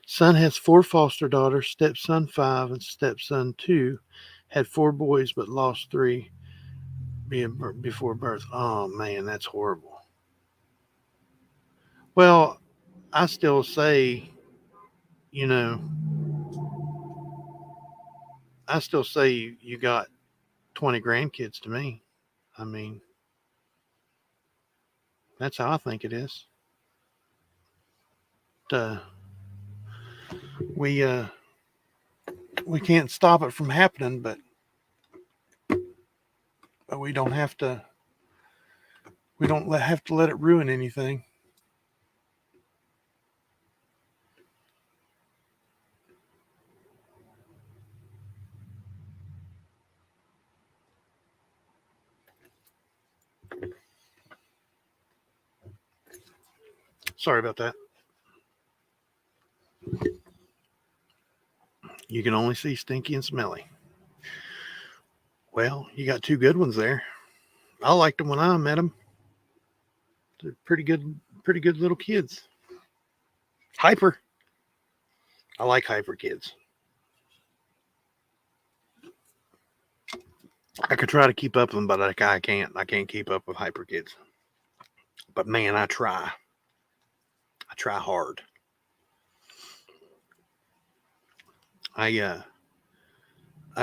Son has 4 foster daughters, stepson 5, and stepson 2. Had 4 boys but lost 3 before birth. Oh man, that's horrible. Well, I still say, you know, you got 20 grandkids to me. I mean, that's how I think it is. We can't stop it from happening, but we don't have to. We don't have to let it ruin anything. Sorry about that. You can only see Stinky and Smelly. Well, you got 2 good ones there. I liked them when I met them. They're pretty good little kids. Hyper. I like hyper kids. I could try to keep up with them, but I can't. I can't keep up with hyper kids. But man, I try. I try hard. I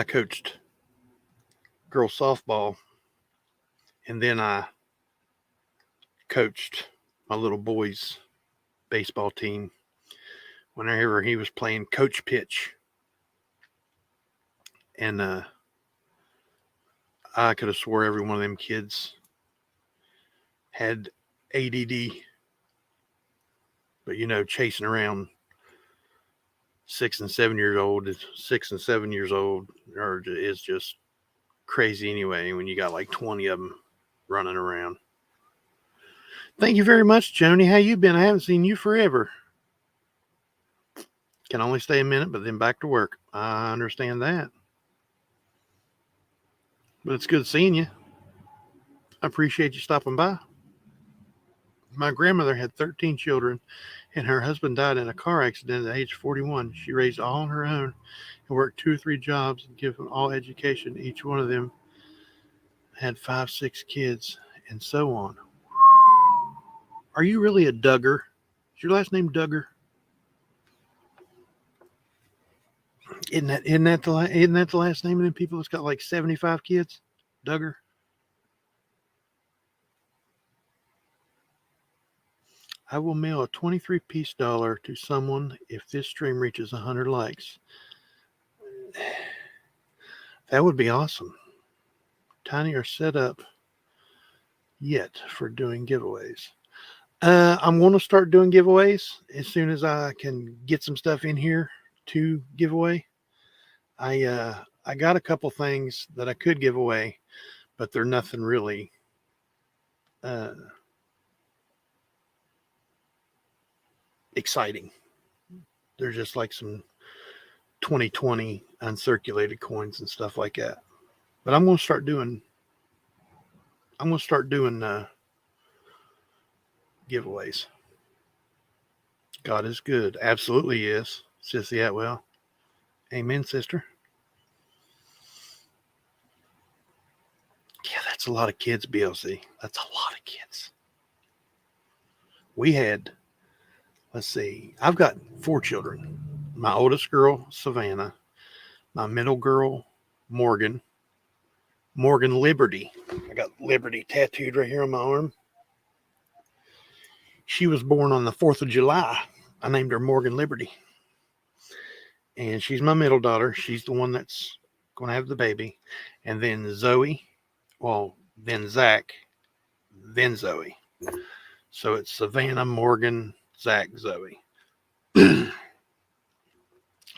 coached girls softball, and then I coached my little boys baseball team whenever he was playing coach pitch. And I could have swore every one of them kids had ADD. But chasing around 6 and 7 years old is just crazy anyway when you got like 20 of them running around. Thank you very much, Joni. How you been? I haven't seen you forever. Can only stay a minute, but then back to work. I understand that. But it's good seeing you. I appreciate you stopping by. My grandmother had 13 children, and her husband died in a car accident at age 41. She raised all on her own and worked 2 or 3 jobs and gave them all education. Each one of them had 5, 6 kids, and so on. Are you really a Duggar? Is your last name Duggar? Isn't that the last name of them people that's got like 75 kids? Duggar? I will mail a 23-piece dollar to someone if this stream reaches 100 likes. That would be awesome. Tiny are set up yet for doing giveaways. I'm going to start doing giveaways as soon as I can get some stuff in here to give away. I got a couple things that I could give away, but they're nothing really exciting. They're just like some 2020 uncirculated coins and stuff like that. But I'm going to start doing giveaways. God is good. Absolutely is. Sissy Atwell. Amen, sister. Yeah, that's a lot of kids, BLC. That's a lot of kids. We had, let's see, I've got 4 children. My oldest girl, Savannah. My middle girl, Morgan Liberty. I got Liberty tattooed right here on my arm. She was born on the 4th of July. I named her Morgan Liberty. And she's my middle daughter. She's the one that's going to have the baby. And then Zoe, then Zach, then Zoe. So it's Savannah, Morgan, Zach, Zoe.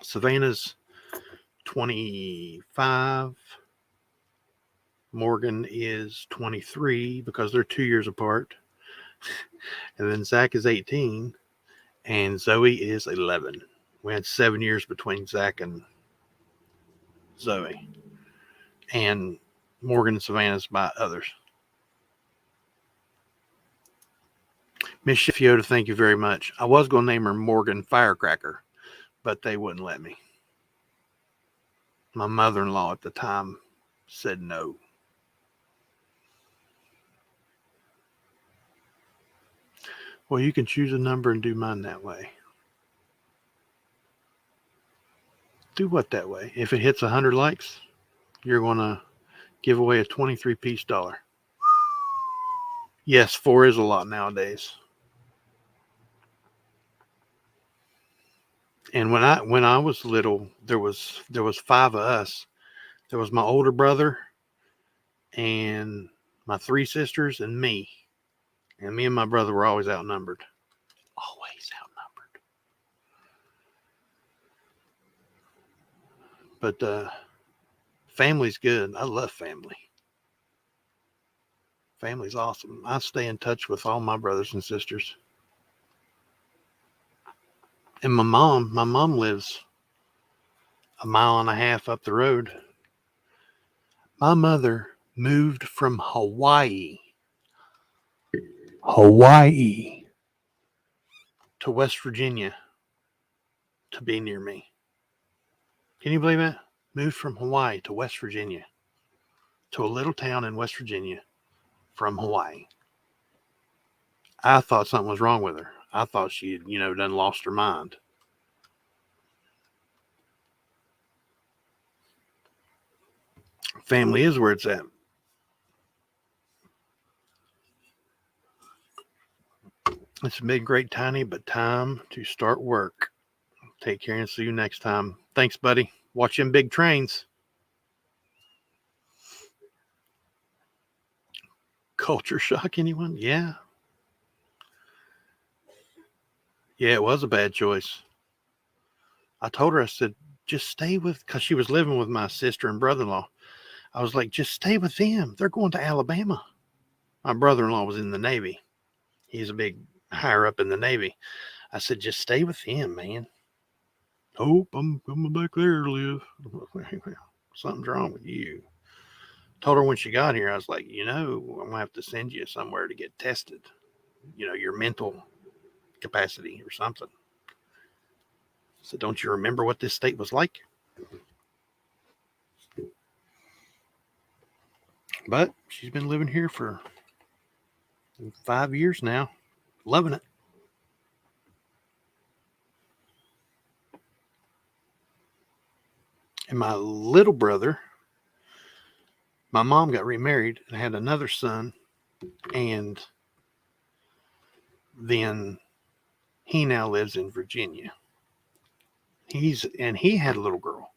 Savannah's 25. Morgan is 23 because they're 2 years apart. And then Zach is 18. And Zoe is 11. We had 7 years between Zach and Zoe. And Morgan and Savannah's by others. Miss Yoda, thank you very much. I was going to name her Morgan Firecracker, but they wouldn't let me. My mother-in-law at the time said no. Well, you can choose a number and do mine that way. Do what that way? If it hits 100 likes, you're going to give away a 23-piece dollar. Yes, 4 is a lot nowadays. And when I was little, there was 5 of us. There was my older brother and my 3 sisters and me. And me and my brother were always outnumbered. Always outnumbered. But family's good. I love family. Family's awesome. I stay in touch with all my brothers and sisters. And my mom lives a mile and a half up the road. My mother moved from Hawaii to West Virginia to be near me. Can you believe that? Moved from Hawaii to West Virginia, to a little town in West Virginia from Hawaii. I thought something was wrong with her. I thought she had, done lost her mind. Family is where it's at. It's been great, Tiny, but time to start work. Take care and see you next time. Thanks, buddy. Watch them big trains. Culture shock, anyone? Yeah. Yeah, it was a bad choice. I told her, I said, just stay with, because she was living with my sister and brother-in-law. I was like, just stay with them. They're going to Alabama. My brother-in-law was in the Navy. He's a big higher up in the Navy. I said, just stay with him, man. Oh, I'm coming back there to live. Something's wrong with you. Told her when she got here, I was like, I'm going to have to send you somewhere to get tested. Your mental capacity or something. So don't you remember what this state was like? But she's been living here for 5 years now. Loving it. And my little brother, my mom got remarried and had another son. And then he now lives in Virginia. He had a little girl.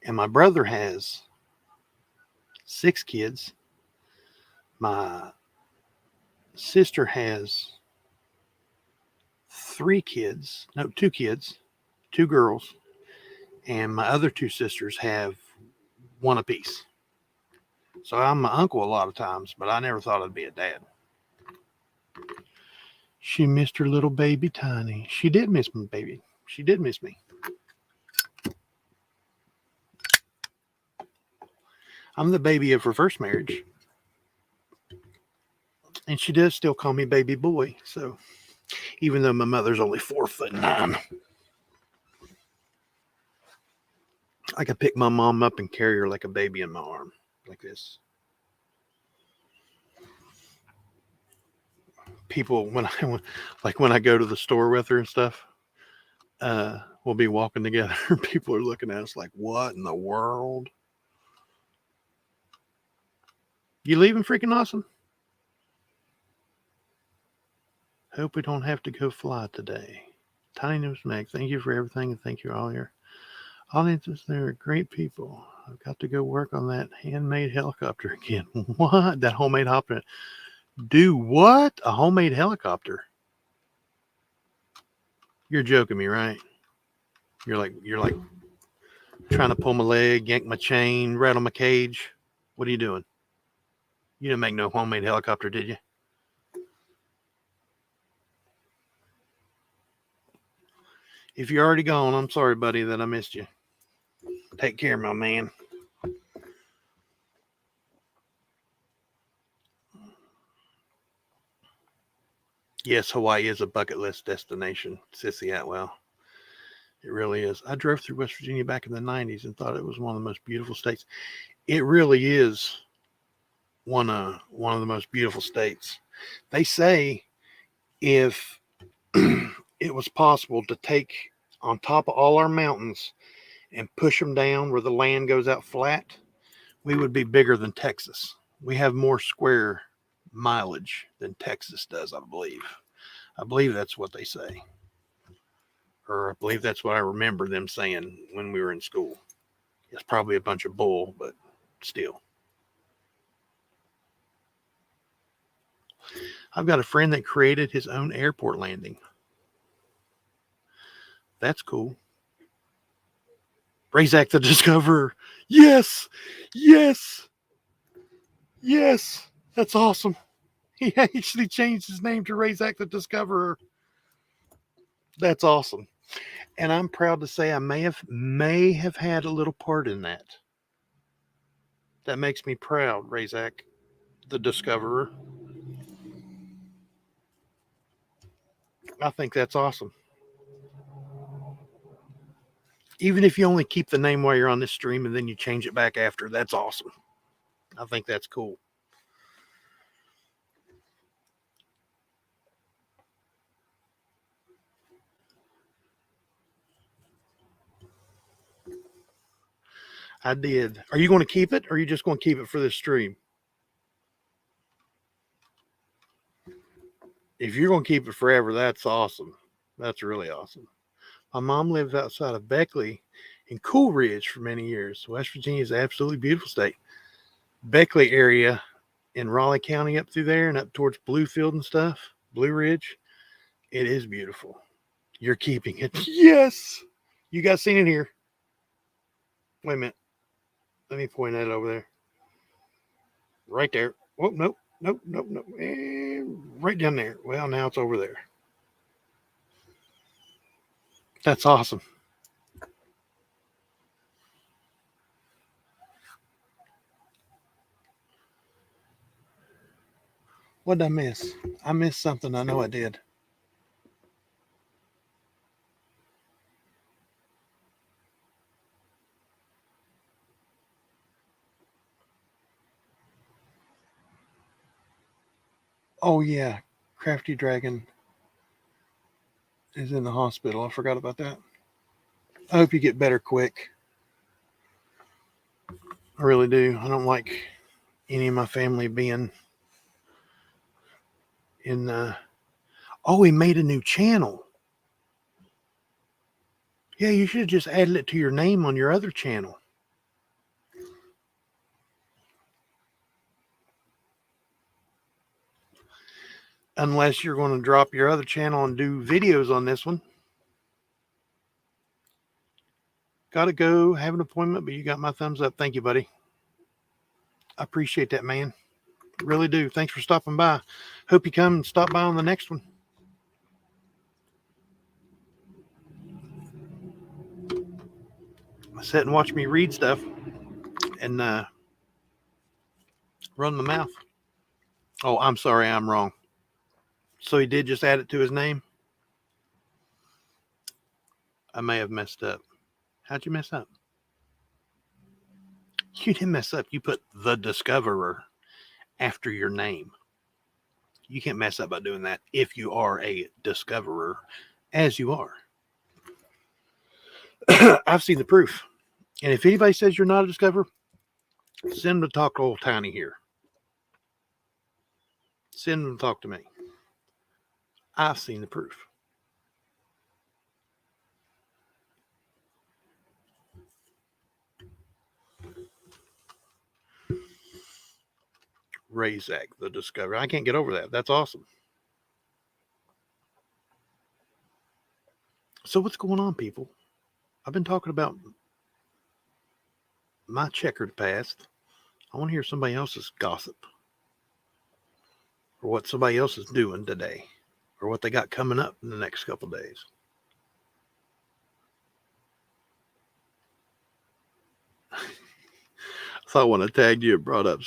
And my brother has 6 kids. My sister has 2 kids, 2 girls. And my other 2 sisters have 1 apiece. So I'm my uncle a lot of times, but I never thought I'd be a dad. She missed her little baby Tiny. She did miss me, baby. She did miss me. I'm the baby of her first marriage. And she does still call me baby boy. So even though my mother's only 4'9", I could pick my mom up and carry her like a baby in my arm, like this. People, when I go to the store with her and stuff, we'll be walking together. People are looking at us like, what in the world? You leaving, freaking awesome? Hope we don't have to go fly today. Tiny Numismatics, thank you for everything and thank you all your audiences. They're great people. I've got to go work on that handmade helicopter again. What? That homemade helicopter? Do what? A homemade helicopter? You're joking me, right? You're like trying to pull my leg, yank my chain, rattle my cage. What are you doing? You didn't make no homemade helicopter, did you? If you're already gone, I'm sorry, buddy, that I missed you. Take care, my man. Yes, Hawaii is a bucket list destination, Sissy Atwell. It really is. I drove through West Virginia back in the 90s and thought it was one of the most beautiful states. It really is one of the most beautiful states. They say if it was possible to take on top of all our mountains and push them down where the land goes out flat, we would be bigger than Texas. We have more square mileage than Texas does, I believe. I believe that's what they say. Or I believe that's what I remember them saying when we were in school. It's probably a bunch of bull, but still. I've got a friend that created his own airport landing. That's cool. Razak the Discoverer. Yes. Yes. Yes. That's awesome. He actually changed his name to Razak the Discoverer. That's awesome. And I'm proud to say I may have had a little part in that. That makes me proud, Razak the Discoverer. I think that's awesome. Even if you only keep the name while you're on this stream and then you change it back after, that's awesome. I think that's cool. I did. Are you going to keep it or are you just going to keep it for this stream? If you're going to keep it forever, that's awesome. That's really awesome. My mom lived outside of Beckley in Cool Ridge for many years. West Virginia is an absolutely beautiful state. Beckley area in Raleigh County up through there and up towards Bluefield and stuff, Blue Ridge, it is beautiful. You're keeping it. Yes. You guys seen it here. Wait a minute. Let me point that over there. Right there. Oh, nope. Nope. And right down there. Well, now it's over there. That's awesome. What did I miss? I missed something. I know I did. Oh, yeah. Crafty Dragon is in the hospital. I forgot about that. I hope you get better quick. I really do. I don't like any of my family being in. Oh, he made a new channel. Yeah, you should have just added it to your name on your other channel. Unless you're going to drop your other channel and do videos on this one. Got to go, have an appointment, but you got my thumbs up. Thank you, buddy. I appreciate that, man. Really do. Thanks for stopping by. Hope you come and stop by on the next one. Sit and watch me read stuff and run my mouth. Oh, I'm sorry. I'm wrong. So he did just add it to his name? I may have messed up. How'd you mess up? You didn't mess up. You put the Discoverer after your name. You can't mess up by doing that if you are a discoverer, as you are. I've seen the proof. And if anybody says you're not a discoverer, send them to talk to old Tiny here. Send them to talk to me. I've seen the proof. Razak, the discovery. I can't get over that. That's awesome. So what's going on, people? I've been talking about my checkered past. I want to hear somebody else's gossip, or what somebody else is doing today, or what they got coming up in the next couple of days. So when I tagged you, it brought up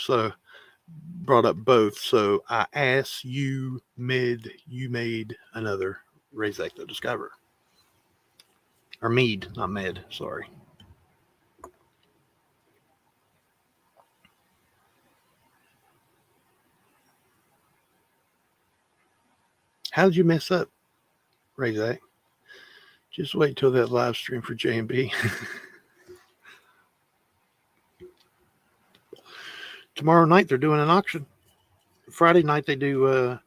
both. So I asked you made another Razak the Discoverer. Or Mead, not Med, sorry. How did you mess up, Razak? Just wait till that live stream for J&B. Tomorrow night they're doing an auction. Friday night they do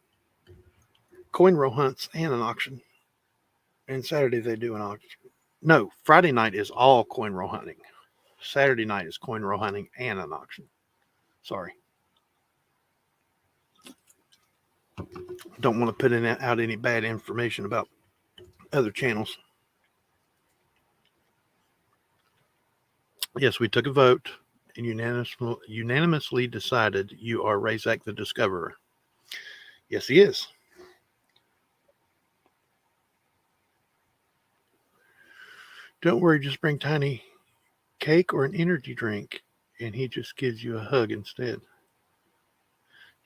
coin roll hunts and an auction. And Saturday they do an auction. No, Friday night is all coin roll hunting. Saturday night is coin roll hunting and an auction. Sorry. Don't want to put out any bad information about other channels. Yes, we took a vote and unanimously decided you are Razak the Discoverer. Yes, he is. Don't worry, just bring Tiny cake or an energy drink, and he just gives you a hug instead.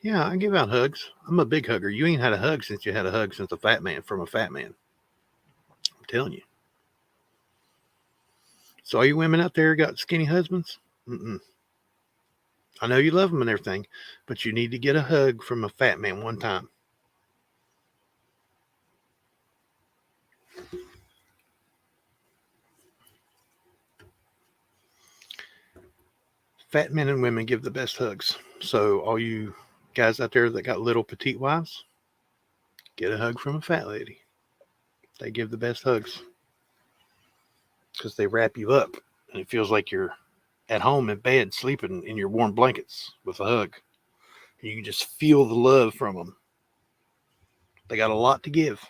Yeah, I give out hugs. I'm a big hugger. You ain't had a hug since you had a hug since a fat man from a fat man. I'm telling you. So all you women out there got skinny husbands? Mm-mm. I know you love them and everything, but you need to get a hug from a fat man one time. Fat men and women give the best hugs. So all you guys out there that got little petite wives, get a hug from a fat lady. They give the best hugs because they wrap you up and it feels like you're at home in bed sleeping in your warm blankets with a hug. You can just feel the love from them. They got a lot to give.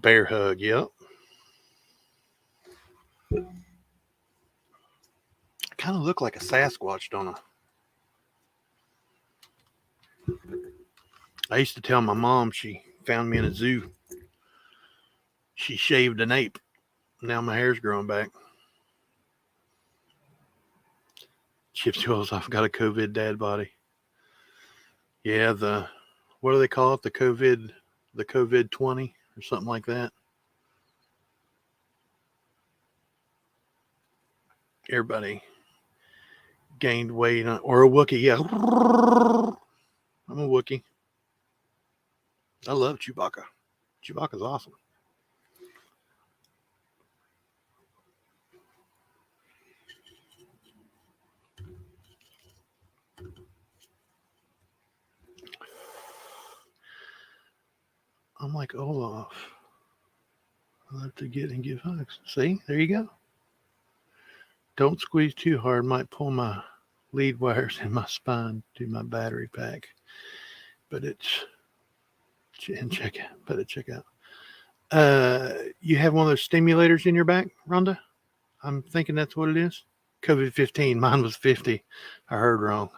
Bear hug, yep. I kind of look like a Sasquatch, don't I? I used to tell my mom she found me in a zoo. She shaved an ape. Now my hair's growing back. Chips goes, I've got a COVID dad body. Yeah, what do they call it? The COVID 20 or something like that. Everybody gained weight or a Wookiee. Yeah, I'm a Wookiee. I love Chewbacca. Chewbacca's awesome. I'm like Olaf. I love to get and give hugs. See, there you go. Don't squeeze too hard. Might pull my lead wires in my spine to my battery pack. But it's check out. You have one of those stimulators in your back, Rhonda? I'm thinking that's what it is. COVID-15. Mine was 50. I heard wrong.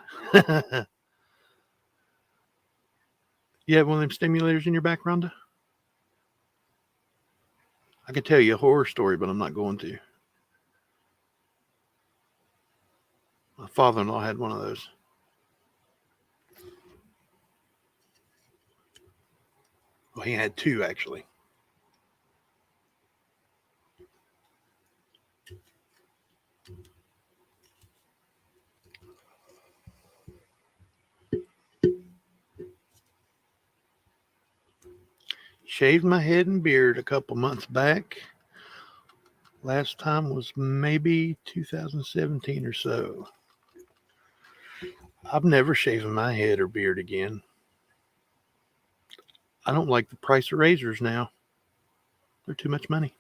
You have one of them stimulators in your back, Rhonda? I could tell you a horror story, but I'm not going to. My father-in-law had one of those. Well, he had two, actually. Shaved my head and beard a couple months back. Last time was maybe 2017 or so. I'm never shaving my head or beard again. I don't like the price of razors now. They're too much money.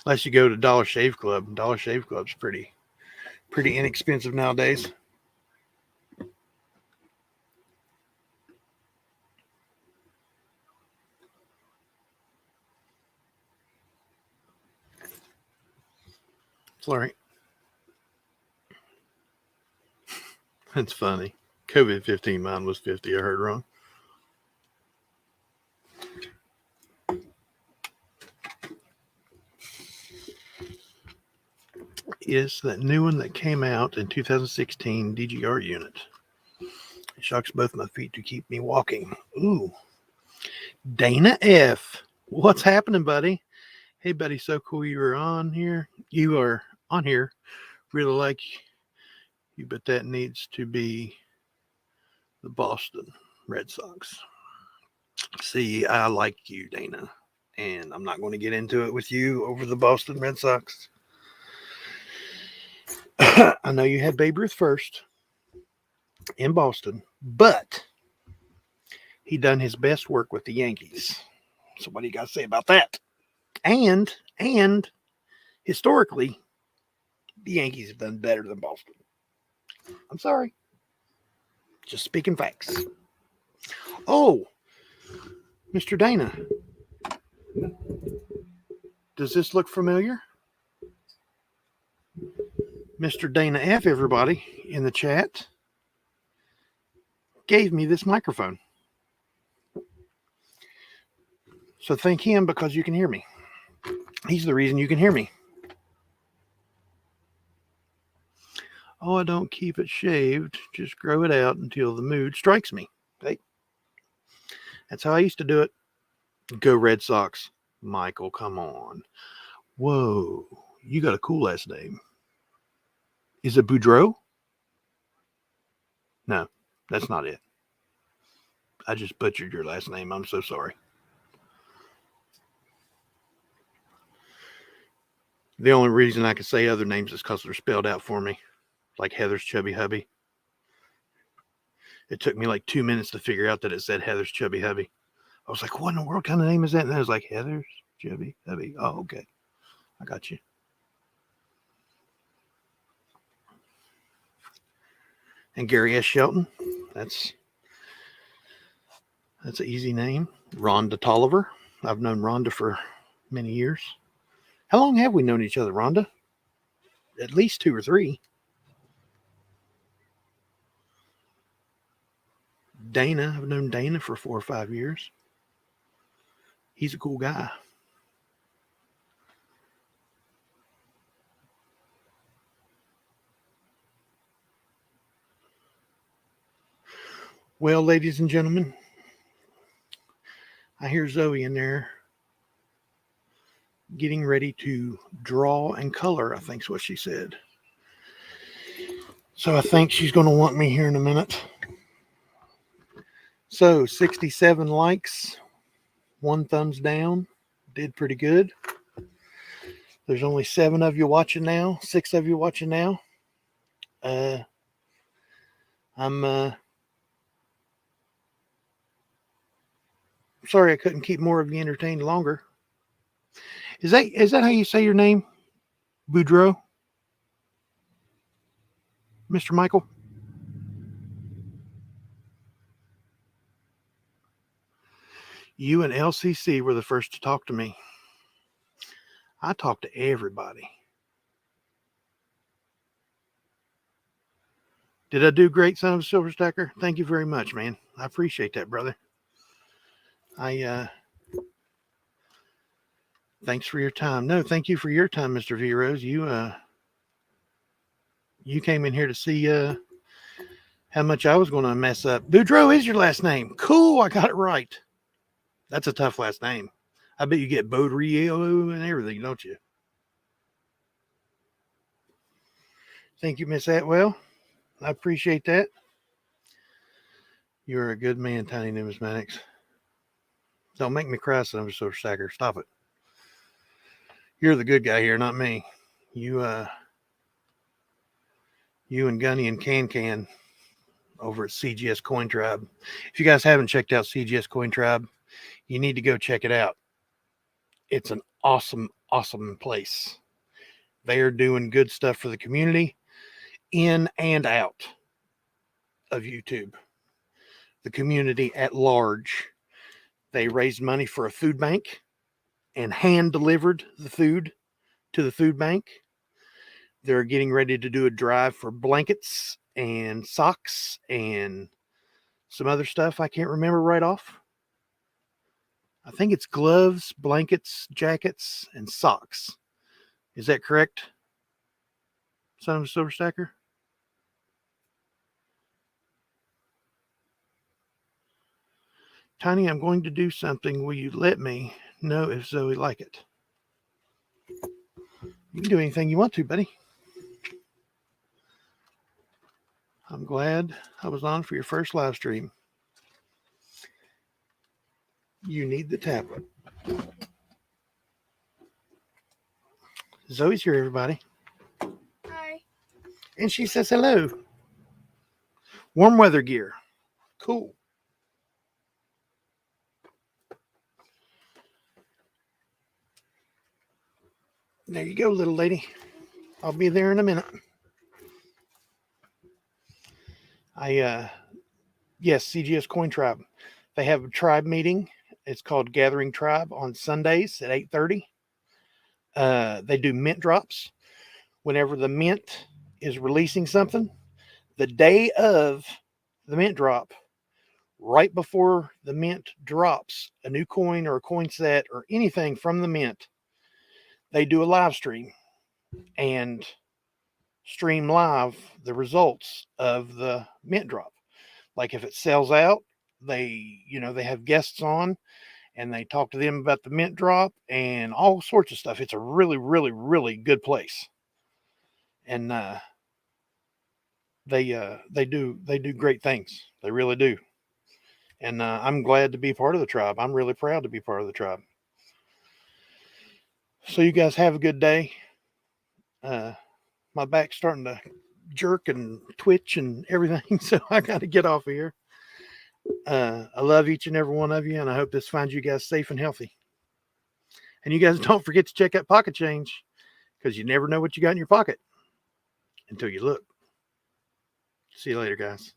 Unless you go to Dollar Shave Club. Dollar Shave Club's pretty inexpensive nowadays. Sorry. That's funny. COVID-15, mine was 50. I heard wrong. Is that new one that came out in 2016 DGR unit. It shocks both my feet to keep me walking. Ooh. Dana F. What's happening, buddy? Hey, buddy, so cool you are on here. You are on here. Really like you, but that needs to be the Boston Red Sox. See, I like you, Dana, and I'm not going to get into it with you over the Boston Red Sox. I know you had Babe Ruth first in Boston, but he done his best work with the Yankees. So what do you got to say about that? And historically, the Yankees have done better than Boston. I'm sorry. Just speaking facts. Oh, Mr. Dana. Does this look familiar? Mr. Dana F, everybody in the chat, gave me this microphone. So thank him because you can hear me. He's the reason you can hear me. Oh, I don't keep it shaved. Just grow it out until the mood strikes me. Hey, that's how I used to do it. Go Red Sox. Michael, come on. Whoa, you got a cool last name. Is it Boudreaux? No, that's not it. I just butchered your last name. I'm so sorry. The only reason I can say other names is because they're spelled out for me, like Heather's Chubby Hubby. It took me like 2 minutes to figure out that it said Heather's Chubby Hubby. I was like, what in the world kind of name is that? And I was like, Heather's Chubby Hubby. Oh, okay. I got you. And Gary S. Shelton. That's an easy name. Rhonda Tolliver. I've known Rhonda for many years. How long have we known each other, Rhonda? At least 2 or 3. Dana. I've known Dana for 4 or 5 years. He's a cool guy. Well, ladies and gentlemen, I hear Zoe in there getting ready to draw and color, I think's what she said. So I think she's going to want me here in a minute. So 67 likes, 1 thumbs down. Did pretty good. There's only 7 of you watching now, 6 of you watching now. I'm sorry I couldn't keep more of you entertained longer. Is that how you say your name? Boudreaux? Mr. Michael? You and LCC were the first to talk to me. I talk to everybody. Did I do great, son of a silver stacker? Thank you very much, man. I appreciate that, brother. Thanks for your time. No, thank you for your time, Mr. V Rose. You came in here to see how much I was going to mess up. Boudreaux is your last name. Cool, I got it right. That's a tough last name. I bet you get Baudrillo and everything, don't you? Thank you, Miss Atwell. I appreciate that. You're a good man, Tiny Numismatics. Don't make me cry, son of a silver stacker. Stop it. You're the good guy here, not me. You You and Gunny and Can over at CGS Coin Tribe. If you guys haven't checked out CGS Coin Tribe, you need to go check it out. It's an awesome, awesome place. They are doing good stuff for the community in and out of YouTube. The community at large. They raised money for a food bank and hand delivered the food to the food bank. They're getting ready to do a drive for blankets and socks and some other stuff I can't remember right off. I think it's gloves, blankets, jackets, and socks. Is that correct, Son of a Silver Stacker? Tiny, I'm going to do something. Will you let me know if Zoe like it? You can do anything you want to, buddy. I'm glad I was on for your first live stream. You need the tablet. Zoe's here, everybody. Hi. And she says hello. Warm weather gear. Cool. There you go, little lady. I'll be there in a minute. Yes, CGS Coin Tribe. They have a tribe meeting. It's called Gathering Tribe on Sundays at 8:30. They do mint drops. Whenever the mint is releasing something, the day of the mint drop, right before the mint drops a new coin or a coin set or anything from the mint, they do a live stream and stream live the results of the mint drop. Like if it sells out, they have guests on and they talk to them about the mint drop and all sorts of stuff. It's a really, really, really good place. And they do great things. They really do. And I'm glad to be part of the tribe. I'm really proud to be part of the tribe. So you guys have a good day. My back's starting to jerk and twitch and everything, so I got to get off of here. I love each and every one of you, and I hope this finds you guys safe and healthy. And you guys don't forget to check out Pocket Change, because you never know what you got in your pocket until you look. See you later, guys.